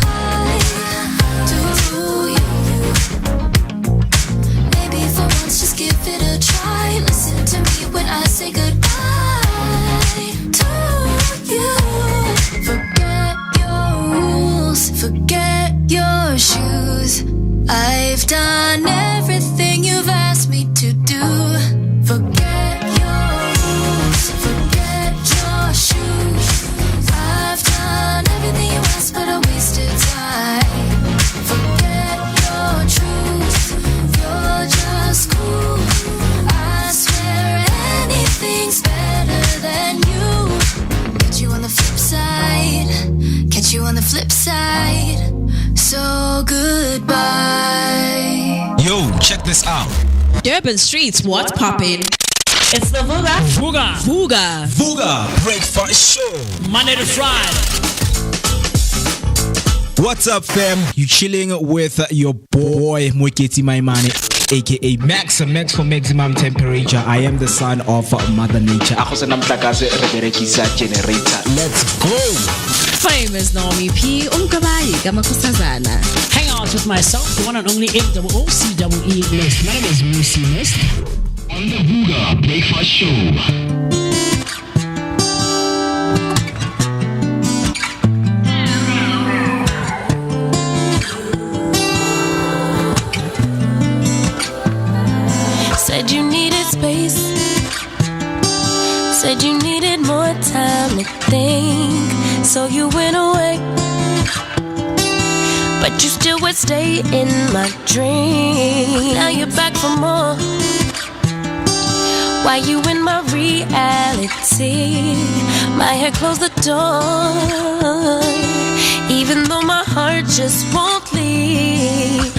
to you. Maybe for once, just give it a try. Listen to me when I say goodbye to you. Forget your rules, forget your shoes. I've done everything you've asked me to do. Forget your rules, forget your shoes. I've done everything you asked, but I wasted time. Forget your truth, you're just cool. I swear anything's better than you. Catch you on the flip side, catch you on the flip side. So goodbye. Yo, check this out. Durban streets, what's poppin'? It's the Vooka Breakfast Show. Monday to Friday. What's up, fam? You chilling with your boy Moeketsi Maimane, aka Max for maximum temperature. I am the son of Mother Nature. Let's go. Famous Naomi P. Umkabayi Gamakusazana. Hang out with myself, the one and only MOOCWE Mist. My name is Moosey Mist. On the Vooka Breakfast Show. Said you needed space, said you needed more time to think, so you went away, but you still would stay in my dream. Now you're back for more. Why you in my reality? My head closed the door, even though my heart just won't leave.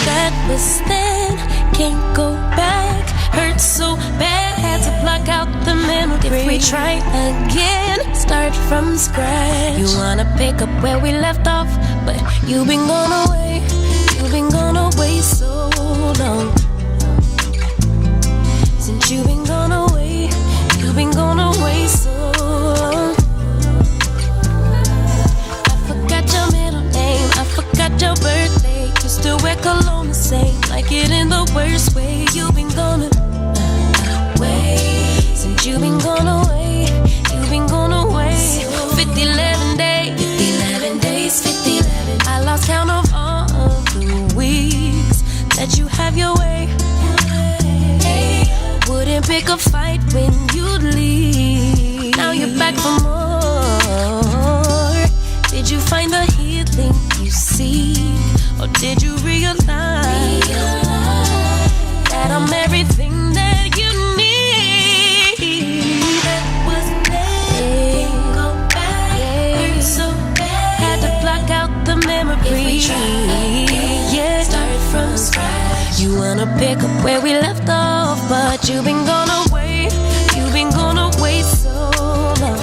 That was then, can't go back. Hurt so bad, had to block out the memory. If we try again, start from scratch. You wanna pick up where we left off, but you've been gone away. You've been gone away so long. Since you've been gone away, you've been gone away so long. I forgot your middle name, I forgot your birthday. You still wear cologne the same, like it in the worst way. You've been gone away. Since you've been gone away, you've been gone away. 50-11 days, 50-11 days, 50-11. I lost count of all of the weeks that you have your way. Wouldn't pick a fight when you'd leave. Now you're back for more. Did you find the healing you seek, or did you realize that I'm everything that you need? That was then. Go back. Hurt so bad. Had to block out the memory. Yeah. Start from scratch. You wanna pick up where we left off, but you've been gone away. You've been gone away so long.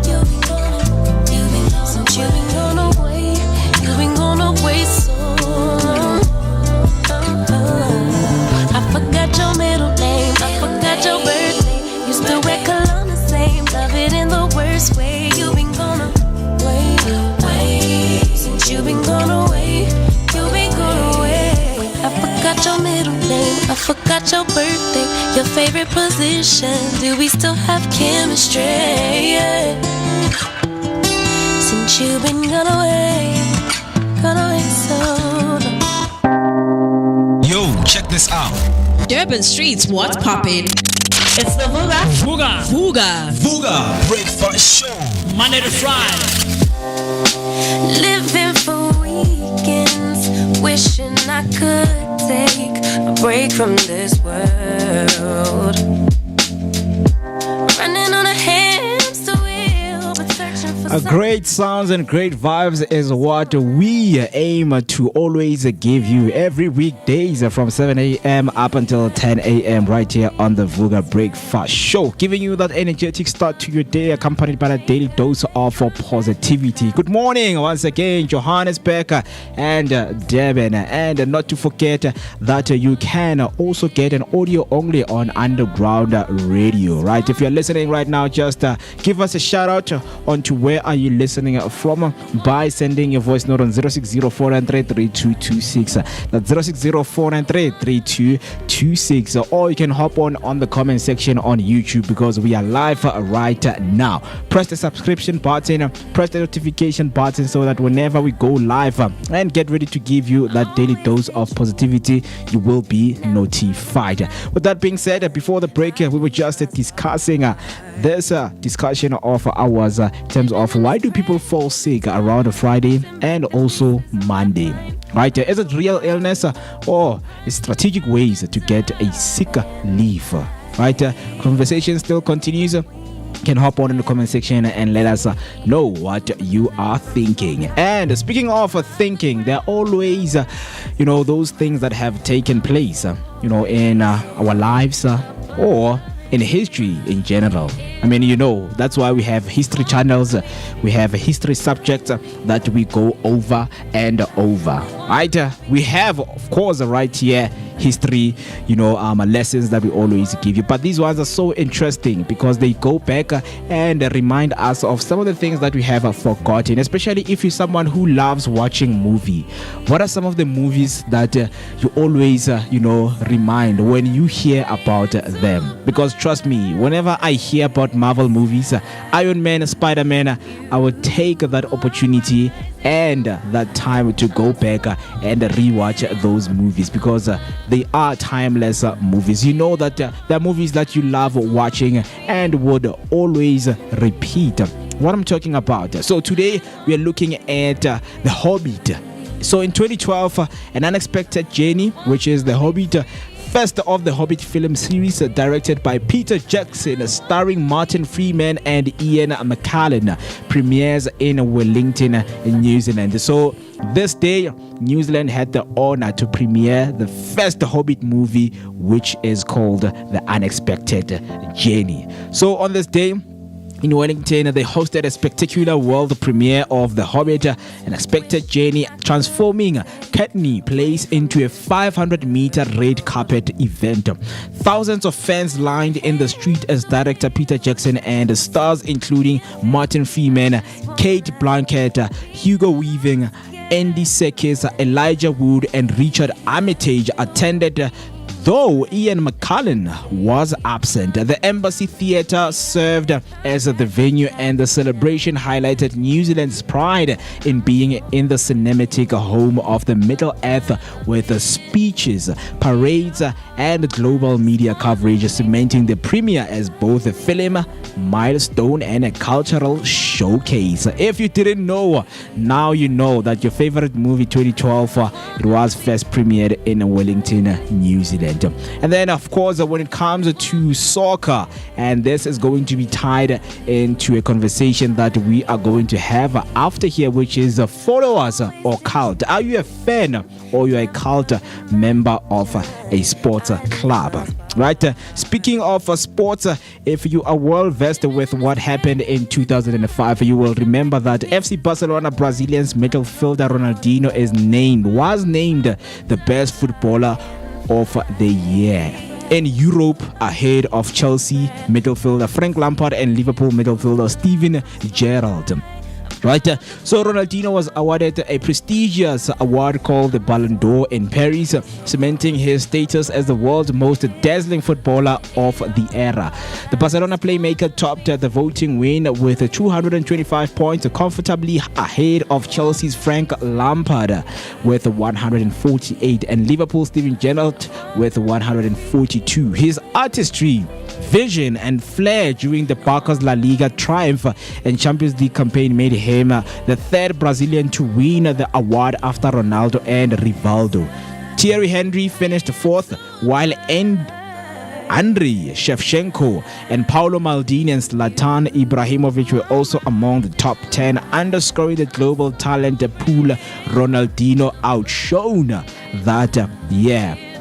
You've been gone. Since you've been gone away, you've been gone away so long. I forgot your middle name, I forgot your birthday. You still wear cologne the same, love it in the worst way. You've been gone away. Since you've been gone away, you've been gone away. I forgot your middle name, I forgot your birthday, your favorite position. Do we still have chemistry? Yeah. Since you've been gone away so long. Yo, check this out. Durban streets, what's poppin'? It's the Vooka Breakfast Show. Monday to Friday. Living for weekends, wishing I could take a break from this world. Running on a hamster wheel, but searching for Great sounds and great vibes is what we aim to always give you every weekdays from 7 a.m. up until 10 a.m. right here on the Vooka Breakfast Show, giving you that energetic start to your day accompanied by a daily dose of positivity. Good morning once again, Johannesburg and Durban, and not to forget that you can also get an audio only on underground radio, right? If you're listening right now, just give us a shout out onto where are you listening from by sending your voice note on 060-493-3226. That's 060-493-3226. Or you can hop on the comment section on YouTube because we are live right now. Press the subscription button, press the notification button so that whenever we go live and get ready to give you that daily dose of positivity, you will be notified. With that being said, before the break, we were just discussing this discussion of ours in terms of why do people fall sick around Friday and also Monday, right? Is it real illness or strategic ways to get a sick leave, right? Conversation still continues. Can hop on in the comment section and let us know what you are thinking. And speaking of thinking, there are always those things that have taken place in our lives or in history in general. I mean, that's why we have history channels, we have history subjects that we go over and over, right? We have, of course, right here history, lessons that we always give you. But these ones are so interesting because they go back and remind us of some of the things that we have forgotten, especially if you're someone who loves watching movie. What are some of the movies that you always, remind when you hear about them? Because trust me, whenever I hear about Marvel movies, Iron Man, Spider-Man, I would take that opportunity and that time to go back and rewatch those movies because they are timeless movies. You know that there are movies that you love watching and would always repeat. What I'm talking about. So today we are looking at The Hobbit. So in 2012, An Unexpected Journey, which is The Hobbit, first of the Hobbit film series, directed by Peter Jackson, starring Martin Freeman and Ian McKellen, premieres in Wellington, in New Zealand. So this day, New Zealand had the honor to premiere the first Hobbit movie, which is called The Unexpected Journey. So on this day, in Wellington, they hosted a spectacular world premiere of The Hobbit, An Unexpected Journey, transforming Courtney Place into a 500-meter red carpet event. Thousands of fans lined in the street as director Peter Jackson and stars including Martin Freeman, Kate Blanchett, Hugo Weaving, Andy Serkis, Elijah Wood, and Richard Armitage attended. Though Ian McKellen was absent, the Embassy Theatre served as the venue, and the celebration highlighted New Zealand's pride in being in the cinematic home of the Middle Earth, with speeches, parades, and global media coverage, cementing the premiere as both a film milestone and a cultural showcase. If you didn't know, now you know that your favorite movie 2012, it was first premiered in Wellington, New Zealand. And then, of course, when it comes to soccer, and this is going to be tied into a conversation that we are going to have after here, which is followers or cult. Are you a fan or you're a cult member of a sports club? Right. Speaking of sports, if you are well versed with what happened in 2005, you will remember that FC Barcelona Brazilian's midfielder Ronaldinho was named the best footballer of the year in Europe, ahead of Chelsea midfielder Frank Lampard and Liverpool midfielder Steven Gerrard. Right, so Ronaldinho was awarded a prestigious award called the Ballon d'Or in Paris, cementing his status as the world's most dazzling footballer of the era. The Barcelona playmaker topped the voting win with 225 points, comfortably ahead of Chelsea's Frank Lampard with 148 and Liverpool's Steven Gerrard with 142. His artistry, vision and flair during the Barca's La Liga triumph and Champions League campaign made him the third Brazilian to win the award after Ronaldo and Rivaldo. Thierry Henry finished fourth, while Andriy Shevchenko and Paolo Maldini and Zlatan Ibrahimovic were also among the top 10, underscoring the global talent pool. Ronaldinho outshone that,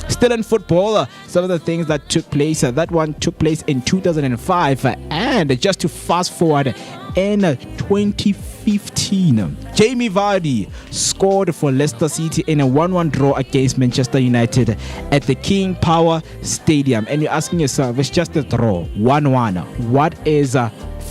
Still in football, some of the things that took place, that one took place in 2005, and just to fast forward, in 2015, Jamie Vardy scored for Leicester City in a 1-1 draw against Manchester United at the King Power Stadium. And you're asking yourself, it's just a draw, 1-1. What is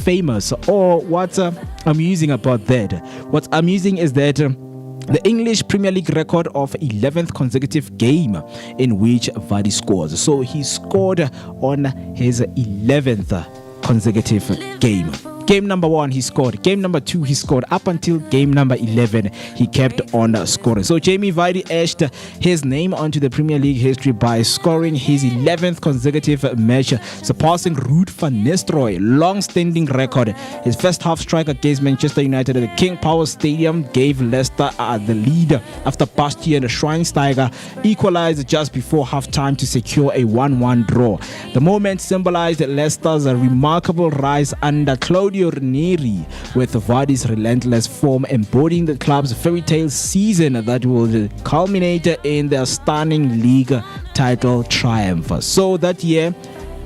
famous or what's amusing about that? What's amusing is that the English Premier League record of 11th consecutive game in which Vardy scores. So he scored on his 11th consecutive game. Game number 1 he scored, game number 2 he scored, up until game number 11 he kept on scoring. So Jamie Vardy etched his name onto the Premier League history by scoring his 11th consecutive match, surpassing Ruud van Nistelrooy's long-standing record. His first half strike against Manchester United at the King Power Stadium gave Leicester the lead after Bastian Schweinsteiger equalized just before half-time to secure a 1-1 draw. The moment symbolized Leicester's remarkable rise under Claudio Ranieri, with Vardy's relentless form embodying the club's fairy tale season that will culminate in their stunning league title triumph. So that year,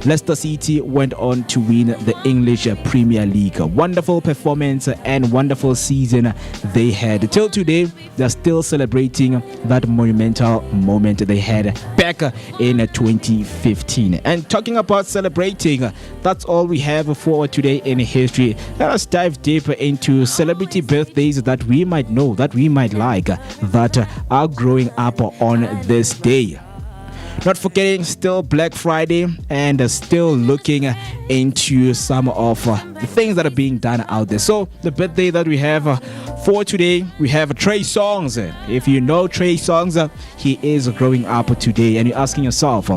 Leicester City went on to win the English Premier League. A wonderful performance and wonderful season they had. Till today, they're still celebrating that monumental moment they had back in 2015. And talking about celebrating, that's all we have for today in history. Let us dive deeper into celebrity birthdays that we might know, that we might like, that are growing up on this day. Not forgetting, still Black Friday, and still looking into some of the things that are being done out there. So the birthday that we have for today, we have Trey Songz. If you know Trey Songz, he is growing up today, and you're asking yourself,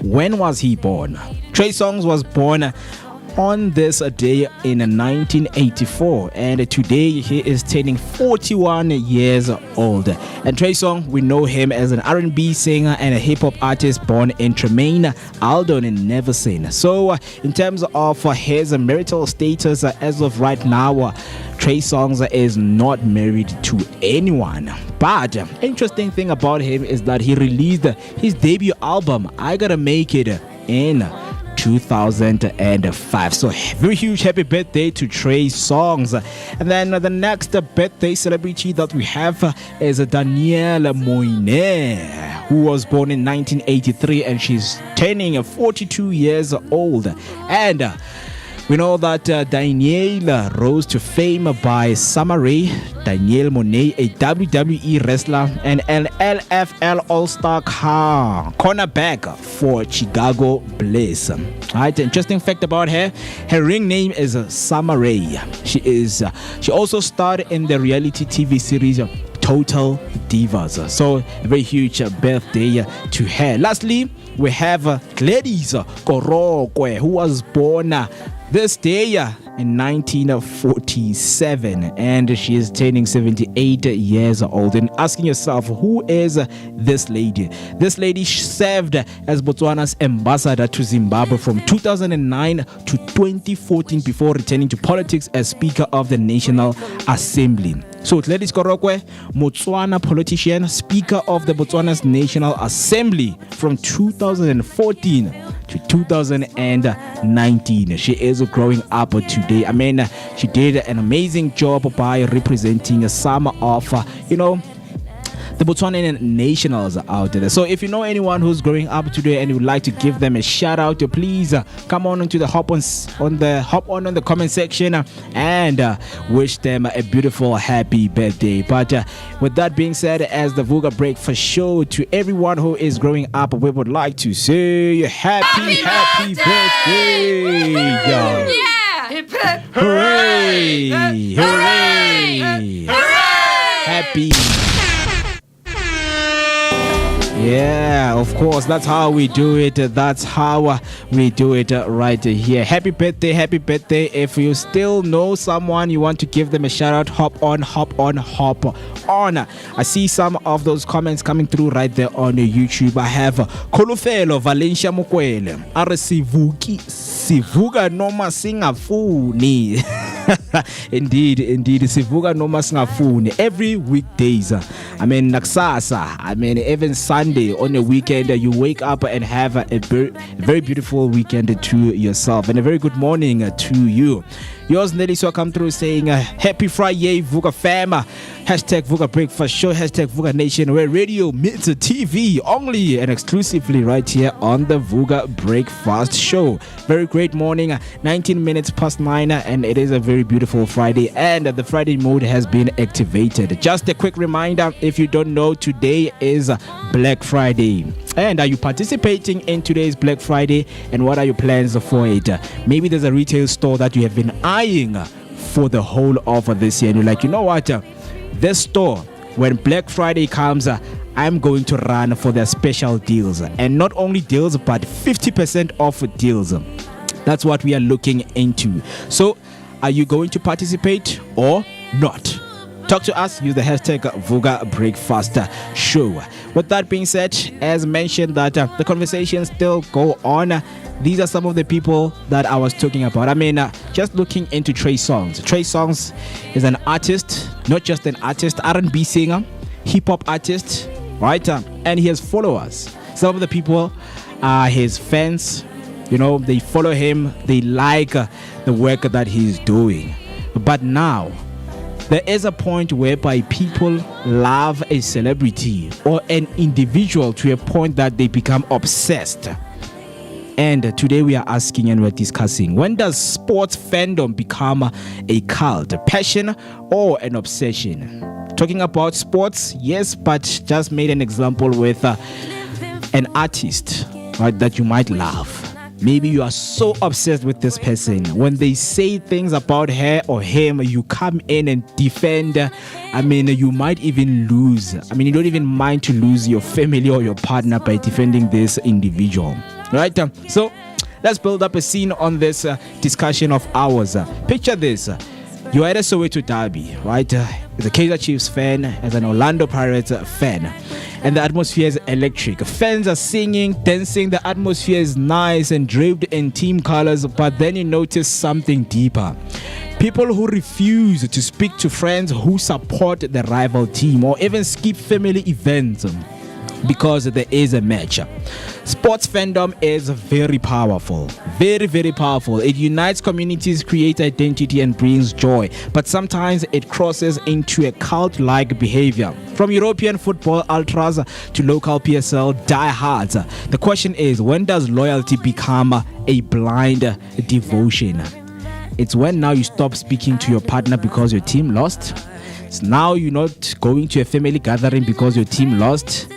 when was he born? Trey Songz was born on this day in 1984, and today he is turning 41 years old. And Trey Songz, we know him as an R&B singer and a hip-hop artist born in Tremaine, Aldon and Neversink. So in terms of his marital status, as of right now, Trey Songz is not married to anyone. But interesting thing about him is that he released his debut album, I Gotta Make It, in 2005. So very huge happy birthday to Trey Songz. And then the next birthday celebrity that we have is Banele, who was born in 1983, and she's turning 42 years old. And we know that Banele rose to fame by Summer Rae, Danielle Monet, a WWE wrestler and an LFL All-Star cornerback for Chicago Blaze. Alright, interesting fact about her: her ring name is Summer Rae. She also starred in the reality TV series Total Divas. So a very huge birthday to her. Lastly, we have Gladys Korokwe, who was born this day in 1947, and she is turning 78 years old. And asking yourself, who is this lady? This lady served as Botswana's ambassador to Zimbabwe from 2009 to 2014 before returning to politics as Speaker of the National Assembly. So Gladys Korokwe, Botswana politician, Speaker of the Botswana's National Assembly from 2014 to 2019. She is growing up today. I mean, she did an amazing job by representing some of, the Botswanan nationals out there. So if you know anyone who's growing up today and you would like to give them a shout out, please come on into the hop on the comment section and wish them a beautiful happy birthday. But with that being said, as the Vooka Breakfast Show, to everyone who is growing up, we would like to say happy birthday. Yeah. Hip hip. Hooray! Hooray! Happy. Yeah, of course, that's how we do it. That's how we do it right here. Happy birthday, happy birthday. If you still know someone, you want to give them a shout out, hop on. I see some of those comments coming through right there on YouTube. I have Kolofelo Valencia Mokwele, RC Vooka noma singafuni. Indeed, Vooka noma singafuni. Every weekdays, nakusasa, even Sunday on a weekend, you wake up and have a very beautiful weekend to yourself, and a very good morning to you. Yours Nelly so come through saying happy Friday Vooka fam, hashtag Vooka Breakfast Show, hashtag Vooka Nation, where radio meets TV only and exclusively right here on the Vooka Breakfast Show. Very great morning, 19 minutes past 9, and it is a very beautiful Friday, and the Friday mode has been activated. Just a quick reminder, if you don't know, today is Black Friday. And are you participating in today's Black Friday, and what are your plans for it? Maybe there's a retail store that you have been eyeing for the whole of this year, and you're like, you know what, this store, when Black Friday comes, I'm going to run for their special deals, and not only deals but 50% off deals. That's what we are looking into. So are you going to participate or not? Talk to us, use the hashtag Vooka Breakfast Show. With that being said, as mentioned, that the conversations still go on. These are some of the people that I was talking about. Just looking into Trey Songz. Trey Songz is an artist, not just an artist, R&B singer, hip hop artist, right? And he has followers. Some of the people are his fans. They follow him. They like the work that he's doing. But now, there is a point whereby people love a celebrity or an individual to a point that they become obsessed. And today we are asking and we're discussing, when does sports fandom become a cult, a passion, or an obsession? Talking about sports, yes, but just made an example with an artist, right, that you might love. Maybe you are so obsessed with this person. When they say things about her or him, you come in and defend. You might even lose. You don't even mind to lose your family or your partner by defending this individual. Right? So let's build up a scene on this discussion of ours. Picture this. You are at a Soweto derby, right? As a Kaizer Chiefs fan, as an Orlando Pirates fan. And the atmosphere is electric. Fans are singing, dancing. The atmosphere is nice and draped in team colors. But then you notice something deeper. People who refuse to speak to friends who support the rival team, or even skip family events because there is a match. Sports fandom is very powerful. Very, very powerful. It unites communities, creates identity, and brings joy. But sometimes it crosses into a cult-like behavior. From European football ultras to local PSL diehards. The question is, when does loyalty become a blind devotion? It's when now you stop speaking to your partner because your team lost. It's now you're not going to a family gathering because your team lost.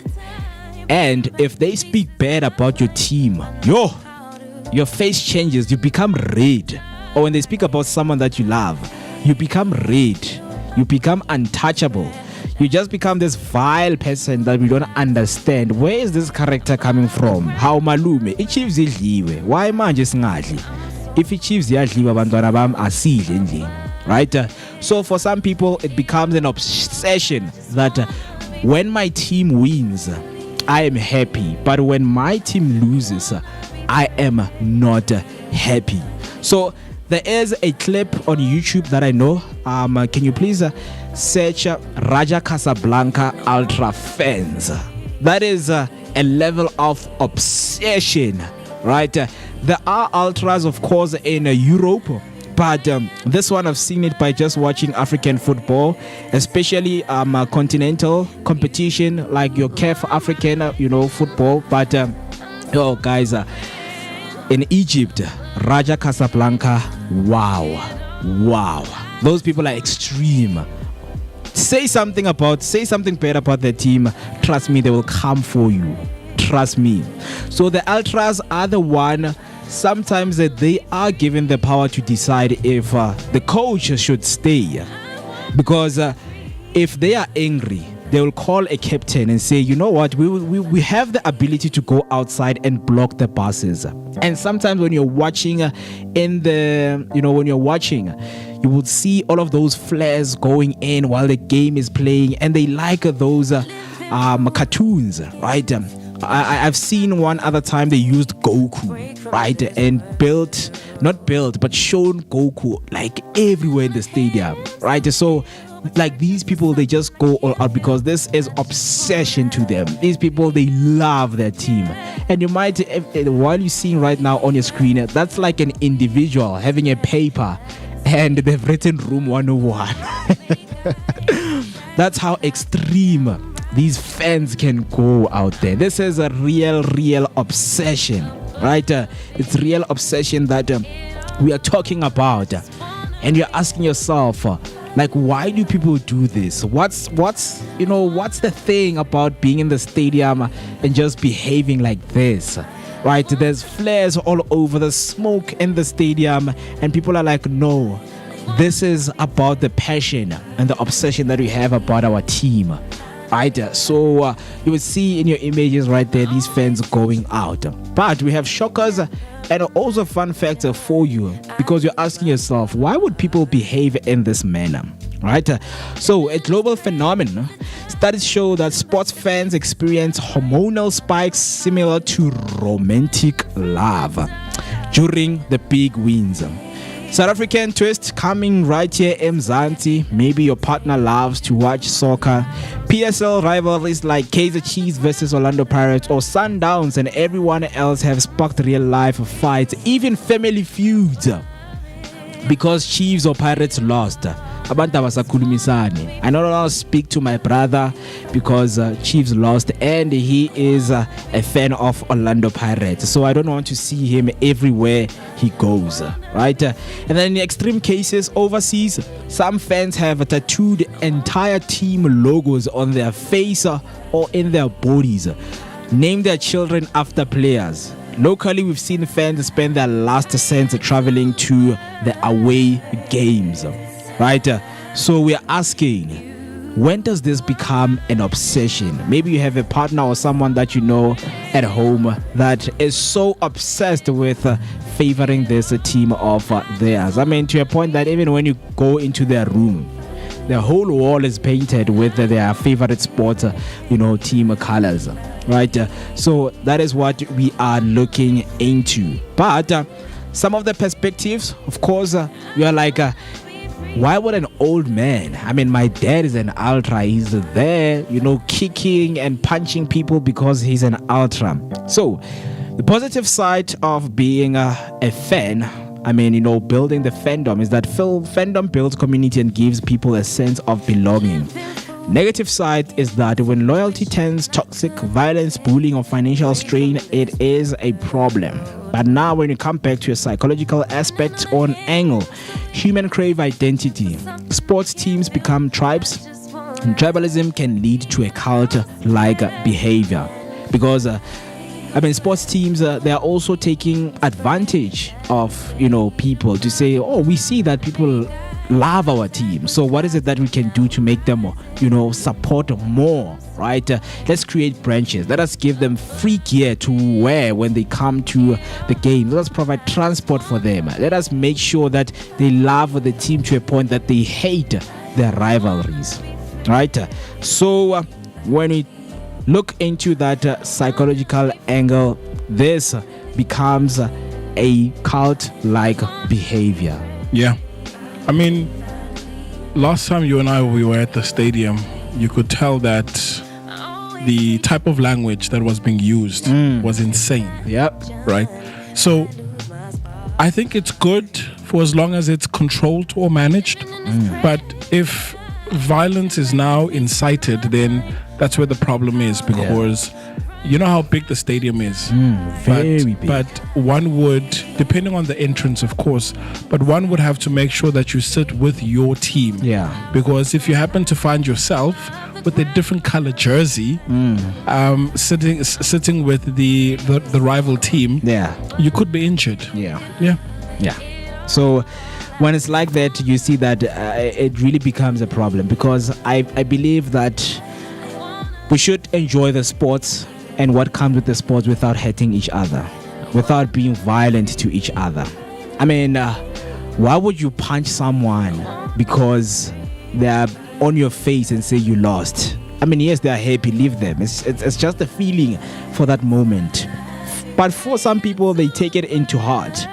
And if they speak bad about your team, your face changes, you become red. Or when they speak about someone that you love, you become red. You become untouchable. You just become this vile person that we don't understand. Where is this character coming from? How malume? Ichiefs idliwe. Why manje singadli? If ichiefs yadliwe abantwana bam asidle endlini. Right? So for some people, it becomes an obsession that when my team wins, I am happy, but when my team loses, I am not happy. So there is a clip on YouTube that I know. Can you please search Raja Casablanca Ultra fans? That is a level of obsession, right? There are ultras, of course, in Europe. But this one, I've seen it by just watching African football, especially continental competition like your CAF African, football. But guys, in Egypt, Raja Casablanca, wow, those people are extreme. Say something bad about their team. Trust me, they will come for you. Trust me. So the ultras are the one. Sometimes they are given the power to decide if the coach should stay. Because if they are angry, they will call a captain and say, you know what, we have the ability to go outside and block the buses. And sometimes when you're watching you would see all of those flares going in while the game is playing, and they like those cartoons, right? I've seen one other time they used Goku, right? And shown Goku like everywhere in the stadium, right? So like these people, they just go all out because this is obsession to them. These people, they love their team. And you might, while you're seeing right now on your screen, that's like an individual having a paper and they've written room 101. That's how extreme these fans can go out there. This is a real obsession, right? It's real obsession that we are talking about. And you're asking yourself, like, why do people do this? What's the thing about being in the stadium and just behaving like this? Right? There's flares all over, the smoke in the stadium, and people are like, no, this is about the passion and the obsession that we have about our team. Right? So you will see in your images right there, these fans going out. But we have shockers and also fun factor for you, because you're asking yourself, why would people behave in this manner? Right? So a global phenomenon. Studies show that sports fans experience hormonal spikes similar to romantic love during the big wins. South African twist coming right here in Mzansi. Maybe your partner loves to watch soccer. PSL rivalries like Kaizer Chiefs versus Orlando Pirates or Sundowns and everyone else have sparked real life fights, even family feuds, because Chiefs or Pirates lost. Abantu abasakhulumisani. I don't want to speak to my brother because Chiefs lost and he is a fan of Orlando Pirates, so I don't want to see him everywhere he goes, right? And then in extreme cases overseas, some fans have tattooed entire team logos on their face or in their bodies, name their children after players. Locally, we've seen fans spend their last cents traveling to the away games. Right? So we're asking, when does this become an obsession? Maybe you have a partner or someone that you know at home that is so obsessed with favoring this team of theirs. I mean, to a point that even when you go into their room, the whole wall is painted with their favorite sport, team colors. Right? So that is what we are looking into. But some of the perspectives, of course, we are like, why would an old man, I mean, my dad is an ultra, he's there, kicking and punching people because he's an ultra. So the positive side of being a fan, I mean, building the fandom, is that fandom builds community and gives people a sense of belonging. Negative side is that when loyalty turns toxic, violence, bullying, or financial strain, it is a problem. But now when you come back to a psychological aspect or an angle, human crave identity. Sports teams become tribes, and tribalism can lead to a cult-like behavior. Because sports teams, they are also taking advantage of, people to say, oh, we see that people love our team, so what is it that we can do to make them support more, right? Let's create branches. Let us give them free gear to wear when they come to the game. Let us provide transport for them. Let us make sure that they love the team to a point that they hate their rivalries, right? So when we look into that psychological angle, this becomes a cult-like behavior. Yeah. I mean, last time you and I were at the stadium, you could tell that the type of language that was being used was insane. Yep. Right? So I think it's good for as long as it's controlled or managed. But if violence is now incited, then that's where the problem is, because you know how big the stadium is. Very big. But one would, depending on the entrance, of course, but one would have to make sure that you sit with your team. Yeah. Because if you happen to find yourself with a different color jersey, sitting with the rival team, you could be injured. Yeah. So when it's like that, you see that it really becomes a problem, because I believe that we should enjoy the sports and what comes with the sports without hurting each other, without being violent to each other. I mean, why would you punch someone because they're on your face and say you lost? I mean, yes, they're happy, leave them. It's just a feeling for that moment. But for some people, they take it into heart.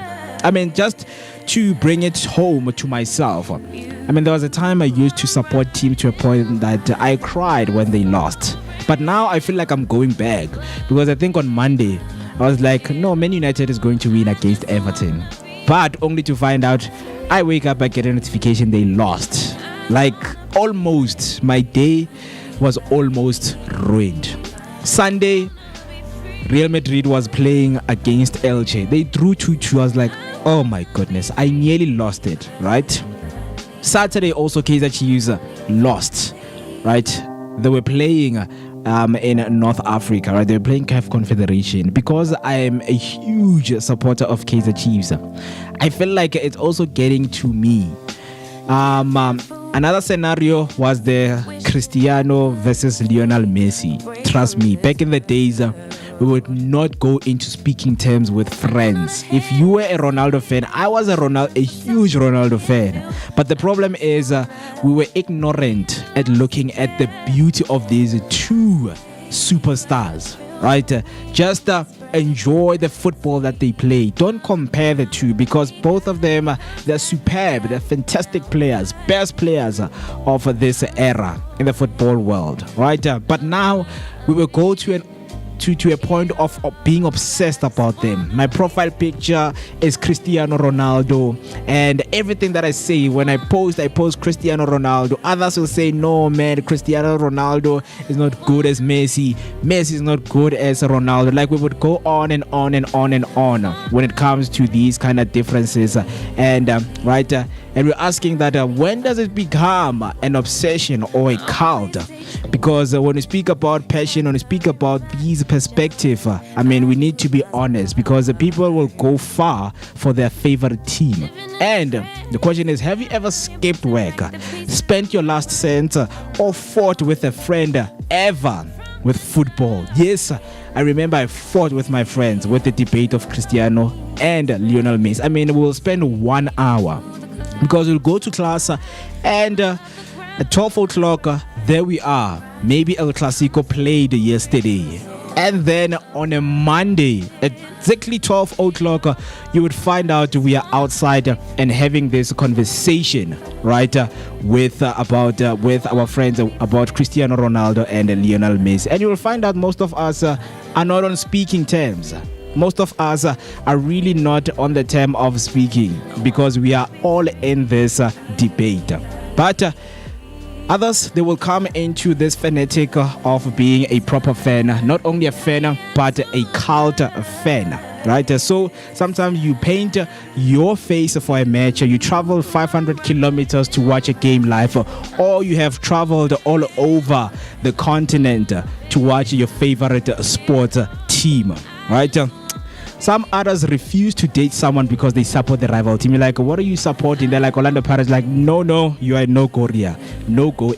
I mean, just to bring it home to myself. I mean, there was a time I used to support teams to a point that I cried when they lost. But now I feel like I'm going back, because I think on Monday, I was like, no, Man United is going to win against Everton. But only to find out, I wake up, I get a notification they lost. Like, almost, my day was almost ruined. Sunday, Real Madrid was playing against Elche. They drew 2-2. I was like, oh my goodness, I nearly lost it, right? Saturday also, Kaizer Chiefs lost, right? They were playing in North Africa, right? They were playing CAF Confederation. Because I am a huge supporter of Kaizer Chiefs, I feel like it's also getting to me. Another scenario was the Cristiano versus Lionel Messi. Trust me, back in the days, we would not go into speaking terms with friends. If you were a Ronaldo fan, I was a huge Ronaldo fan. But the problem is we were ignorant at looking at the beauty of these two superstars, right? Just enjoy the football that they play. Don't compare the two, because both of them, they're superb, they're fantastic players, best players of this era in the football world, right? But now we will go to a point of being obsessed about them. My profile picture is Cristiano Ronaldo, and everything that I say when I post Cristiano Ronaldo. Others will say, no man, Cristiano Ronaldo is not good as Messi is not good as Ronaldo. Like, we would go on and on and on and on when it comes to these kind of differences, and right, and we're asking that when does it become an obsession or a cult? Because when we speak about passion, when we speak about these perspective, I mean, we need to be honest, because the people will go far for their favorite team. And the question is, have you ever skipped work, spent your last cent, or fought with a friend ever with football? Yes, I remember I fought with my friends with the debate of Cristiano and Lionel Messi. I mean, we'll spend 1 hour, because we'll go to class and at 12 o'clock, there we are. Maybe El Clasico played yesterday. And then on a Monday, at exactly 12 o'clock, you would find out we are outside and having this conversation, right, with our friends about Cristiano Ronaldo and Lionel Messi. And you will find out most of us are not on speaking terms. Most of us are really not on the term of speaking, because we are all in this debate. But others, they will come into this fanatic of being a proper fan, not only a fan, but a cult fan, right? So sometimes you paint your face for a match, you travel 500 kilometers to watch a game live, or you have traveled all over the continent to watch your favorite sports team, right? Some others refuse to date someone because they support the rival team. You're like, what are you supporting? They're like, Orlando Pirates. Like, no, you are in no-go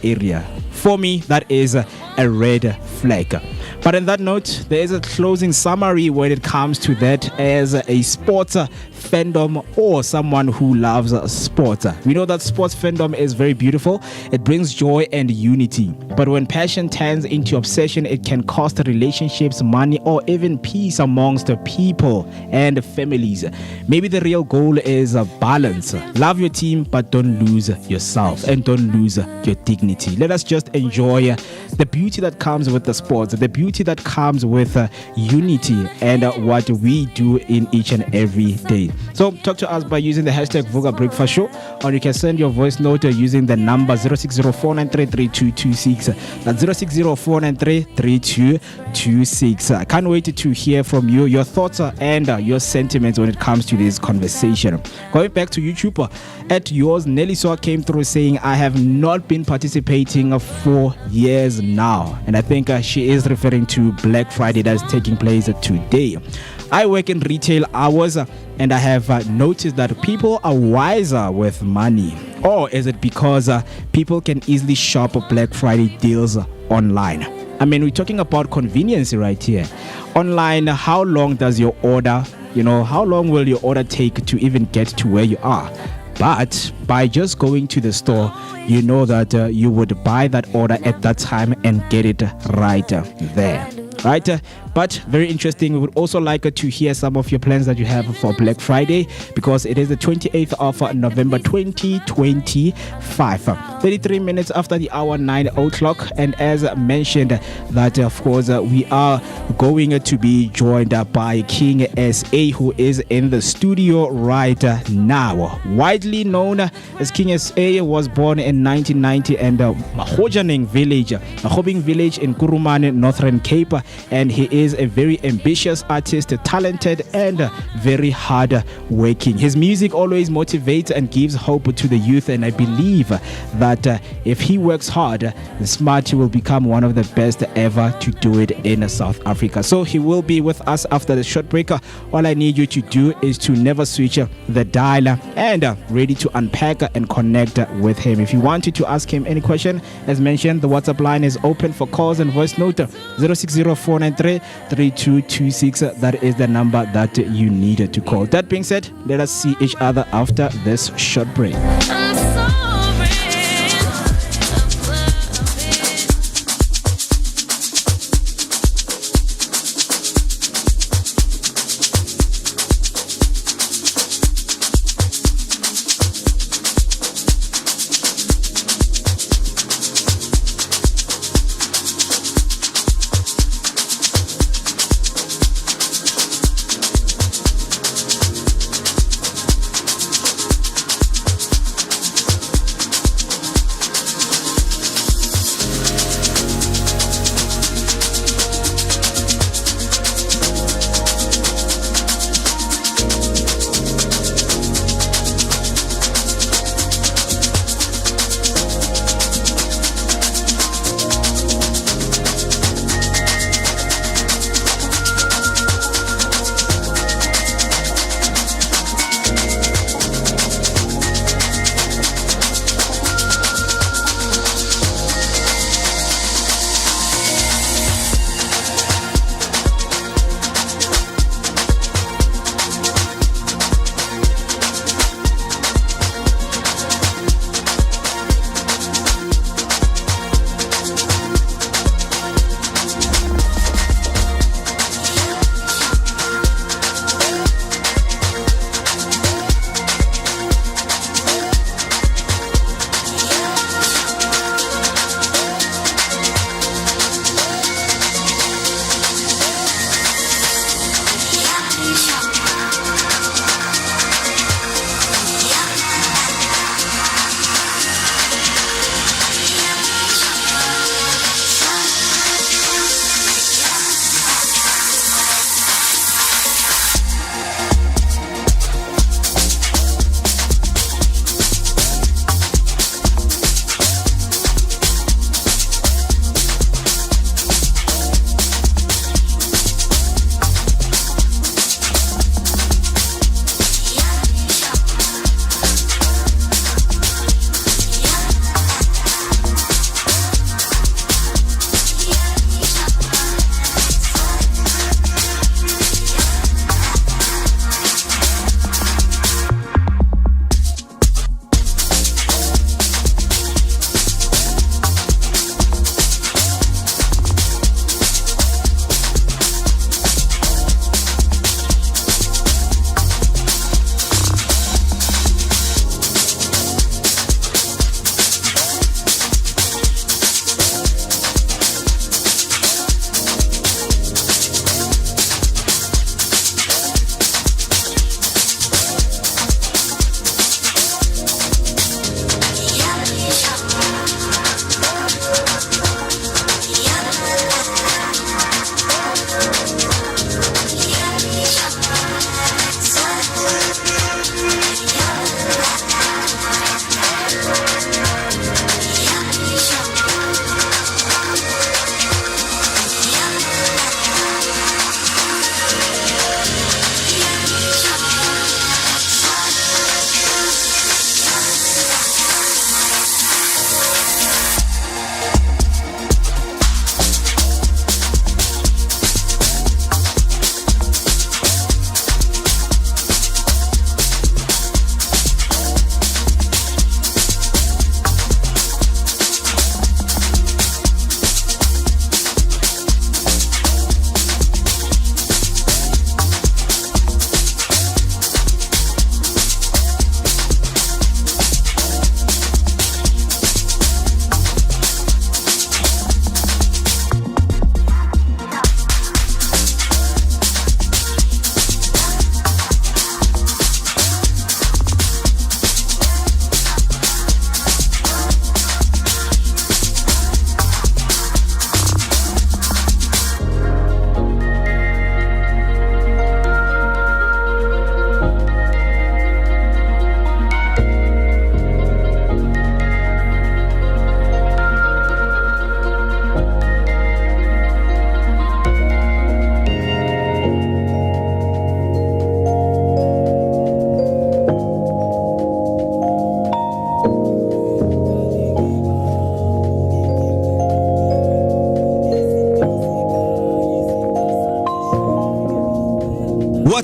area. For me, that is a red flag. But on that note, there is a closing summary when it comes to that as a sports fandom or someone who loves sports. We know that sports fandom is very beautiful. It brings joy and unity. But when passion turns into obsession, it can cost relationships, money, or even peace amongst people and families. Maybe the real goal is a balance. Love your team, but don't lose yourself and don't lose your dignity. Let us just enjoy the beauty that comes with the sports, the beauty that comes with unity and what we do in each and every day. So talk to us by using the hashtag Vooka Breakfast Show, or you can send your voice note using the number 0604933226. That's 0604933226. I can't wait to hear from you, your thoughts and your sentiments when it comes to this conversation. Going back to YouTube, at yours, Nelly Saw came through saying, I have not been participating for years now. And I think she is referring to Black Friday that is taking place today. I work in retail hours and I have noticed that people are wiser with money. Or is it because people can easily shop Black Friday deals online? I mean, we're talking about convenience right here. Online, how long does your order, how long will your order take to even get to where you are? But by just going to the store, you know that you would buy that order at that time and get it right there. Right? But very interesting. We would also like to hear some of your plans that you have for Black Friday, because it is the 28th of November 2025. 33 minutes after the hour 9 o'clock. And as mentioned, that of course we are going to be joined by King SA, who is in the studio right now. Widely known as King SA, was born in 1990 in the Mahobing village in Kurumane, Northern Cape. And he is a very ambitious artist, talented and very hard working. His music always motivates and gives hope to the youth, and I believe that if he works hard and smart, he will become one of the best ever to do it in South Africa. So he will be with us after the short break. All I need you to do is to never switch the dial and ready to unpack and connect with him. If you wanted to ask him any question, as mentioned, the WhatsApp line is open for calls and voice note 0604933226. That is the number that you needed to call. That being said, let us see each other after this short break.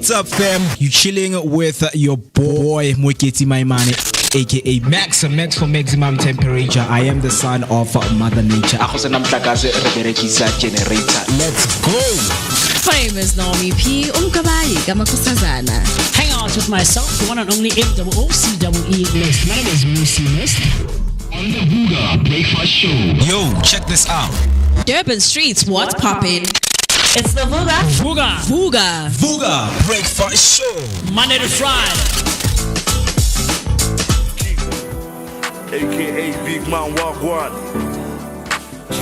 What's up, fam? You chilling with your boy Moeketsi Maimane, aka Max for maximum temperature. I am the son of Mother Nature. Let's go. Famous Naomi P. Umkabayi Gamakosazana. Hang out with myself, the one and only MOOCWE list. My name is Mooketsi on the Vooka Breakfast Show. Yo, check this out. Durban Streets, what's poppin'? It's the Vooka Breakfast Show. Monday to Friday. AKA Big Man Wagwan.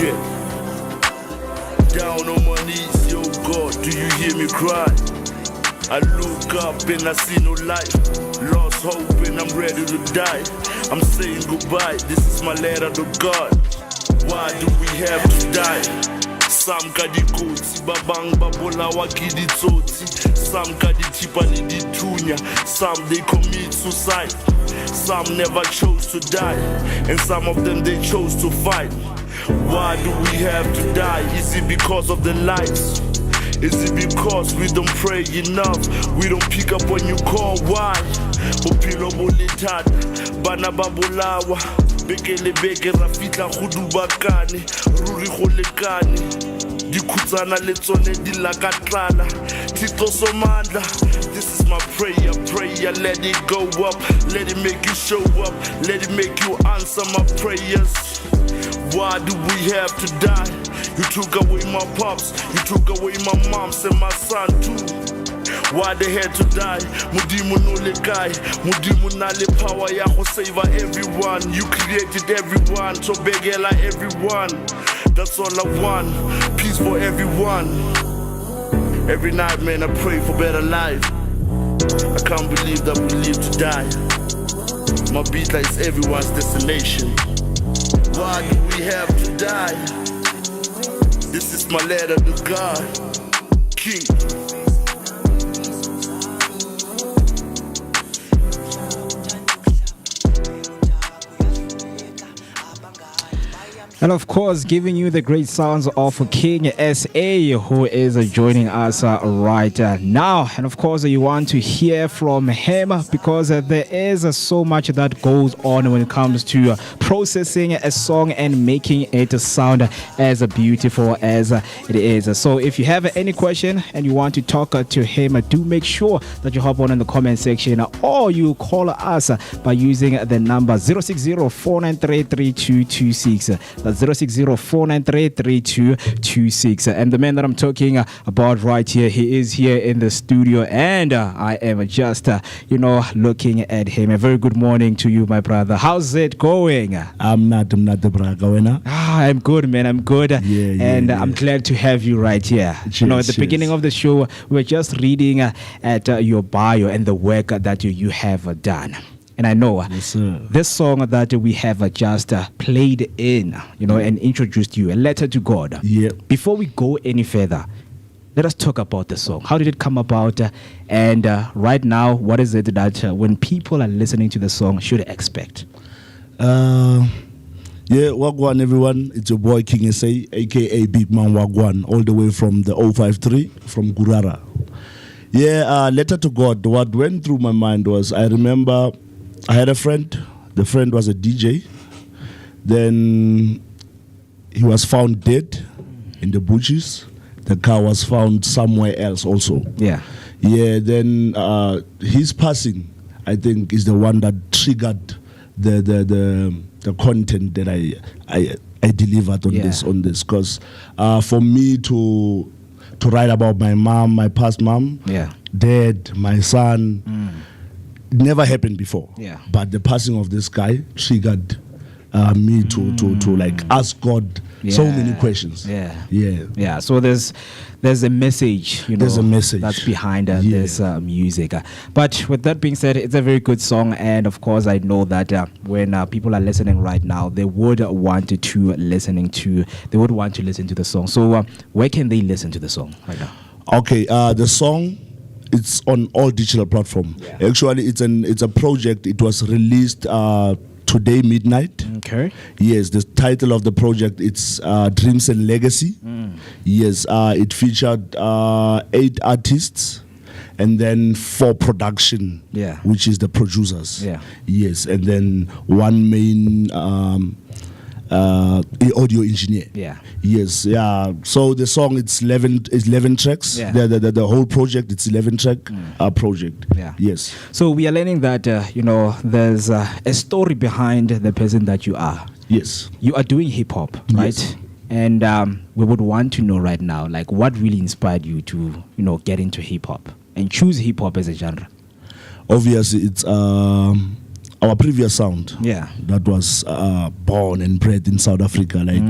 Yeah. Down on my knees, yo God, do you hear me cry? I look up and I see no life. Lost hope and I'm ready to die. I'm saying goodbye, this is my letter to God. Why do we have to die? Some kadi koti, babang babola wakidi toti. Some kadi tipani di tunya. Some they commit suicide. Some never chose to die. And some of them they chose to fight. Why do we have to die? Is it because of the lights? Is it because we don't pray enough? We don't pick up when you call. Why? Bopilo boletat, bana babolawa. Bekele beke rafitla khudubakane, ruri kholekane. Dikutsana letsone dilakatlala. Tito somandla. This is my prayer, let it go up. Let it make you show up. Let it make you answer my prayers. Why do we have to die? You took away my pops, you took away my moms and my son too. Why they had to die? Mudimu no le guy, mudimu na le power ya ho save everyone. You created everyone, so begela everyone. That's all I want, peace for everyone. Every night, man, I pray for better life. I can't believe that we live to die. My beat like it's everyone's destination. Why do we have to die? This is my letter to God, King. And of course, giving you the great sounds of King S.A., who is joining us right now. And of course, you want to hear from him because there is so much that goes on when it comes to processing a song and making it sound as beautiful as it is. So if you have any question and you want to talk to him, do make sure that you hop on in the comment section or you call us by using the number 060-493-3226. That's 060-493-3226. And the man that I'm talking about right here, he is here in the studio, and I am just, looking at him. A very good morning to you, my brother. How's it going? I'm not the brother. I'm good, man. I'm good. I'm glad to have you right here. Cheers, at the beginning of the show, we were just reading at your bio and the work that you have done. And I know this song that we have just played in, and introduced you, A Letter to God. Yeah. Before we go any further, let us talk about the song. How did it come about? And right now, what is it that when people are listening to the song should expect? Wagwan everyone. It's your boy King S.A., aka Big Man Wagwan, all the way from the 053 from Gurara. Letter to God. What went through my mind was, I remember I had a friend. The friend was a DJ. Then he was found dead in the bushes. The car was found somewhere else also. Then his passing, I think, is the one that triggered the content that I delivered on this. Because for me to write about my mom, my past mom, dead, my son, never happened before. But the passing of this guy triggered me to like ask God so many questions. So there's a message, there's a message that's behind this music. But with that being said, it's a very good song, and of course I know that when people are listening right now, they would want to listen to the song. So where can they listen to the song right now? Okay, the song, it's on all digital platforms. Actually, it's a project. It was released today midnight. Okay. Yes, the title of the project, it's Dreams and Legacy. Yes, it featured 8 artists, and then 4 production, Yeah. which is the producers. Yeah. Yes, and then 1 main audio engineer. Yeah. Yes, yeah. So the song it's 11 tracks. Yeah. The whole project it's 11 track project. Yeah. Yes. So we are learning that there's a story behind the person that you are. Yes. You are doing hip hop, right? Yes. And we would want to know right now, like, what really inspired you to, get into hip hop and choose hip hop as a genre? Obviously, it's our previous sound. Yeah. That was born and bred in South Africa, like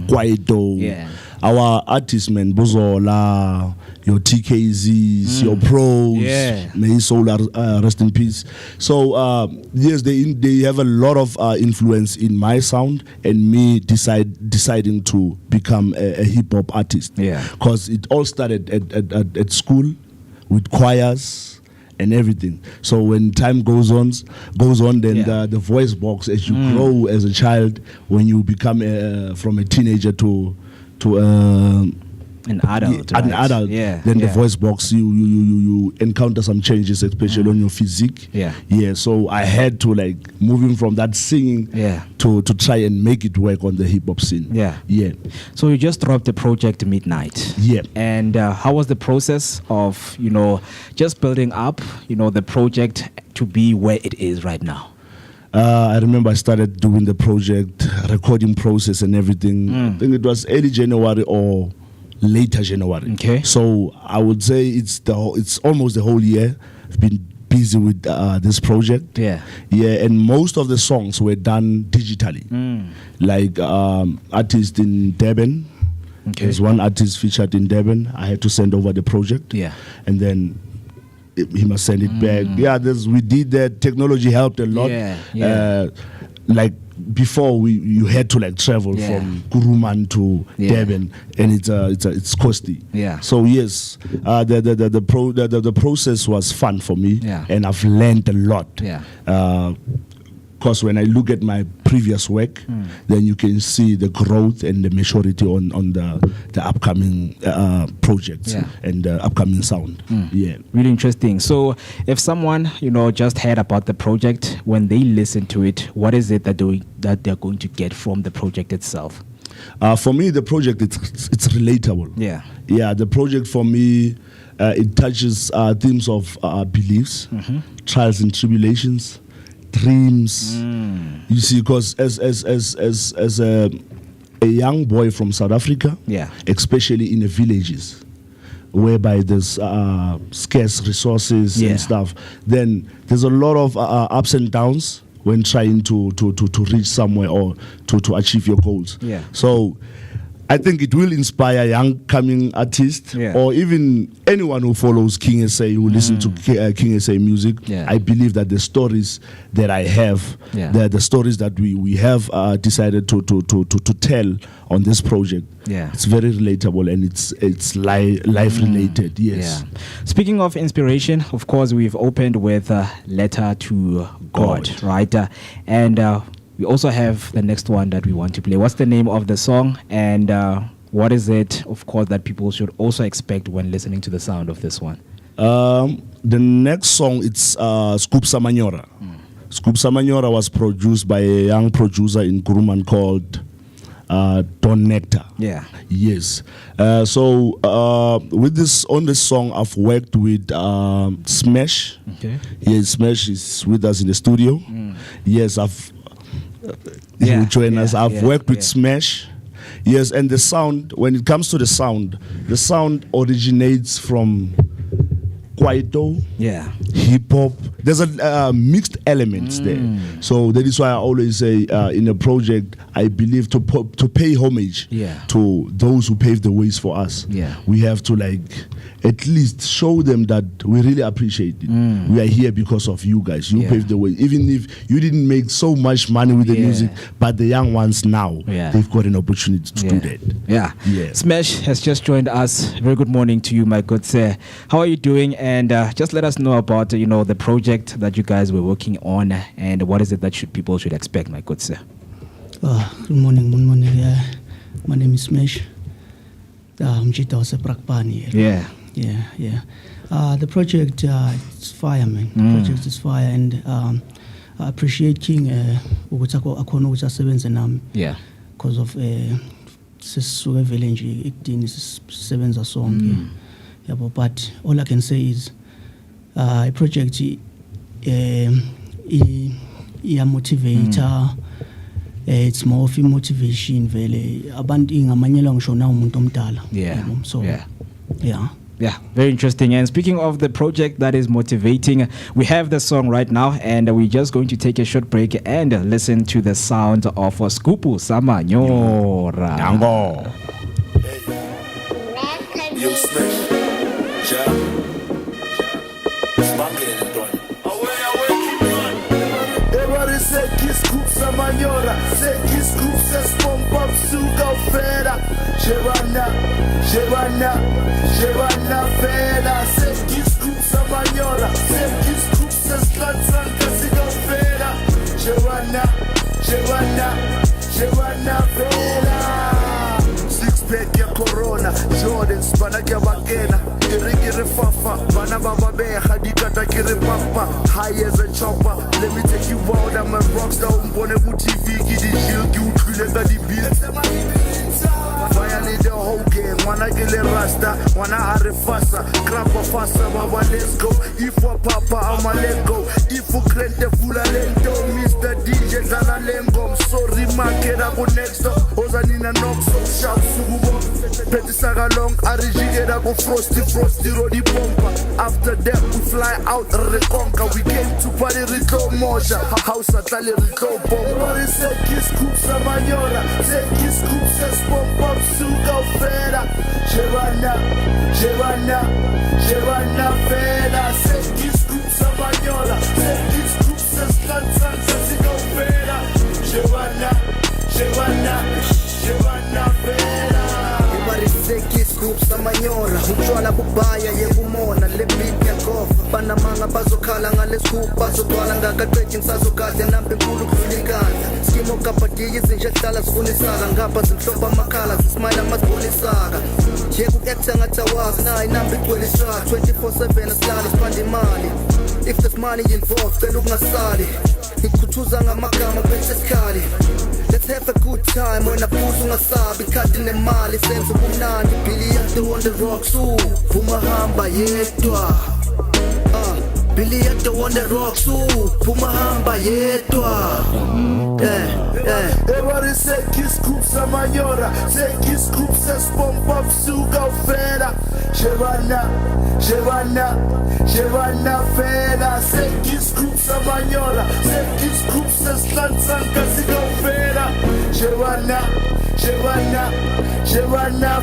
Kwaito. Yeah. Our artists, man, Bozola, your TKZs, your pros. Yeah. May his soul rest in peace. So yes, they have a lot of influence in my sound and me deciding to become a hip hop artist. Yeah. Because it all started at school with choirs and everything. So when time goes on, then the voice box, as you grow as a child, when you become from a teenager to an adult, then the voice box you encounter some changes, especially on your physique. So I had to moving from that singing to try and make it work on the hip hop scene. So you just dropped the project Midnight. And how was the process of just building up the project to be where it is right now? I remember I started doing the project, recording process and everything. I think it was early January or later January. Okay. So I would say it's almost the whole year. I've been busy with this project. And most of the songs were done digitally. Like artists in Durban. There's one artist featured in Durban. I had to send over the project. And then he must send it back. We did that. Technology helped a lot. Like before, you had to travel from Kuruman to Durban, and it's costly. So yes, the process was fun for me, and I've learned a lot. Because when I look at my previous work, then you can see the growth and the maturity on the upcoming projects and the upcoming sound. Really interesting. So if someone just heard about the project, when they listen to it, what is it that they're going to get from the project itself? For me, the project it's relatable. The project for me it touches themes of beliefs, trials and tribulations, dreams. You see, because as a young boy from South Africa, especially in the villages whereby there's scarce resources and stuff, then there's a lot of ups and downs when trying to reach somewhere or to achieve your goals. So I think it will inspire young coming artists or even anyone who follows King SA, who listen to King SA music. I believe that the stories that I have, the stories that we have decided to tell on this project, it's very relatable and it's life related. Speaking of inspiration, of course, we've opened with Letter to God, right? And we also have the next one that we want to play. What's the name of the song, and what is it, of course, that people should also expect when listening to the sound of this one? The next song, it's Scoop Samanyora. Scoop Samanyora was produced by a young producer in Kuruman called Don Nectar. Yes. So with this on this song, I've worked with Smash. Smash is with us in the studio. Yes, he'll join us. I've worked with Smash. Yes, and the sound, when it comes to the sound originates from Kwaito, hip hop. There's a mixed elements there. So that is why I always say in a project, I believe to pay homage to those who paved the ways for us. We have to at least show them that we really appreciate it. We are here because of you guys. You paved the way. Even if you didn't make so much money with the music, but the young ones now, they've got an opportunity to do that. Smash has just joined us. Very good morning to you, my good sir. How are you doing? And just let us know about the project that you guys were working on, and what is it that people should expect, my good sir. Good morning. My name is Smash. I'm Chito Prakpani. The project, it's fire, man. The project is fire, and I appreciate King ukuthi akhona ukuthi asebenze nami. Yeah. Because of sisuke vele nje ekudini sisebenza sonke. Yabo, but all I can say is a project motivator. It's more of a motivation vele abantu ingamanyela ngisho na umuntu omdala. Yeah. So yeah. Yeah, very interesting. And speaking of the project that is motivating, we have the song right now, and we're just going to take a short break and listen to the sound of Skupu Samanyora. Yo, Smash. Jam. Everybody say kiss Skupu Samanyora. Say kiss Skupu says pump up Vooka fera. Shevana fera. Say kiss Skupu Samanyora. Say kiss Skupu says Katsanka siga fera. Shevana fera. Six pack ya Corona, Jordan spana kya bakena. Kiri fafa, bana baba be hadikata kiri papa. High as a chopper, let me take you out. I'm a rockstar, umbone ku TV, kidi shield, ki ukuleka di beat. Finally the whole game, wanna kill a rasta, wanna harifasa, crap of fasa, baba let's go. If for papa, I'ma let go. If for crente fula lento, Mr. DJ Zana Lengom. Sorry makera go next up, Ozanina knock so sharp sugubo. Petty saga long, Arijigera go frosty roady bumper. After that we fly out reconquer. We came to party Rico Mosha, house atali Rico bomba. Say kiss Skupu Samanyora, say kiss Skupu says pump up Vooka fera. Shevana fera. Say kiss Skupu Samanyora, say kiss Skupu says Katsanka siga fera. Shevana fera. Everybody Skupu Samanyora, utshwala bubaya yebumona lebit yakofa bana manga bazokhala ngale scoop bazodwala ngakaqedi ngisazokade nambe nkulu kulikana skimo kapatiye izinjahlala zifunisaka ngapha zimhloba amakhala zismile amasibonisaka yeku actor ngatawazi nayi nambe igcwelisaka 24/7 asilala sipanda imali. If there's money involved cela ukungasali ngikukhuthuza ngamagama kwesesikali. Let's have a good time when I put ungasabi khathi nemali senze ubumnandi Billy Yade on the rocks umahamba yedwa. Billy Yade on the rocks umahamba yedwa. Everybody say kiss Skupu Samanyora, say kiss Skupu says pump up Vooka fera. Shevana fera. Say kiss Skupu Samanyora, say kiss Skupu says Katsanka siga fera. Shevana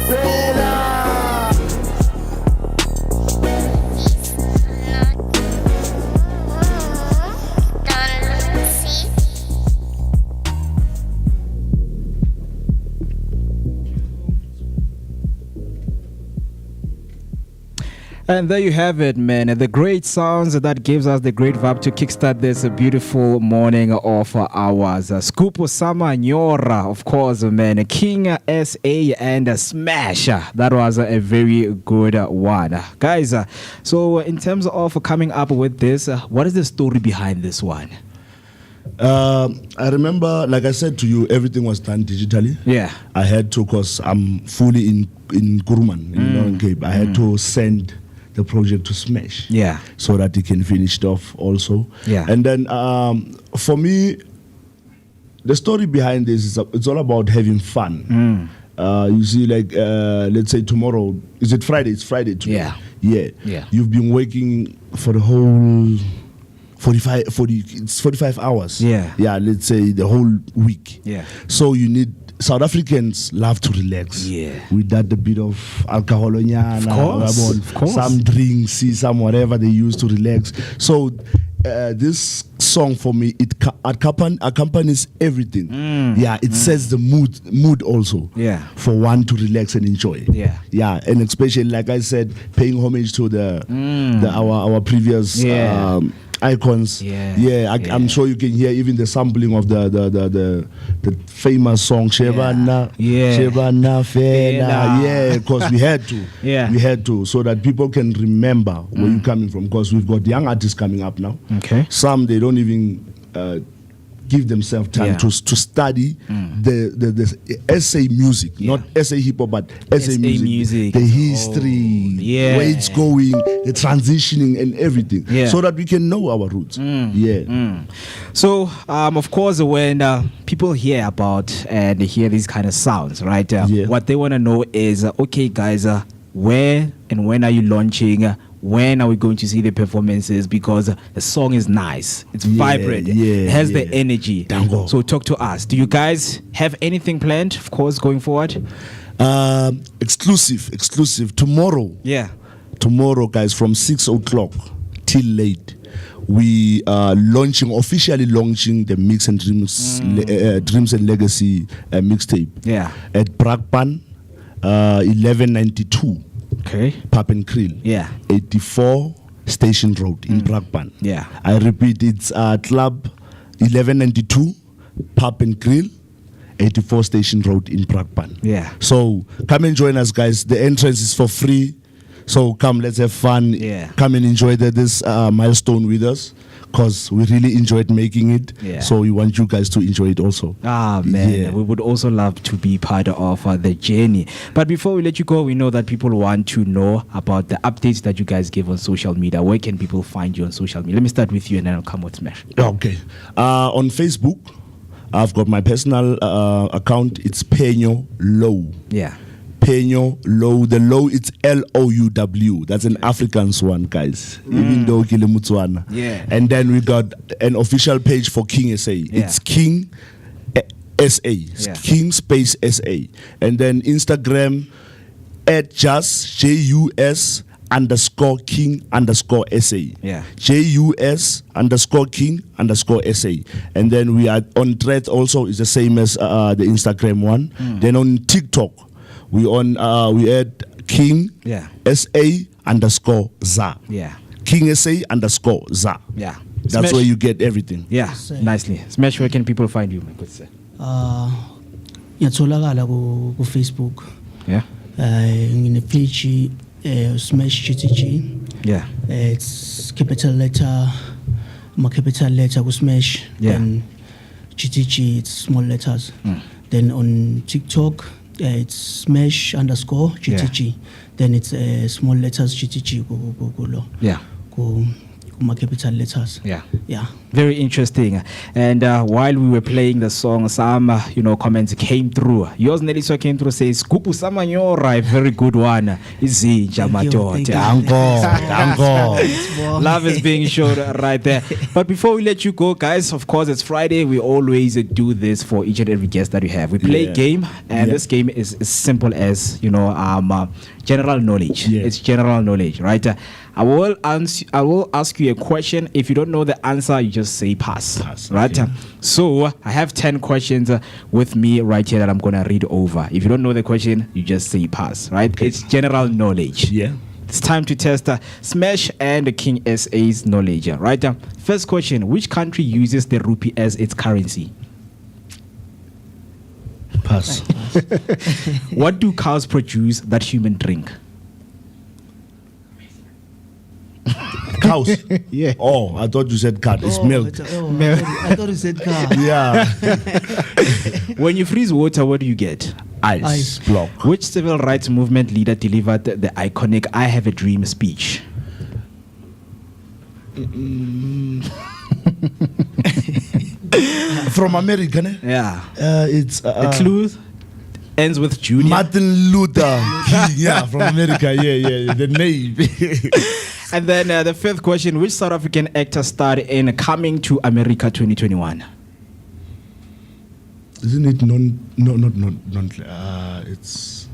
fera. And there you have it, man. The great sounds that gives us the great vibe to kickstart this beautiful morning of ours. Skupu Samanyora, of course, man. King SA and Smash. That was a very good one. Guys, so in terms of coming up with this, what is the story behind this one? I remember, like I said to you, everything was done digitally. Yeah. I had to, because I'm fully in Kuruman, in Northern Cape. I had to send the project to Smash. Yeah. So that he can finish it off also. Yeah. And then for me, the story behind this is it's all about having fun. You see, like, let's say tomorrow, is it Friday? It's Friday today. Yeah. You've been working for the whole 45 hours. Yeah, let's say the whole week. Yeah. So you need, South Africans love to relax. Yeah. With that, a bit of alcohol, of course. Some drinks, some whatever they use to relax. So this song for me, it accompanies everything. It sets the mood also. Yeah. For one to relax and enjoy. Yeah. And especially, like I said, paying homage to our previous icons. I'm sure you can hear even the sampling of the famous song Shebana Fela. Because we had to, so that people can remember where you're coming from. Because we've got young artists coming up now. Some they don't even give themselves time to study the essay music, not essay hip hop, but essay music, the history, where it's going, the transitioning and everything, so that we can know our roots. So, of course, when people hear about and hear these kind of sounds, right? What they want to know is, okay, guys, where and when are you launching? When are we going to see the performances? Because the song is nice, it's vibrant, it has the energy. So talk to us. Do you guys have anything planned, of course, going forward? Exclusive. Tomorrow, guys, from 6 o'clock till late, we are officially launching the Mix and Dreams, Dreams and Legacy mixtape at Brakpan, 1192. Pap and Krill. 84 Station Road in Brakpan. I repeat, it's Club 1192 Pap and Krill, 84 Station Road in Brakpan. So come and join us, guys. The entrance is for free. So come, let's have fun. Come and enjoy this milestone with us, because we really enjoyed making it. So we want you guys to enjoy it also. We would also love to be part of the journey. But before we let you go, we know that people want to know about the updates that you guys give on social media. Where can people find you on social media? Let me start with you and then I'll come with Smash. Okay. On Facebook, I've got my personal account. It's Phenyo Louw. Phenyo Louw. The Louw, it's Louw. That's an Afrikaans one, guys. Even though Kilemutswana. And then we got an official page for King SA. It's King SA. It's King space SA. And then Instagram at just JUS_King_SA. JUS_King_SA. And then we are on Threads also. It's the same as the Instagram one. Then on TikTok, we add King SA_ZA. King SA_ZA. That's Smash. where you get everything. Nicely. Smash, where can people find you, my good sir? Ngiyatholakala ku Facebook. Ngine page Smash GTG. It's capital letter ku Smash. Then GTG, it's small letters. Then on TikTok, it's Smash_GTG. Then it's small letters GTG. My capital letters. Very interesting. And while we were playing the song, some comments came through. Yours, Neliswa, came through, says Kupu Samanyora, a very good one. Izzy Jamatot. Love is being shown right there. But before we let you go, guys, of course it's Friday. We always do this for each and every guest that we have. We play a game, and this game is as simple as general knowledge. It's general knowledge, right? I will ask you a question. If you don't know the answer, you just say pass, right? So I have 10 questions with me right here that I'm gonna read over. If you don't know the question, you just say pass, right? It's general knowledge. It's time to test Smash and King SA's knowledge, right? First question: which country uses the rupee as its currency? Pass. What do cows produce that humans drink? Cows? Oh, I thought you said cat. It's milk. I thought you said car. When you freeze water, what do you get? Ice block. Which civil rights movement leader delivered the iconic "I Have a Dream" speech? From America, ne? It's the clue ends with Junior. Martin Luther King, from America. The name. And then the fifth question: which South African actor starred in Coming to America 2021? Isn't it it's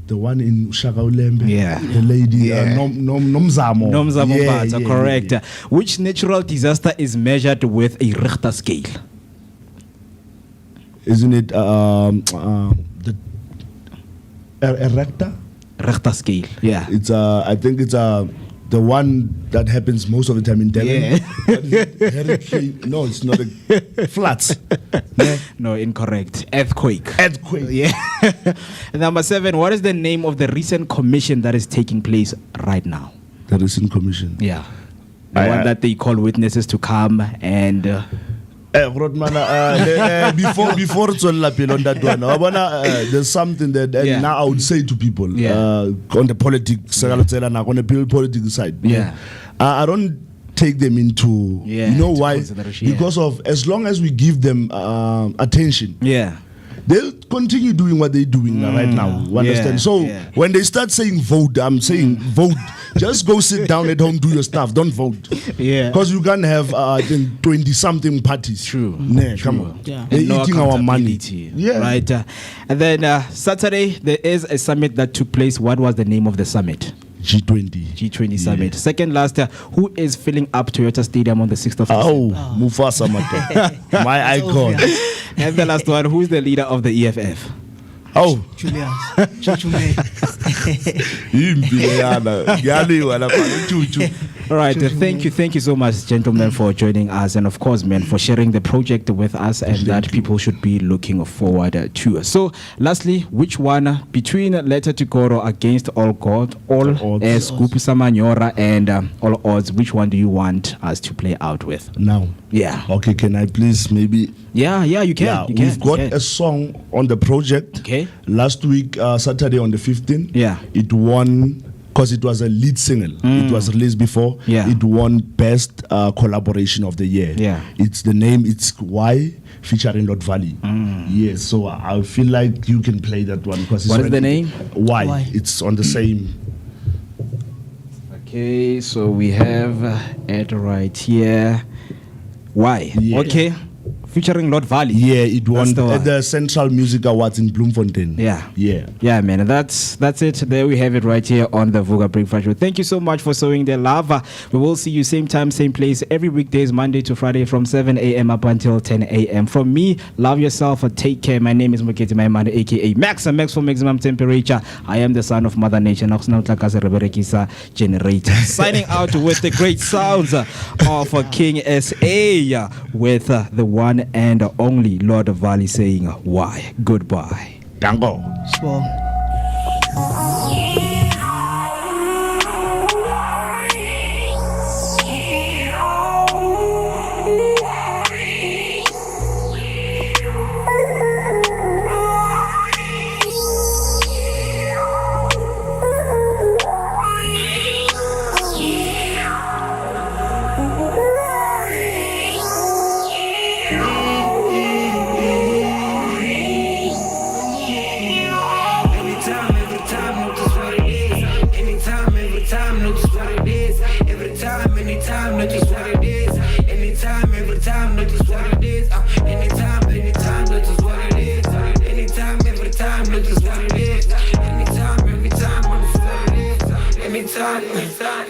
the one in Shaka Ulembe. The lady Nomzamo. Nomzamo, correct. Which natural disaster is measured with a Richter scale? Isn't it the Richter? Richter scale. It's I think it's the one that happens most of the time in Devon. Hurricane. No, it's not a floods. No, incorrect. Earthquake. Yeah. Number 7, what is the name of the recent commission that is taking place right now? The recent commission. Yeah. The one that they call witnesses to come and... before it's on that one, there's something that now I would say to people on the politics, on the political side. I don't take them into, you know why? Because of, as long as we give them attention, they'll continue doing what they're doing right now. You understand? So when they start saying vote, I'm saying vote. Just go sit down at home, do your stuff. Don't vote. Because you can't have 20-something parties. True. Come on. Yeah. They're eating our money. Right. And then Saturday, there is a summit that took place. What was the name of the summit? G20 Summit. Second last, who is filling up Toyota Stadium on the 6th of December? Mufasa Mata. My icon. And the last one, who is the leader of the EFF? Julian. All right, thank you so much, gentlemen, for joining us, and of course, man, for sharing the project with us, and that people should be looking forward to. So, lastly, which one between Letter to God or Against All God, All as Kupusa Manyora and All Odds, which one do you want us to play out with? Now. Yeah. Okay, can I please maybe... Yeah, you can. Yeah, we've got a song on the project. Okay. Last week, Saturday on the 15th. Yeah. It won... Because it was a lead single. It was released before. Yeah. It won Best Collaboration of the Year. Yeah. It's the name, it's Why, featuring Lord Valley. Yes, so I feel like you can play that one. What is the name? Why. It's on the same. Okay, so we have it right here. Why? Yeah. Okay. Featuring Lord Valley. Yeah, it won the Central Music Awards in Bloemfontein. Yeah, man. That's it. There we have it right here on the Vooka Breakfast Show. Thank you so much for showing the love. We will see you same time, same place every weekdays, Monday to Friday from 7 a.m. up until 10 a.m. From me, love yourself. Take care. My name is Moeketsi Maimane, aka Max for maximum temperature. I am the son of Mother Nature. Generator. Signing out with the great sounds of King SA with the one and only Lord of Valley saying why. Goodbye. Dango.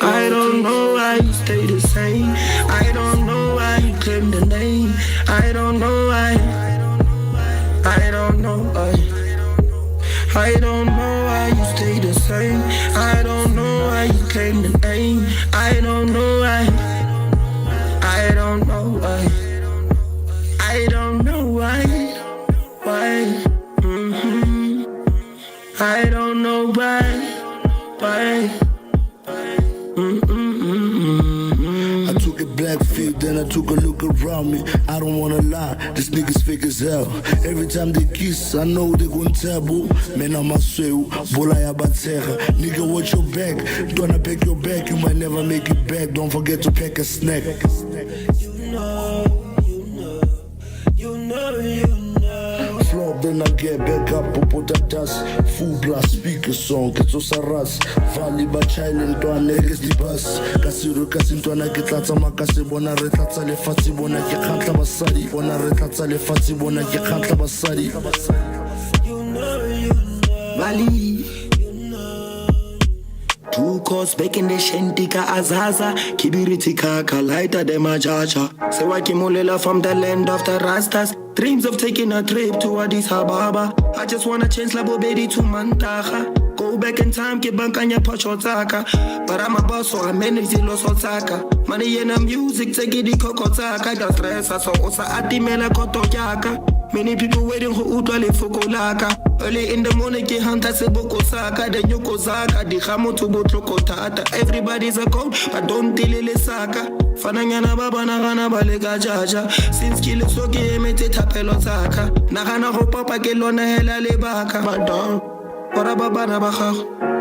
I don't know why you stay the same. I don't know why you claim the name. I don't know why. I don't know why. I don't know why you stay the same. I don't know why you claim the name. I don't know why. I don't know why. I don't know why. Why? I don't know why. Why? I took a black feet, then I took a look around me. I don't wanna lie, this nigga's fake as hell. Every time they kiss, I know they gon' taboo. Man, I'm a swell, bola ya batera. Nigga, watch your back. Don't I pack your back, you might never make it back. Don't forget to pack a snack. Flop, then I get back up, popotatas. Full blast, speaker song, ketso saras. Valley ba chilling, to a niggas di bus. Kasiru kasintwana ke tlatsa makase bona re tlatsa lefatshe bona ke khatla basadi. Bona re tlatsa lefatshe bona ke khatla basadi. Valley. Two course back in the shentika azaza. Kibiriti kaka lighter than my jaja. Sewa kimulela from the land of the Rastas. Dreams of taking a trip to Addis Ababa. I just wanna change Labo Baby to Mantaha. Go back in time, ke bankanya pocho tsaka. But I'm a boss, so I'm many zilo so tsaka. Money in the music, take it the coco tsaka. Da stress, so osa atimela koto yaka. Many people waiting for utwa le fokolaka. Early in the morning, ke hanta se boko saka. The nyoko zaka, di khamo to botloko tata. Everybody's a code, but don't tilile saka. Fananyana baba na gana balega jaja. Since kilo so ke emete tapelo zaka. Na gana go papa ke lona hela le baka. But dog, what about bana baka?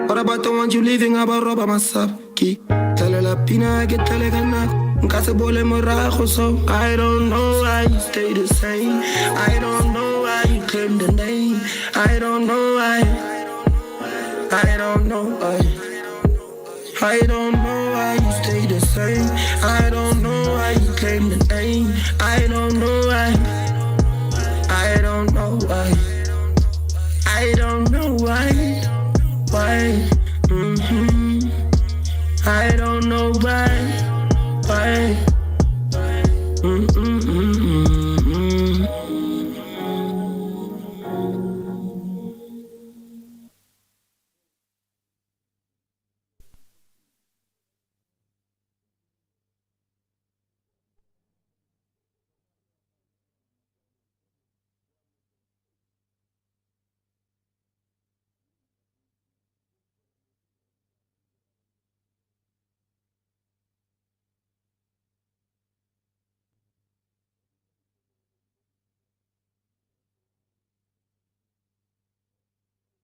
What about the ones you leaving about roba masap? Ki tele la pina ke tele ganak. Nkase bole morago so I don't know why you stay the same. I don't know why you claim the name. I don't know why. I don't know why. I don't know why you stay the same. I don't know why you claim the name. I don't know why.